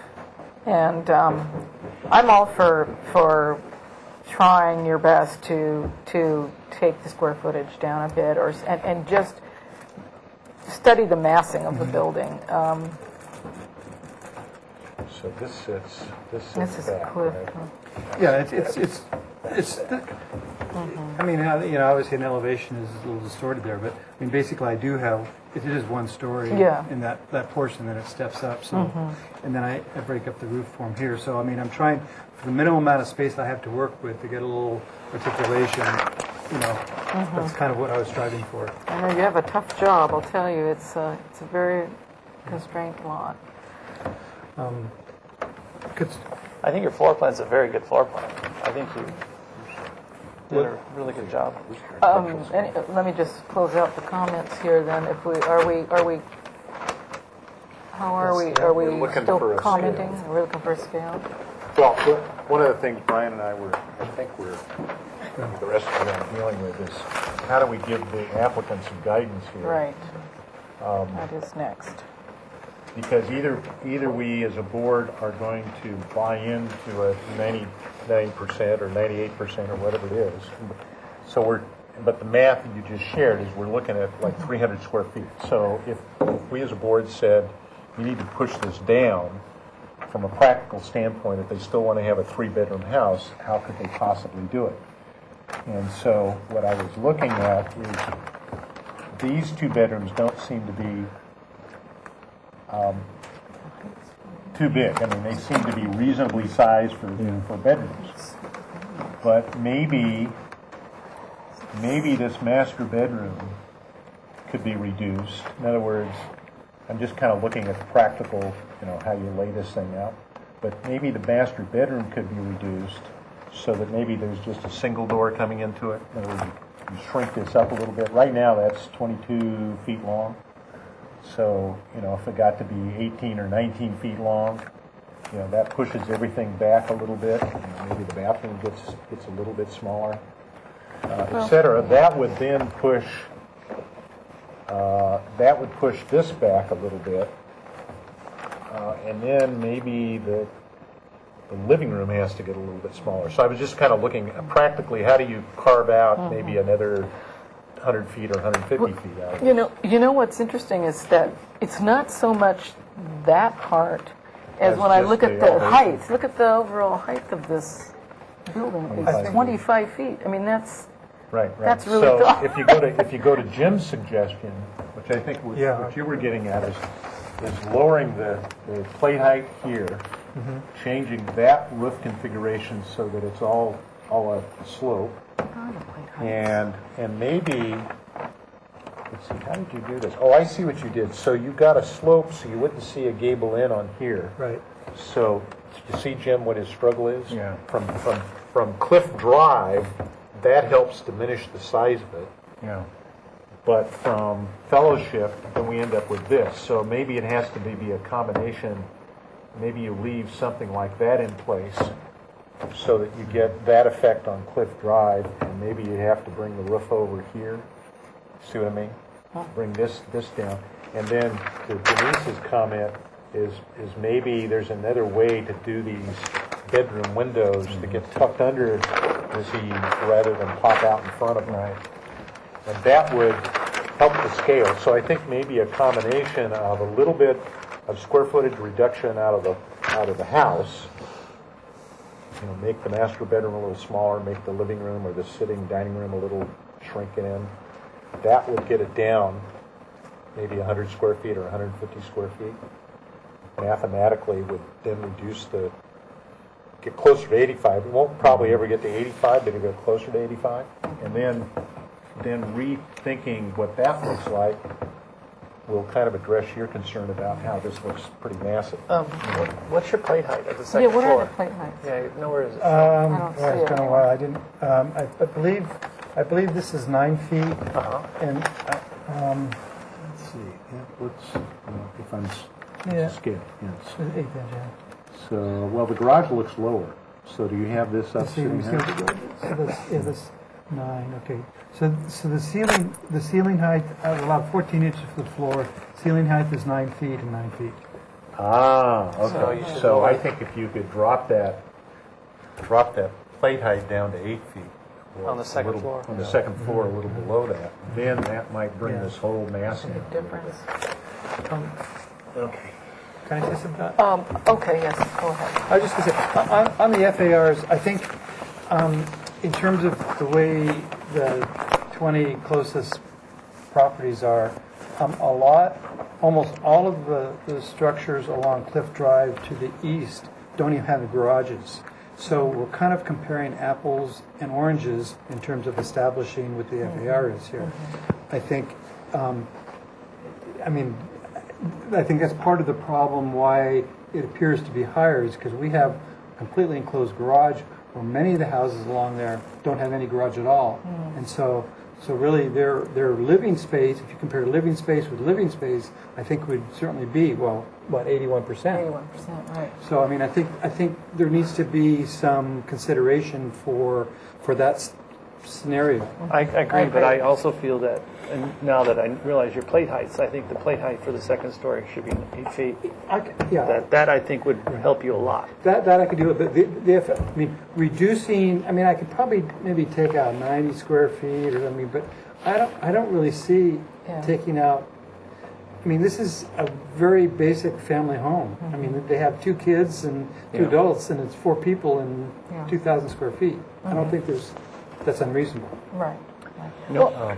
and I'm all for trying your best to take the square footage down a bit, and just study the massing of the building. So this sits This is back, cliff. right? Yeah, I mean, obviously an elevation is a little distorted there, but I mean, basically I do have, it is one story in that portion, then it steps up, so, and then I break up the roof form here, so I mean, I'm trying, for the minimum amount of space I have to work with to get a little articulation, that's kind of what I was striving for. I know you have a tough job, I'll tell you. It's a very constrained lot. I think your floor plan is a very good floor plan. I think you did a really good job. Let me just close out the comments here. Then, if are we We're looking still for a commenting? scale. We're looking for a scale. Well, one of the things Brian and I I think we're, the rest of them dealing with is how do we give the applicants some guidance here? Right. That is next. Because either we as a board are going to buy into a 99% or 98% or whatever it is. So but the math that you just shared is we're looking at like 300 square feet. So if we as a board said you need to push this down from a practical standpoint, if they still want to have a 3-bedroom house, how could they possibly do it? And so what I was looking at is these 2 bedrooms don't seem to be too big. I mean, they seem to be reasonably sized for bedrooms. But maybe this master bedroom could be reduced. In other words, I'm just kind of looking at the practical, how you lay this thing out. But maybe the master bedroom could be reduced so that maybe there's just a single door coming into it. In other words, you shrink this up a little bit. Right now, that's 22 feet long. So, if it got to be 18 or 19 feet long, that pushes everything back a little bit. Maybe the bathroom gets a little bit smaller, et cetera. That would then push this back a little bit. And then maybe the living room has to get a little bit smaller. So I was just kind of looking practically, how do you carve out maybe another 100 feet or 150 feet out of it? You know what's interesting is that it's not so much that part as when I look at the height. Look at the overall height of this building. It's 25 feet. I mean, that's right. That's really so tall. if you go to Jim's suggestion, which I think what you were getting at is lowering the plate height here, changing that roof configuration so that it's all a slope, and maybe. Let's see, how did you do this? Oh, I see what you did. So you got a slope so you wouldn't see a gable in on here. Right. So you see, Jim, what his struggle is? Yeah. From Cliff Drive, that helps diminish the size of it. Yeah. But from Fellowship, then we end up with this. So maybe it has to be a combination. Maybe you leave something like that in place so that you get that effect on Cliff Drive, and maybe you have to bring the roof over here. See what I mean? Bring this down. And then to Denise's comment is maybe there's another way to do these bedroom windows to get tucked under the eaves rather than pop out in front of them. Right. And that would help the scale. So I think maybe a combination of a little bit of square footage reduction out of the house. Make the master bedroom a little smaller, make the living room or the sitting dining room a little shrunken in. That would get it down maybe 100 square feet or 150 square feet. Mathematically would then get closer to 85. We won't probably ever get to 85, but it'll get closer to 85. And then rethinking what that looks like will kind of address your concern about how this looks pretty massive. What's your plate height at the second floor? what are the plate heights? Yeah, where is it? It's been a while. I didn't. I believe this is 9 feet. And Let's see. If I'm scale. Yes. 8 inch. So, well, the garage looks lower. So do you have this up sitting here? That's 9. Okay. So the ceiling height, I allowed 14 inches for the floor. Ceiling height is 9 feet and 9 feet. Ah, okay. So I think if you could drop that plate height down to 8 feet. On the second floor. On the second floor, a little below that. Then that might bring this whole mass in. Difference. Okay. Can I say something? Okay, yes, go ahead. I was just going to say, on the FARs, I think in terms of the way the 20 closest properties are, almost all of the structures along Cliff Drive to the east don't even have the garages. So we're kind of comparing apples and oranges in terms of establishing what the FAR is here. I think, I think that's part of the problem why it appears to be higher is because we have a completely enclosed garage where many of the houses along there don't have any garage at all. And so So really, their living space, if you compare living space with living space, I think would certainly be, well, what, 81%. 81%, right. So, I mean, I think there needs to be some consideration for that scenario. I agree, but I also feel that, and now that I realize your plate heights, I think the plate height for the second story should be 8 feet. Yeah. That I think would help you a lot. That I could do it, but I mean, reducing, I mean, I could probably maybe take out 90 square feet, or, I mean, but I don't really see taking out, I mean, this is a very basic family home. I mean, they have 2 kids and 2 adults, and it's 4 people and 2,000 square feet. I don't think that's unreasonable. Right. No. Well,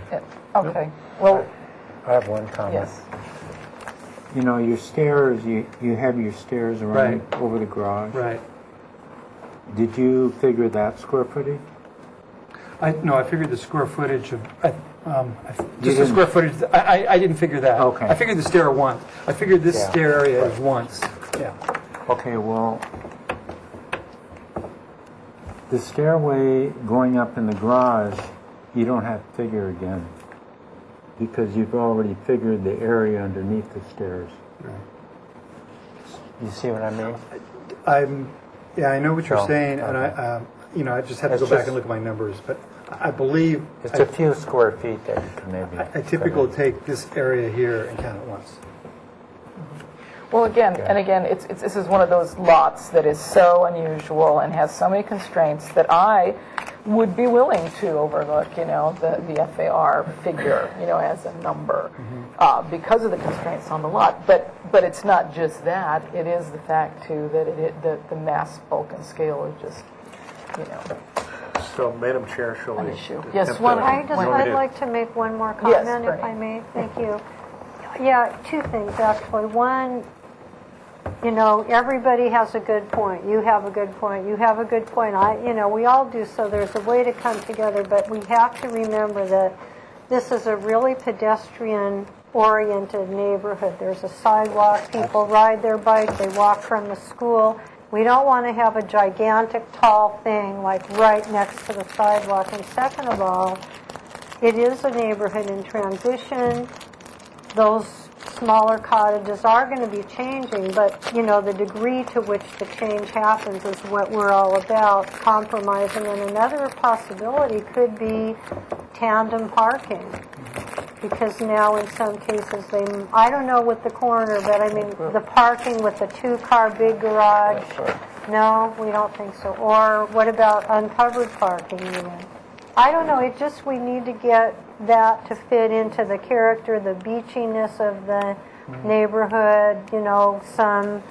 okay. Well, I have one comment. yes. You know, your stairs, you have your stairs around Right. over the garage. Right. Did you figure that square footage? No, I figured the square footage of, just the didn't- square footage, I didn't figure that. Okay. I figured the stair once. I figured this Yeah. stair area is once. Yeah. Okay, well, the stairway going up in the garage, you don't have to figure again, because you've already figured the area underneath the stairs. Right. You see what I mean? I know what you're So, saying, and okay. I just have to It's go back just- and look at my numbers, but I believe It's a few square feet that you can maybe. I typically take this area here and count it once. Well, again, and again, this is one of those lots that is so unusual and has so many constraints that I would be willing to overlook, the FAR figure, as a number, because of the constraints on the lot. But it's not just that; it is the fact too that the mass, bulk, and scale are just, So, Madam Chair, shall an we? issue. Yes, attempt one. to- I'd like to make one more Yes, comment, if Bernie. I may. Thank you. Yeah, 2 things, actually. One, everybody has a good point. You have a good point. You have a good point. We all do, so there's a way to come together, but we have to remember that this is a really pedestrian-oriented neighborhood. There's a sidewalk. People ride their bike. They walk from the school. We don't want to have a gigantic, tall thing like right next to the sidewalk. And second of all, it is a neighborhood in transition. Those smaller cottages are going to be changing, but, the degree to which the change happens is what we're all about, compromising. And another possibility could be tandem parking, because now in some cases I don't know with the corner, but I mean the parking with the 2-car big garage. No, we don't think so. Or what about uncovered parking even? I don't know. We need to get that to fit into the character, the beachiness of the neighborhood, some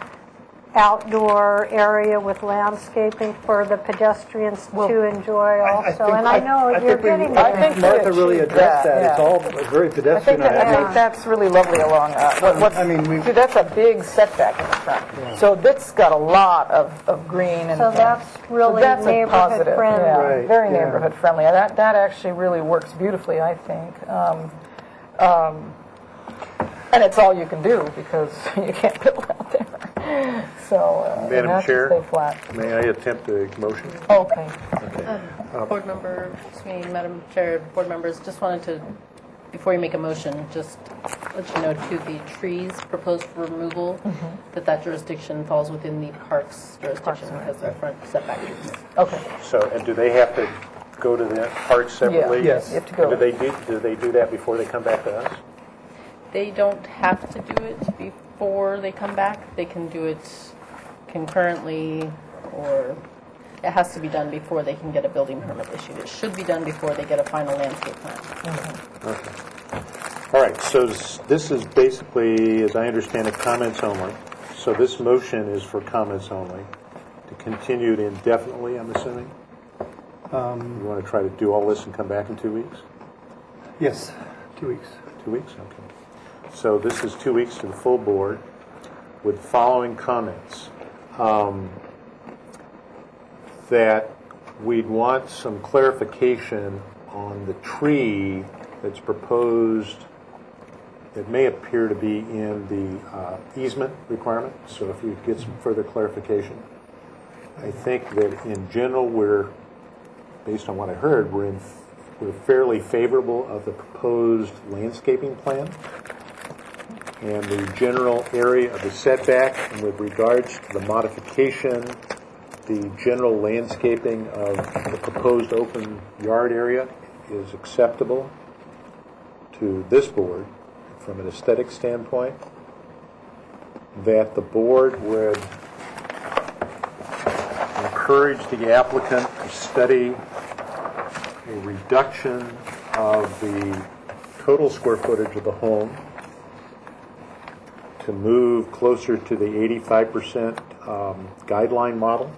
outdoor area with landscaping for the pedestrians to enjoy also. I know you're getting I there. think Martha really addressed that. It's all very I pedestrian. think that's really lovely along. See, that's a big setback in the front. So that's got a lot of green and. So that's really that's a neighborhood positive, friendly. Yeah, Right, very yeah. neighborhood friendly. That actually really works beautifully, I think. And it's all you can do because you can't build out there. So it Madam has Chair, to stay flat. may I attempt a motion? Okay. Board member, Madam Chair, board members, just wanted to, before you make a motion, just let you know too, the trees proposed for removal, that jurisdiction falls within the parks jurisdiction because they're front setback trees. Okay. So, and do they have to go to the park separately? Yes. You have to go. Do they do that before they come back to us? They don't have to do it before they come back. They can do it concurrently, or it has to be done before they can get a building permit issued. It should be done before they get a final landscape plan. Okay. All right, so this is basically, as I understand it, comments only. So this motion is for comments only, to continue it indefinitely, I'm assuming? You want to try to do all this and come back in 2 weeks? Yes, 2 weeks. 2 weeks, okay. So this is 2 weeks to the full board with following comments. That we'd want some clarification on the tree that's proposed that may appear to be in the easement requirement. So if you get some further clarification. I think that in general based on what I heard, we're in we're fairly favorable of the proposed landscaping plan and the general area of the setback, and with regards to the modification, the general landscaping of the proposed open yard area is acceptable to this board from an aesthetic standpoint, that the board would encourage the applicant to study a reduction of the total square footage of the home to move closer to the 85% guideline model,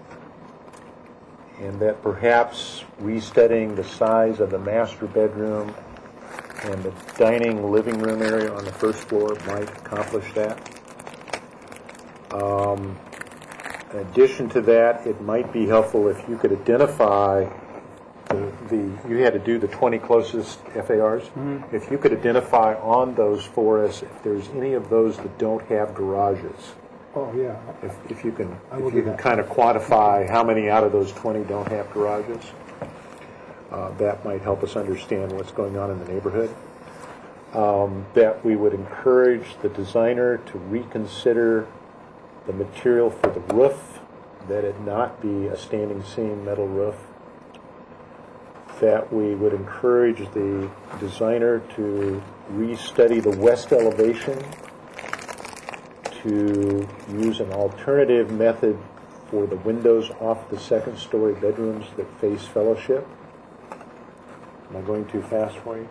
and that perhaps restudying the size of the master bedroom and the dining living room area on the first floor might accomplish that. In addition to that, it might be helpful if you could identify you had to do the 20 closest FARs. If you could identify on those for us if there's any of those that don't have garages. Oh, yeah. If you can kind of quantify how many out of those 20 don't have garages, that might help us understand what's going on in the neighborhood. That we would encourage the designer to reconsider the material for the roof, that it not be a standing seam metal roof. That we would encourage the designer to restudy the west elevation, to use an alternative method for the windows off the second story bedrooms that face Fellowship. Am I going too fast for you?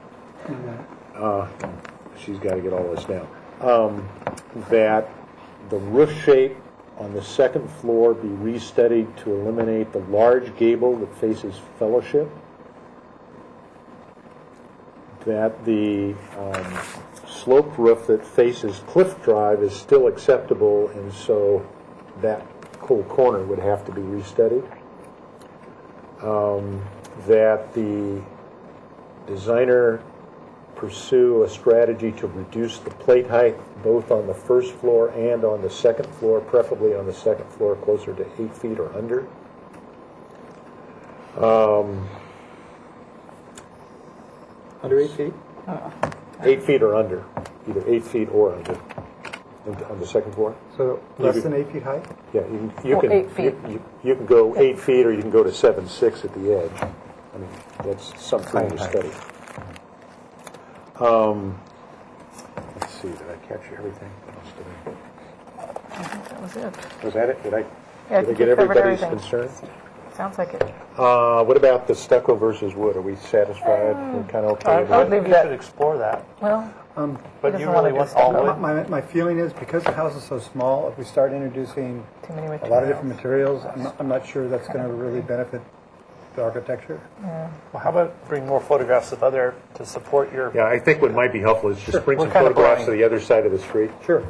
She's got to get all this down. That the roof shape on the second floor be restudied to eliminate the large gable that faces Fellowship. That the sloped roof that faces Cliff Drive is still acceptable, and so that whole corner would have to be restudied. That the designer pursue a strategy to reduce the plate height both on the first floor and on the second floor, preferably on the second floor closer to 8 feet or under. Under 8 feet? 8 feet or under, either 8 feet or under, on the second floor. So less than 8 feet high? Yeah, you can 8 feet. You can go 8 feet, or you can go to 7.6 at the edge. I mean, that's something to study. Let's see, did I capture everything? What else did I think that was it. Was that it? Did I Yeah, I get think you covered everybody's everything. concerns? Sounds like it. What about the stucco versus wood? Are we satisfied? We're kind of okay with I that? think you should explore that. Well, But doesn't you wanna really do want all stucco. wood? My feeling is because the house is so small, if we start introducing too many a materials. lot of different materials, I'm not sure that's going to really benefit the architecture. Well, how about bring more photographs of other to support your... Yeah, I think what might be helpful is just bring We're some kind of photographs blind. of the other side of the street. Sure.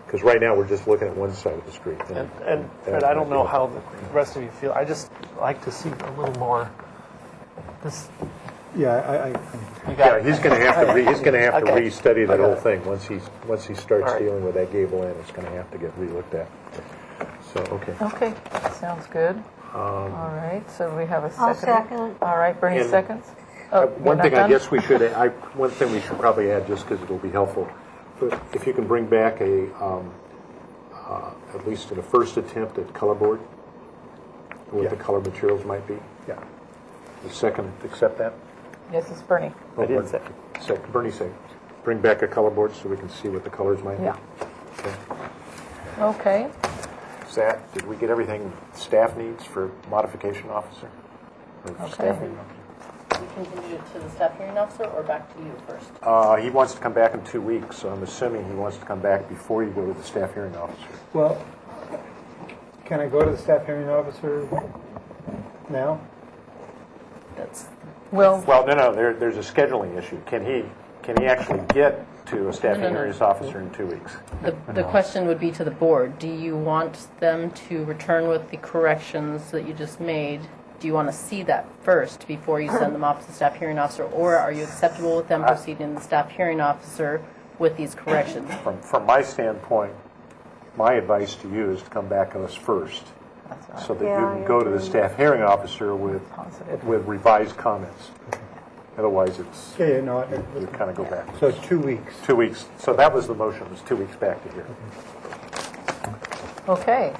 Because right now, we're just looking at one side of the street. And Fred, I don't know how the rest of you feel. I just like to see a little more. This. Yeah, You got Yeah, he's going to have to Okay. restudy that whole Okay. thing. Once he starts All right. dealing with that gable end, it's going to have to get relooked at. So, okay. Okay, sounds good. All right, so we have a second. I'll second. All right, Bernie And, seconds. Oh, you're One not thing I done? guess we should, one thing we should probably add, just because it'll be helpful, but if you can bring back at least in a first attempt at color board, what the color materials might be. Yeah. The second, accept that? Yes, it's Bernie. Oh, I did Bernie. Bernie said, bring back a color board so we can see what the colors might be. Yeah. Okay. Okay. Zach, did we get everything staff needs for modification officer? Or Okay. staff meeting officer? We continue it to the staff hearing officer or back to you first? He wants to come back in 2 weeks, so I'm assuming he wants to come back before you go to the staff hearing officer. Well, can I go to the staff hearing officer now? Well, No, there's a scheduling issue. Can he actually get to a staff No. hearings officer in 2 weeks? The question would be to the board. Do you want them to return with the corrections that you just made? Do you want to see that first before you send them off to the staff hearing officer? Or are you acceptable with them proceeding to the staff hearing officer with these corrections? From my standpoint, my advice to you is to come back to us first, so that you Yeah, can I go to the agree. staff hearing officer with revised comments. Otherwise, it's, Yeah, no, you kind of go back. so it's 2 weeks. 2 weeks. So that was the motion, was 2 weeks back to here. Okay.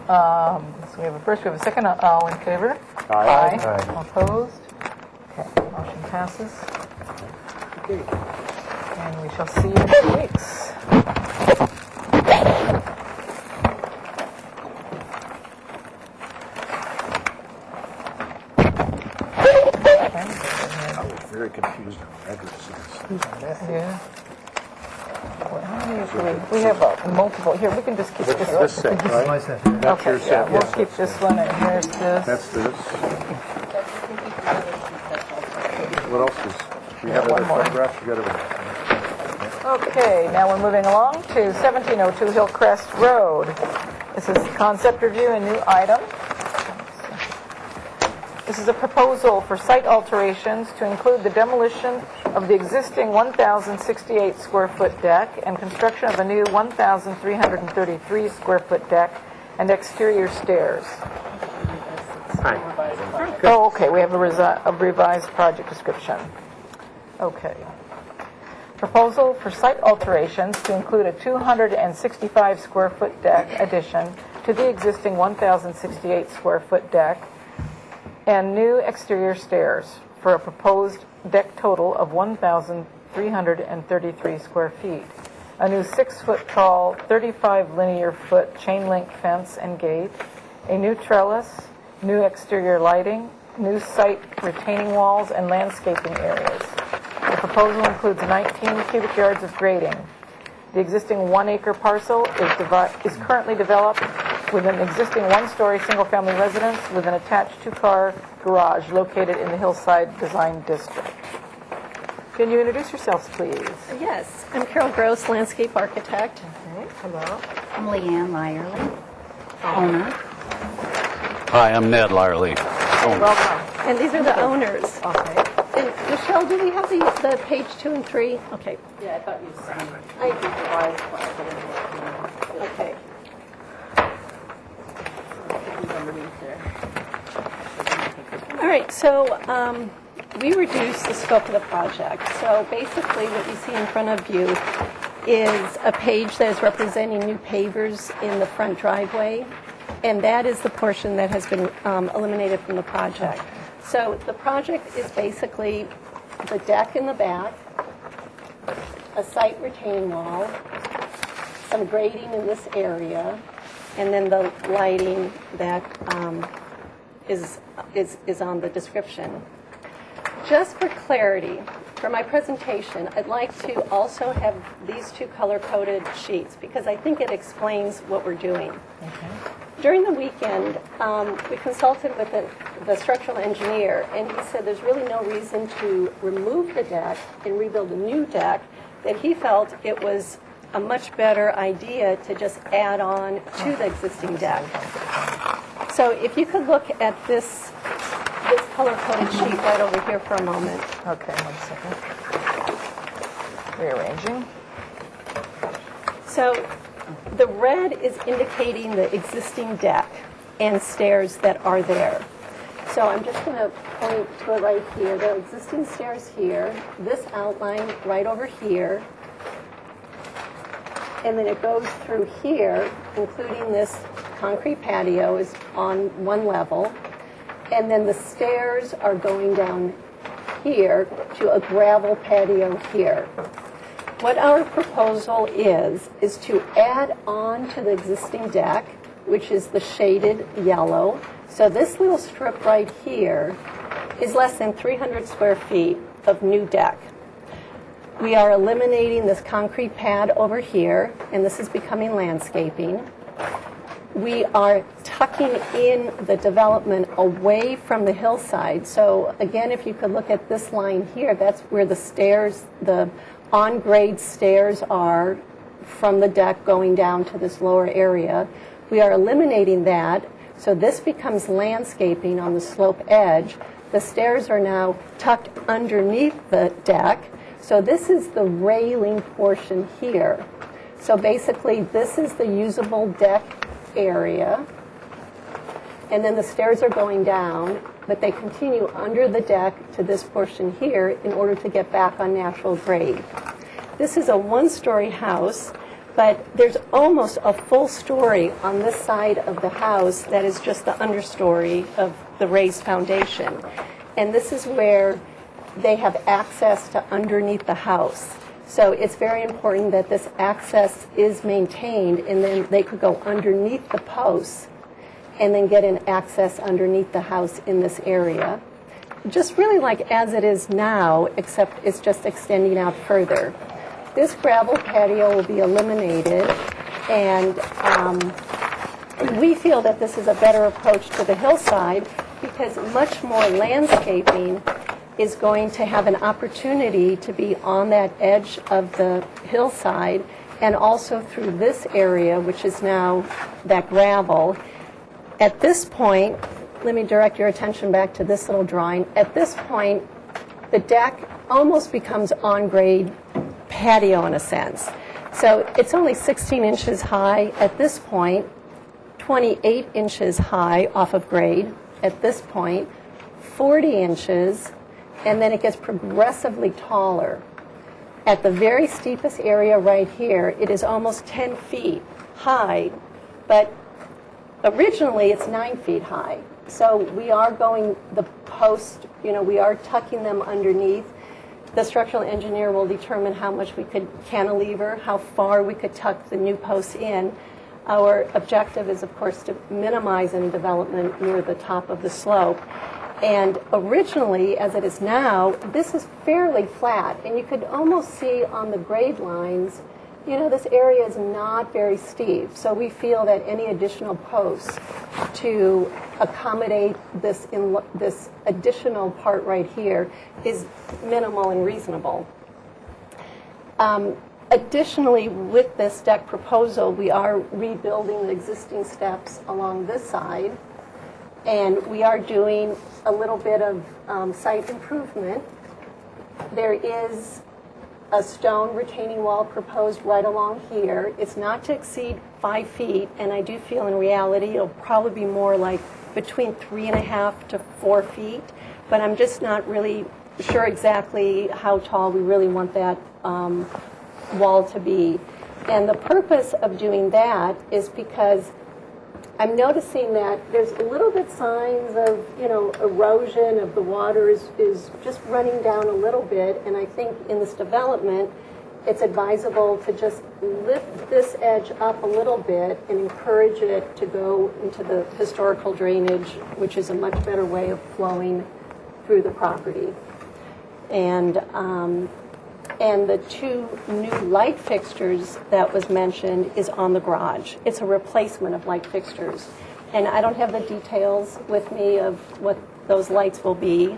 So we have a first, we have a second. All in favor? Aye. Aye. All opposed? Okay, motion passes. And we shall see you in 2 weeks. I was very confused on addresses. Yeah. Well, how many usually? We have multiple. Here, we can just keep This this. set, right? That's your Okay, set. yeah, we'll yes. keep this one, and here's this. That's this. What else is, we have one other more. photographs? You got everything. Okay, now we're moving along to 1702 Hillcrest Road. This is concept review, a new item. This is a proposal for site alterations to include the demolition of the existing 1,068 square foot deck and construction of a new 1,333 square foot deck and exterior stairs. Oh, okay, we have a revised project description. Okay. Proposal for site alterations to include a 265 square foot deck addition to the existing 1,068 square foot deck and new exterior stairs for a proposed deck total of 1,333 square feet. A new 6-foot tall, 35 linear foot chain link fence and gate, a new trellis, new exterior lighting, new site retaining walls and landscaping areas. The proposal includes 19 cubic yards of grading. The existing 1-acre parcel is currently developed with an existing 1-story single-family residence with an attached 2-car garage located in the Hillside Design District. Can you introduce yourselves, please? Yes, I'm Carol Gross, landscape architect. Okay, hello. I'm Leanne Lyerly, owner. Hi, I'm Ned Lyerly. Welcome. And these are the owners. Okay. And Michelle, do we have the page 2 and 3? Okay. Yeah, I thought you'd seen I- the revised one. Okay. Underneath there. All right, so we reduced the scope of the project. So basically what you see in front of you is a page that is representing new pavers in the front driveway, and that is the portion that has been eliminated from the project. So the project is basically the deck in the back, a site retaining wall, some grading in this area, and then the lighting that is on the description. Just for clarity, for my presentation, I'd like to also have these 2 color-coded sheets because I think it explains what we're doing. Okay. During the weekend, we consulted with the structural engineer, and he said there's really no reason to remove the deck and rebuild a new deck, that he felt it was a much better idea to just add on to the existing deck. So if you could look at this color-coded sheet right over here for a moment. Okay, 1 second. Rearranging. So the red is indicating the existing deck and stairs that are there. So I'm just going to point to it right here. The existing stairs here, this outline right over here, and then it goes through here, including this concrete patio is on one level, and then the stairs are going down here to a gravel patio here. What our proposal is to add on to the existing deck, which is the shaded yellow. So this little strip right here is less than 300 square feet of new deck. We are eliminating this concrete pad over here, and this is becoming landscaping. We are tucking in the development away from the hillside. So again, if you could look at this line here, that's where the stairs, the on-grade stairs are from the deck going down to this lower area. We are eliminating that, so this becomes landscaping on the slope edge. The stairs are now tucked underneath the deck, so this is the railing portion here. So basically, this is the usable deck area, and then the stairs are going down, but they continue under the deck to this portion here in order to get back on natural grade. This is a one-story house, but there's almost a full story on this side of the house that is just the understory of the raised foundation. And this is where they have access to underneath the house. So it's very important that this access is maintained, and then they could go underneath the posts and then get an access underneath the house in this area. Just really like as it is now, except it's just extending out further. This gravel patio will be eliminated, and we feel that this is a better approach to the hillside because much more landscaping is going to have an opportunity to be on that edge of the hillside and also through this area, which is now that gravel. At this point, let me direct your attention back to this little drawing. At this point, the deck almost becomes on-grade patio in a sense. So it's only 16 inches high at this point, 28 inches high off of grade at this point, 40 inches, and then it gets progressively taller. At the very steepest area right here, it is almost 10 feet high, but originally it's 9 feet high. So we are going the post, we are tucking them underneath. The structural engineer will determine how much we could cantilever, how far we could tuck the new posts in. Our objective is, of course, to minimize any development near the top of the slope. And originally, as it is now, this is fairly flat. And you could almost see on the grade lines, this area is not very steep. So we feel that any additional posts to accommodate this additional part right here is minimal and reasonable. Additionally, with this deck proposal, we are rebuilding the existing steps along this side, and we are doing a little bit of site improvement. There is a stone retaining wall proposed right along here. It's not to exceed 5 feet, and I do feel in reality it'll probably be more like between 3.5 to 4 feet, but I'm just not really sure exactly how tall we really want that wall to be. And the purpose of doing that is because I'm noticing that there's a little bit signs of, erosion of the water is just running down a little bit, and I think in this development, it's advisable to just lift this edge up a little bit and encourage it to go into the historical drainage, which is a much better way of flowing through the property. And the two new light fixtures that was mentioned is on the garage. It's a replacement of light fixtures. And I don't have the details with me of what those lights will be,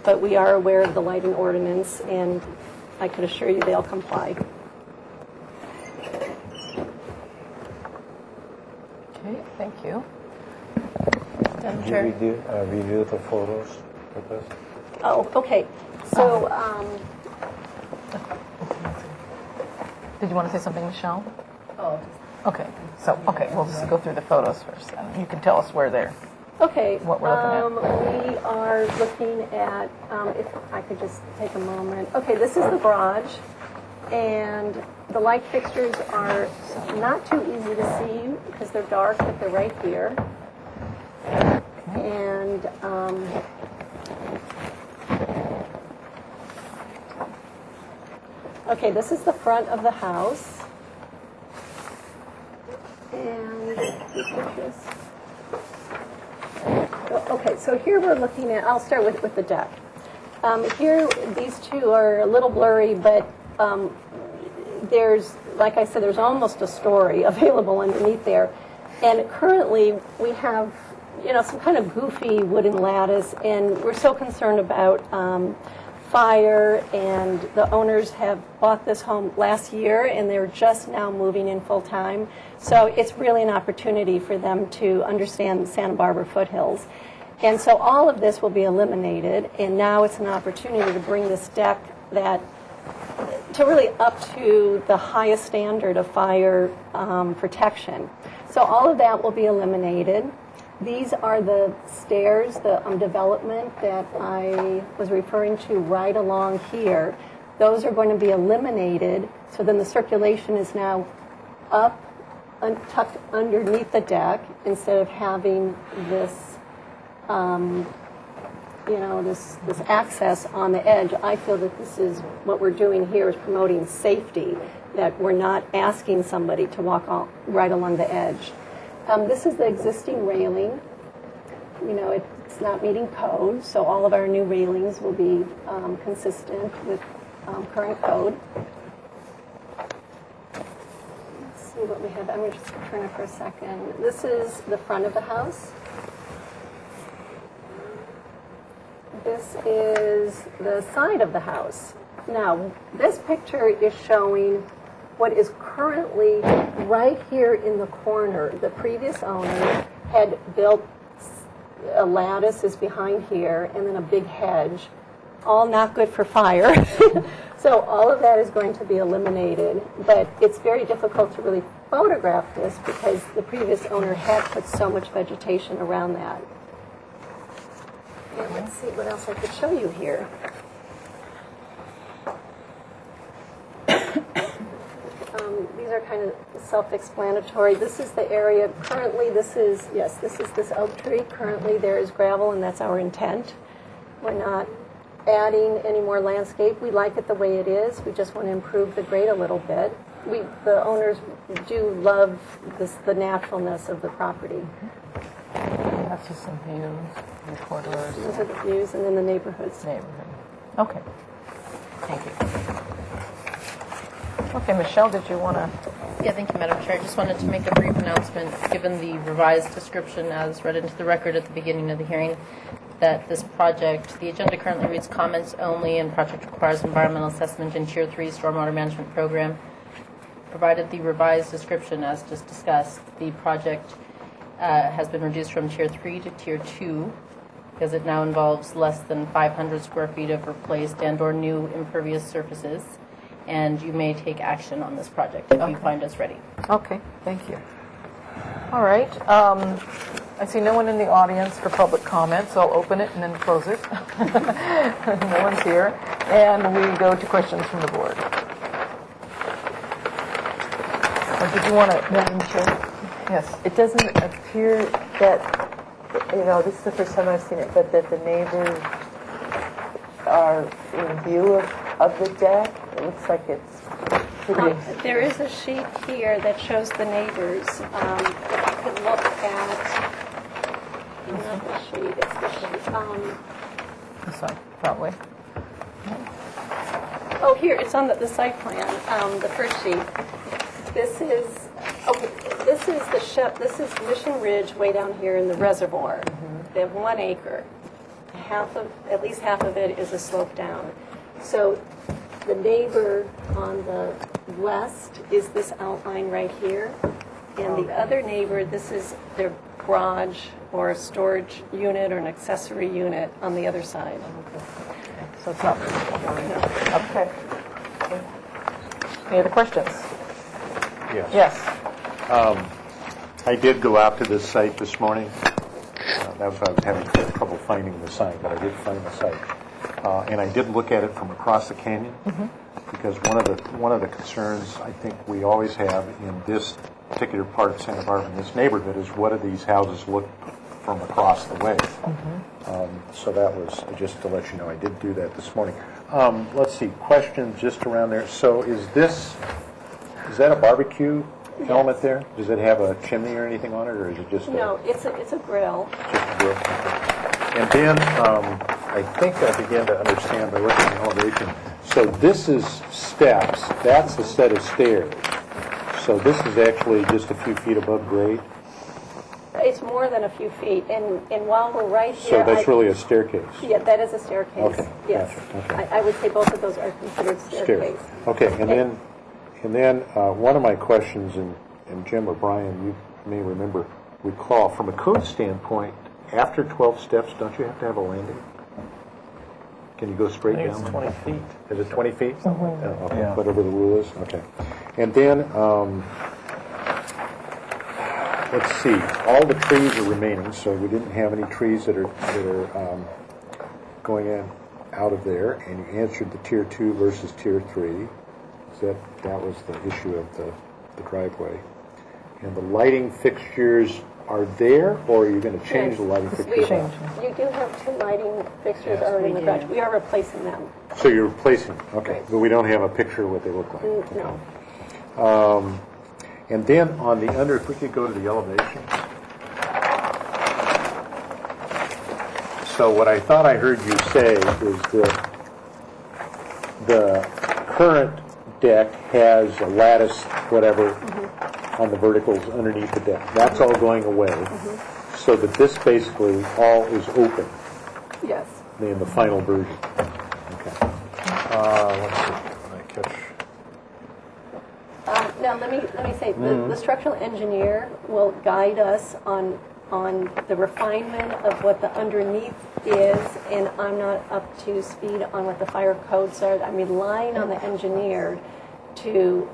but we are aware of the lighting ordinance, and I can assure you they'll comply. Okay, thank you. Did you review the photos with us? Oh, okay. So, did you want to say something, Michelle? Oh. Okay, we'll just go through the photos first, and you can tell us where they're. Okay. What we're looking at. We are looking at, if I could just take a moment. Okay, this is the garage, and the light fixtures are not too easy to see because they're dark, but they're right here. And okay, this is the front of the house. And okay, so here we're looking at, I'll start with the deck. Here, these two are a little blurry, but there's, like I said, there's almost a story available underneath there. And currently, we have, some kind of goofy wooden lattice, and we're so concerned about fire, and the owners have bought this home last year, and they're just now moving in full time. So it's really an opportunity for them to understand the Santa Barbara foothills. And so all of this will be eliminated, and now it's an opportunity to bring this deck to really up to the highest standard of fire protection. So all of that will be eliminated. These are the stairs, the development that I was referring to right along here. Those are going to be eliminated, so then the circulation is now up, tucked underneath the deck, instead of having this, this access on the edge. I feel that this is, what we're doing here is promoting safety, that we're not asking somebody to walk right along the edge. This is the existing railing. It's not meeting code, so all of our new railings will be consistent with current code. Let's see what we have. I'm going to just turn it for a second. This is the front of the house. This is the side of the house. Now, this picture is showing what is currently right here in the corner. The previous owner had built a lattice is behind here, and then a big hedge, all not good for fire. So all of that is going to be eliminated, but it's very difficult to really photograph this because the previous owner had put so much vegetation around that. And let's see what else I could show you here. These are kind of self-explanatory. This is the area currently. This is this oak tree. Currently there is gravel, and that's our intent. We're not adding any more landscape. We like it the way it is. We just want to improve the grade a little bit. The owners do love the naturalness of the property. That's just some views, the corridors. Those are the views, and then the neighborhoods. Okay. Thank you. Okay, Michelle, did you want to? Yeah, thank you, Madam Chair. I just wanted to make a brief announcement, given the revised description as read into the record at the beginning of the hearing, that this project, the agenda currently reads comments only, and project requires environmental assessment in Tier 3 stormwater management program. Provided the revised description as just discussed, the project has been reduced from Tier 3 to Tier 2 because it now involves less than 500 square feet of replaced and/or new impervious surfaces. And you may take action on this project if you find us ready. Okay, thank you. All right. I see no one in the audience for public comment, so I'll open it and then close it. No one's here. And we go to questions from the board. Or did you want to? Madam Chair? Yes. It doesn't appear that, this is the first time I've seen it, but that the neighbors are in view of the deck. It looks like it's pretty... There is a sheet here that shows the neighbors. If you could look at, not the sheet, it's the sheet. This one, probably. Oh, here, it's on the site plan, the first sheet. This is Mission Ridge way down here in the reservoir. Mm-hmm. They have 1 acre. At least half of it is a slope down. So the neighbor on the west is this outline right here. And the other neighbor, this is their garage or a storage unit or an accessory unit on the other side. So it's not... No. Okay. Any other questions? Yes. Yes. I did go out to this site this morning. That was I was having trouble finding the site, but I did find the site. And I did look at it from across the canyon, because one of the concerns I think we always have in this particular part of Santa Barbara, in this neighborhood, is what do these houses look from across the way. So that was just to let you know I did do that this morning. Let's see, questions just around there. So is that a barbecue element there? Does it have a chimney or anything on it, or is it just No, it's a grill. just a grill? And then I think I began to understand by looking at the elevation. So this is steps. That's a set of stairs. So this is actually just a few feet above grade. It's more than a few feet. And while we're right So here... that's really a staircase. Yeah, that is a staircase. Okay, Yes. gotcha, okay. I would say both of those are considered staircase. Okay, and then one of my questions, and Jim or Brian, you may recall, from a code standpoint, after 12 steps, don't you have to have a landing? Can you go straight I think down? it's 20 feet. Is it 20 feet? Oh, okay. Yeah. Whatever the rule is? Okay. And then let's see, all the trees are remaining, so we didn't have any trees that are going in out of there, and you answered the Tier 2 versus Tier 3. So that was the issue of the driveway. And the lighting fixtures are there, or are you going to change the lighting fixtures? You do have 2 lighting fixtures already in the garage. We are replacing them. So you're replacing, okay, but we don't have a picture of what they look like. No. And then on the under, if we could go to the elevation. So what I thought I heard you say is that the current deck has a lattice, whatever, on the verticals underneath the deck. That's all going away. So that this basically all is open Yes. in the final version. Okay. Let's see. Did I catch? Now, let me say, the structural engineer will guide us on the refinement of what the underneath is, and I'm not up to speed on what the fire code says. I'm relying on the engineer to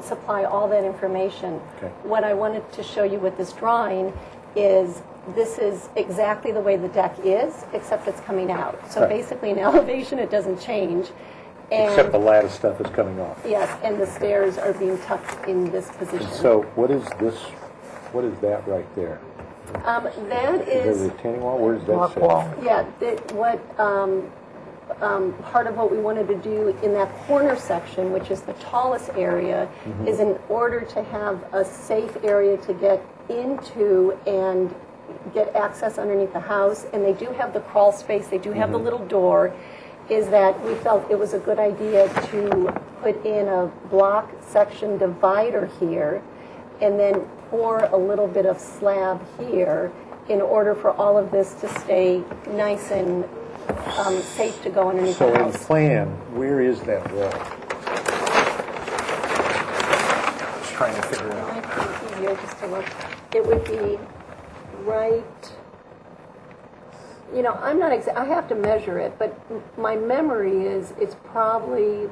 supply all that information. Okay. What I wanted to show you with this drawing is this is exactly the way the deck is, except it's coming out. So Right. basically in elevation, it doesn't change. And Except the lattice stuff is coming off. yes, and the stairs are being tucked in this position. So what is this? What is that right there? That Is that a is, retaining wall? Where does that Block sit? wall. yeah, part of what we wanted to do in that corner section, which is the tallest area, is in order to have a safe area to get into and get access underneath the house, and they do have the crawl space, they do have the little door, is that we felt it was a good idea to put in a block section divider here, and then pour a little bit of slab here in order for all of this to stay nice and safe to go underneath So the in house. plan, where is that wall? Just trying to figure it out. Might be easier just to look. It would be right. You know, I'm not I have to measure it, but my memory is it's probably.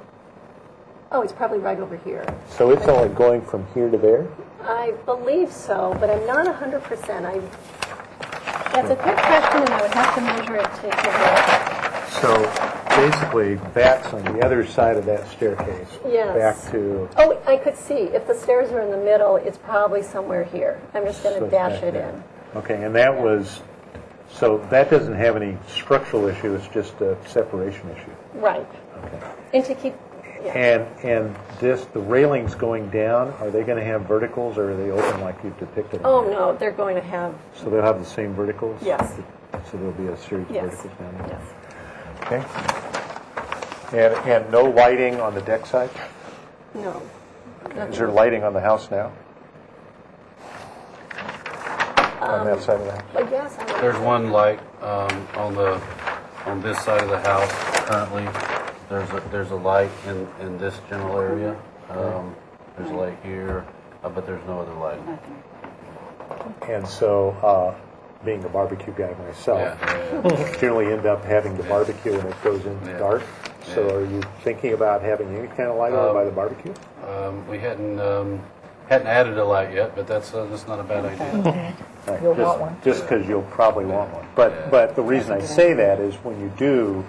Oh, it's probably right over here. So it's only going from here to there? I believe so, but I'm not 100%. That's a good question, and I would have to measure it to get So basically, that's on the other side of that staircase. Yes. Back to. Oh, I could see. If the stairs are in the middle, it's probably somewhere here. I'm just going so to it's dash back it there. in. Okay, and that was. So that doesn't have any structural issue. It's just a separation issue. Right. Okay. And to keep. Yeah. And this, the railings going down, are they going to have verticals or are they open like you've depicted? Oh, no, they're going to have. So they'll have the same verticals? Yes. So there'll be a series of Yes. verticals down there? Yes. Okay. And no lighting on the deck side? No. Is there lighting on the house now? On that side of the house? But yes, There's one light on this side of the house currently. There's a light in this general area. There's a light here, but there's no other light. And so, being a barbecue guy myself, generally end up having the barbecue and it goes into dark. So are you thinking about having any kind of light over by the barbecue? We hadn't added a light yet, but that's not a bad idea. Right, You'll want one. Just because you'll probably want one. But the reason I say that is when you do,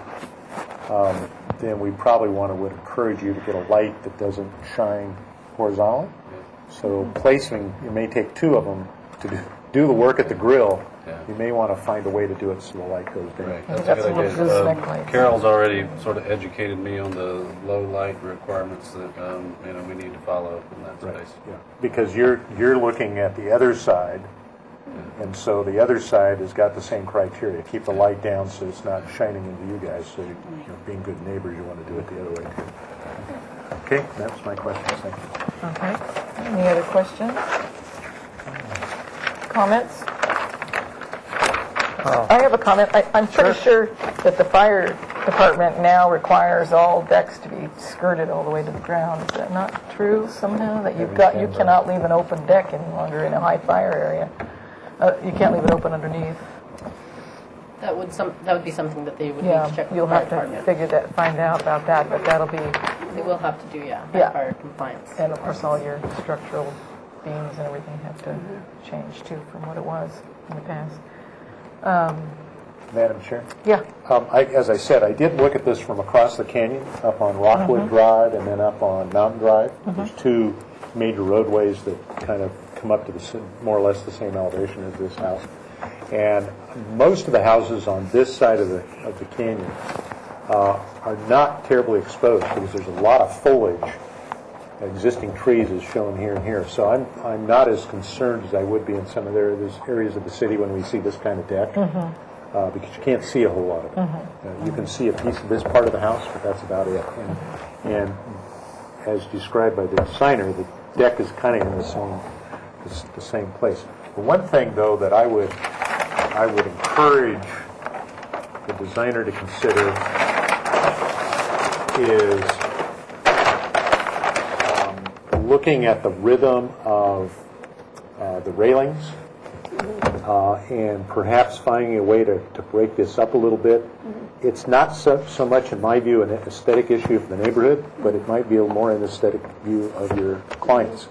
then we probably would encourage you to get a light that doesn't shine horizontally. So placing, you may take 2 of them to do the work at the grill. You may want to find a way to do it so the light goes down. Right, that's a good idea. Carol's already sort of educated me on the low light requirements that we need to follow in that space. Yeah. Because you're looking at the other side, and so the other side has got the same criteria. Keep the light down so it's not shining into you guys. So being good neighbors, you want to do it the other way too. Okay, that's my question. Thank you. Okay. Any other questions? Comments? I have a comment. I'm pretty sure that the fire department now requires all decks to be skirted all the way to the ground. Is that not true somehow? That you cannot leave an open deck any longer in a high fire area. You can't leave it open underneath. That would be something that they would need Yeah, to check with you'll the fire have to department. find out about that, but that'll be. They will have to do, Yeah. fire compliance. And of course, all your structural beams and everything have to change too from what it was in the past. Madam Chair? Yeah. As I said, I did look at this from across the canyon, up on Rockwood Drive and then up on Mountain Drive. There's two major roadways that kind of come up to more or less the same elevation as this house. And most of the houses on this side of the canyon are not terribly exposed because there's a lot of foliage, existing trees is shown here and here. So I'm not as concerned as I would be in some of the areas of the city when we see this kind of deck. Because you can't see a whole lot of it. You can see a piece of this part of the house, but that's about it. And as described by the designer, the deck is kind of in the same place. The one thing, though, that I would encourage the designer to consider is looking at the rhythm of the railings. And perhaps finding a way to break this up a little bit. It's not so much, in my view, an aesthetic issue for the neighborhood, but it might be a more an aesthetic view of your clients.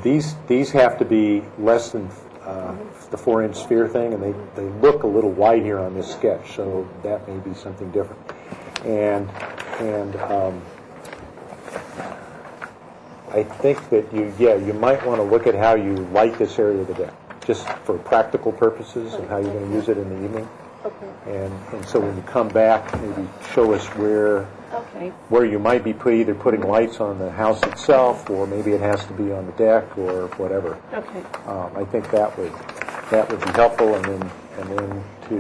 These have to be less than the 4-inch sphere thing, and they look a little wide here on this sketch, so that may be something different. And I think that you might want to look at how you light this area of the deck, just for practical purposes of how you're going to use it in the evening. Okay. And so when you come back, maybe show us where you might be either putting lights on the house itself, or maybe it has to be on the deck, or whatever. Okay. I think that would be helpful. And then to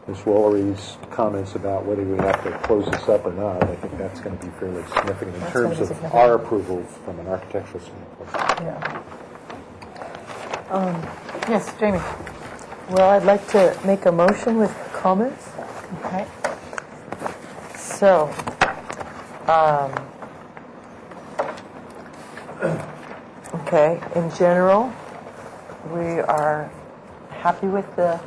Ms. Woolery's comments about whether we have to close this up or not, I think that's going to be fairly significant in terms of our approval from an architectural standpoint. Yeah. Yes, Jamie. Well, I'd like to make a motion with comments. Okay. So, okay, in general, we are happy with the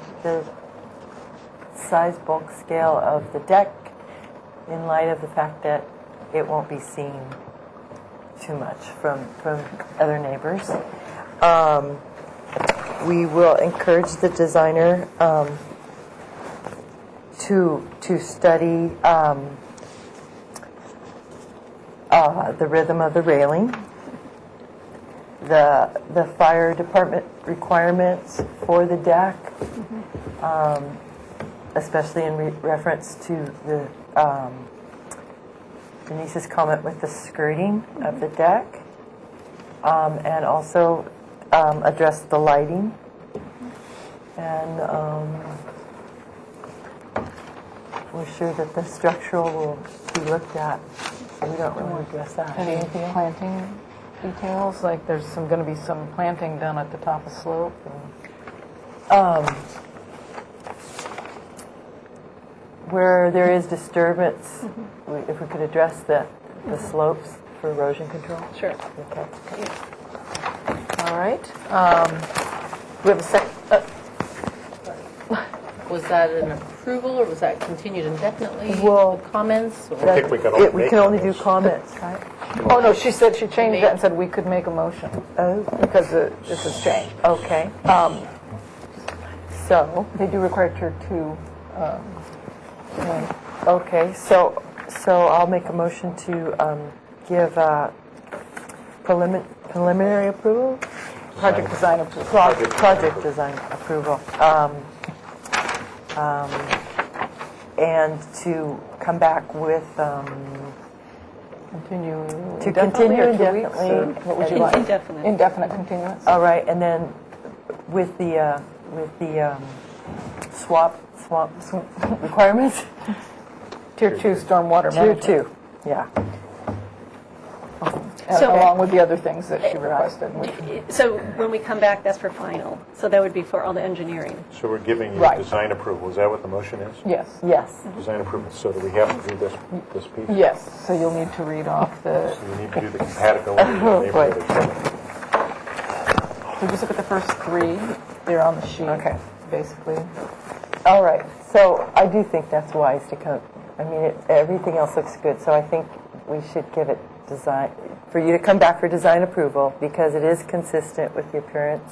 size, bulk, scale of the deck in light of the fact that it won't be seen too much from other neighbors. We will encourage the designer to study the rhythm of the railing, the fire department requirements for the deck, especially in reference to the Denise's comment with the skirting of the deck, and also address the lighting, and we're sure that the structural will be looked at, so we don't really address that. Anything planting details? Like there's going to be some planting done at the top of slope? Where there is disturbance, if we could address the slopes for erosion control. Sure. Okay. All right. We have a second. Was that an approval, or was that continued indefinitely? Well, comments? Or? I think we can we can only do comments, right? Oh, no, she said she changed that and said we could make a motion. Oh. Because this has changed. Okay. So they do require tier 2. Okay, so I'll make a motion to give preliminary approval? Project design approval. Project design approval. And to come back with continue indefinitely. What would you like? Indefinite. Indefinite continuance. All right, and then with the swamp requirements. Tier 2 stormwater Tier management. 2, yeah. Along with the other things that she requested. So when we come back, that's for final. So that would be for all the engineering. So we're giving you design approval. Is that what the motion is? Yes. Yes. Design approval. So do we have to do this piece? Yes. So you'll need to read off the. So we need to do the compatibility of the neighborhood. So just look at the first 3. They're on the sheet. Okay. Basically. All right. So I do think that's wise to come. I mean, everything else looks good, so I think we should give it design, for you to come back for design approval because it is consistent with the appearance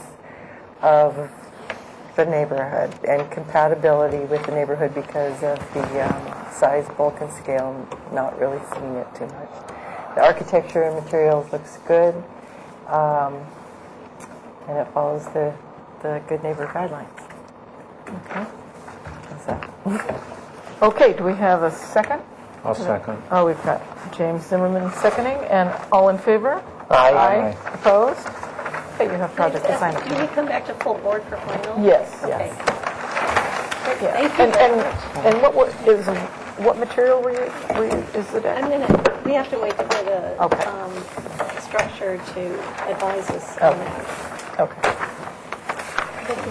of the neighborhood and compatibility with the neighborhood because of the size, bulk, and scale, not really seeing it too much. The architecture and materials looks good, and it follows the good neighbor guidelines. Okay. How's that? Okay, do we have a second? I'll second. Oh, we've got James Zimmerman seconding, and all in favor? Aye. Opposed? Okay, you have project design. Can we come back to full board for final? Yes, Okay. yes. Great. Yeah. Thank you very much. And what material were you is the deck? We have to wait for the Okay. structure to advise us on Okay. that. Okay.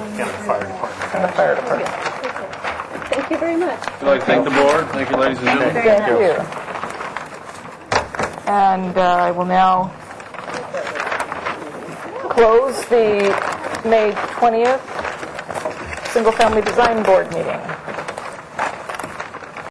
And the fire department. And the fire department. Thank you very much. I'd like to thank the board. Thank you, ladies and gentlemen. Thank you. And I will now close the May 20th Single Family Design Board meeting.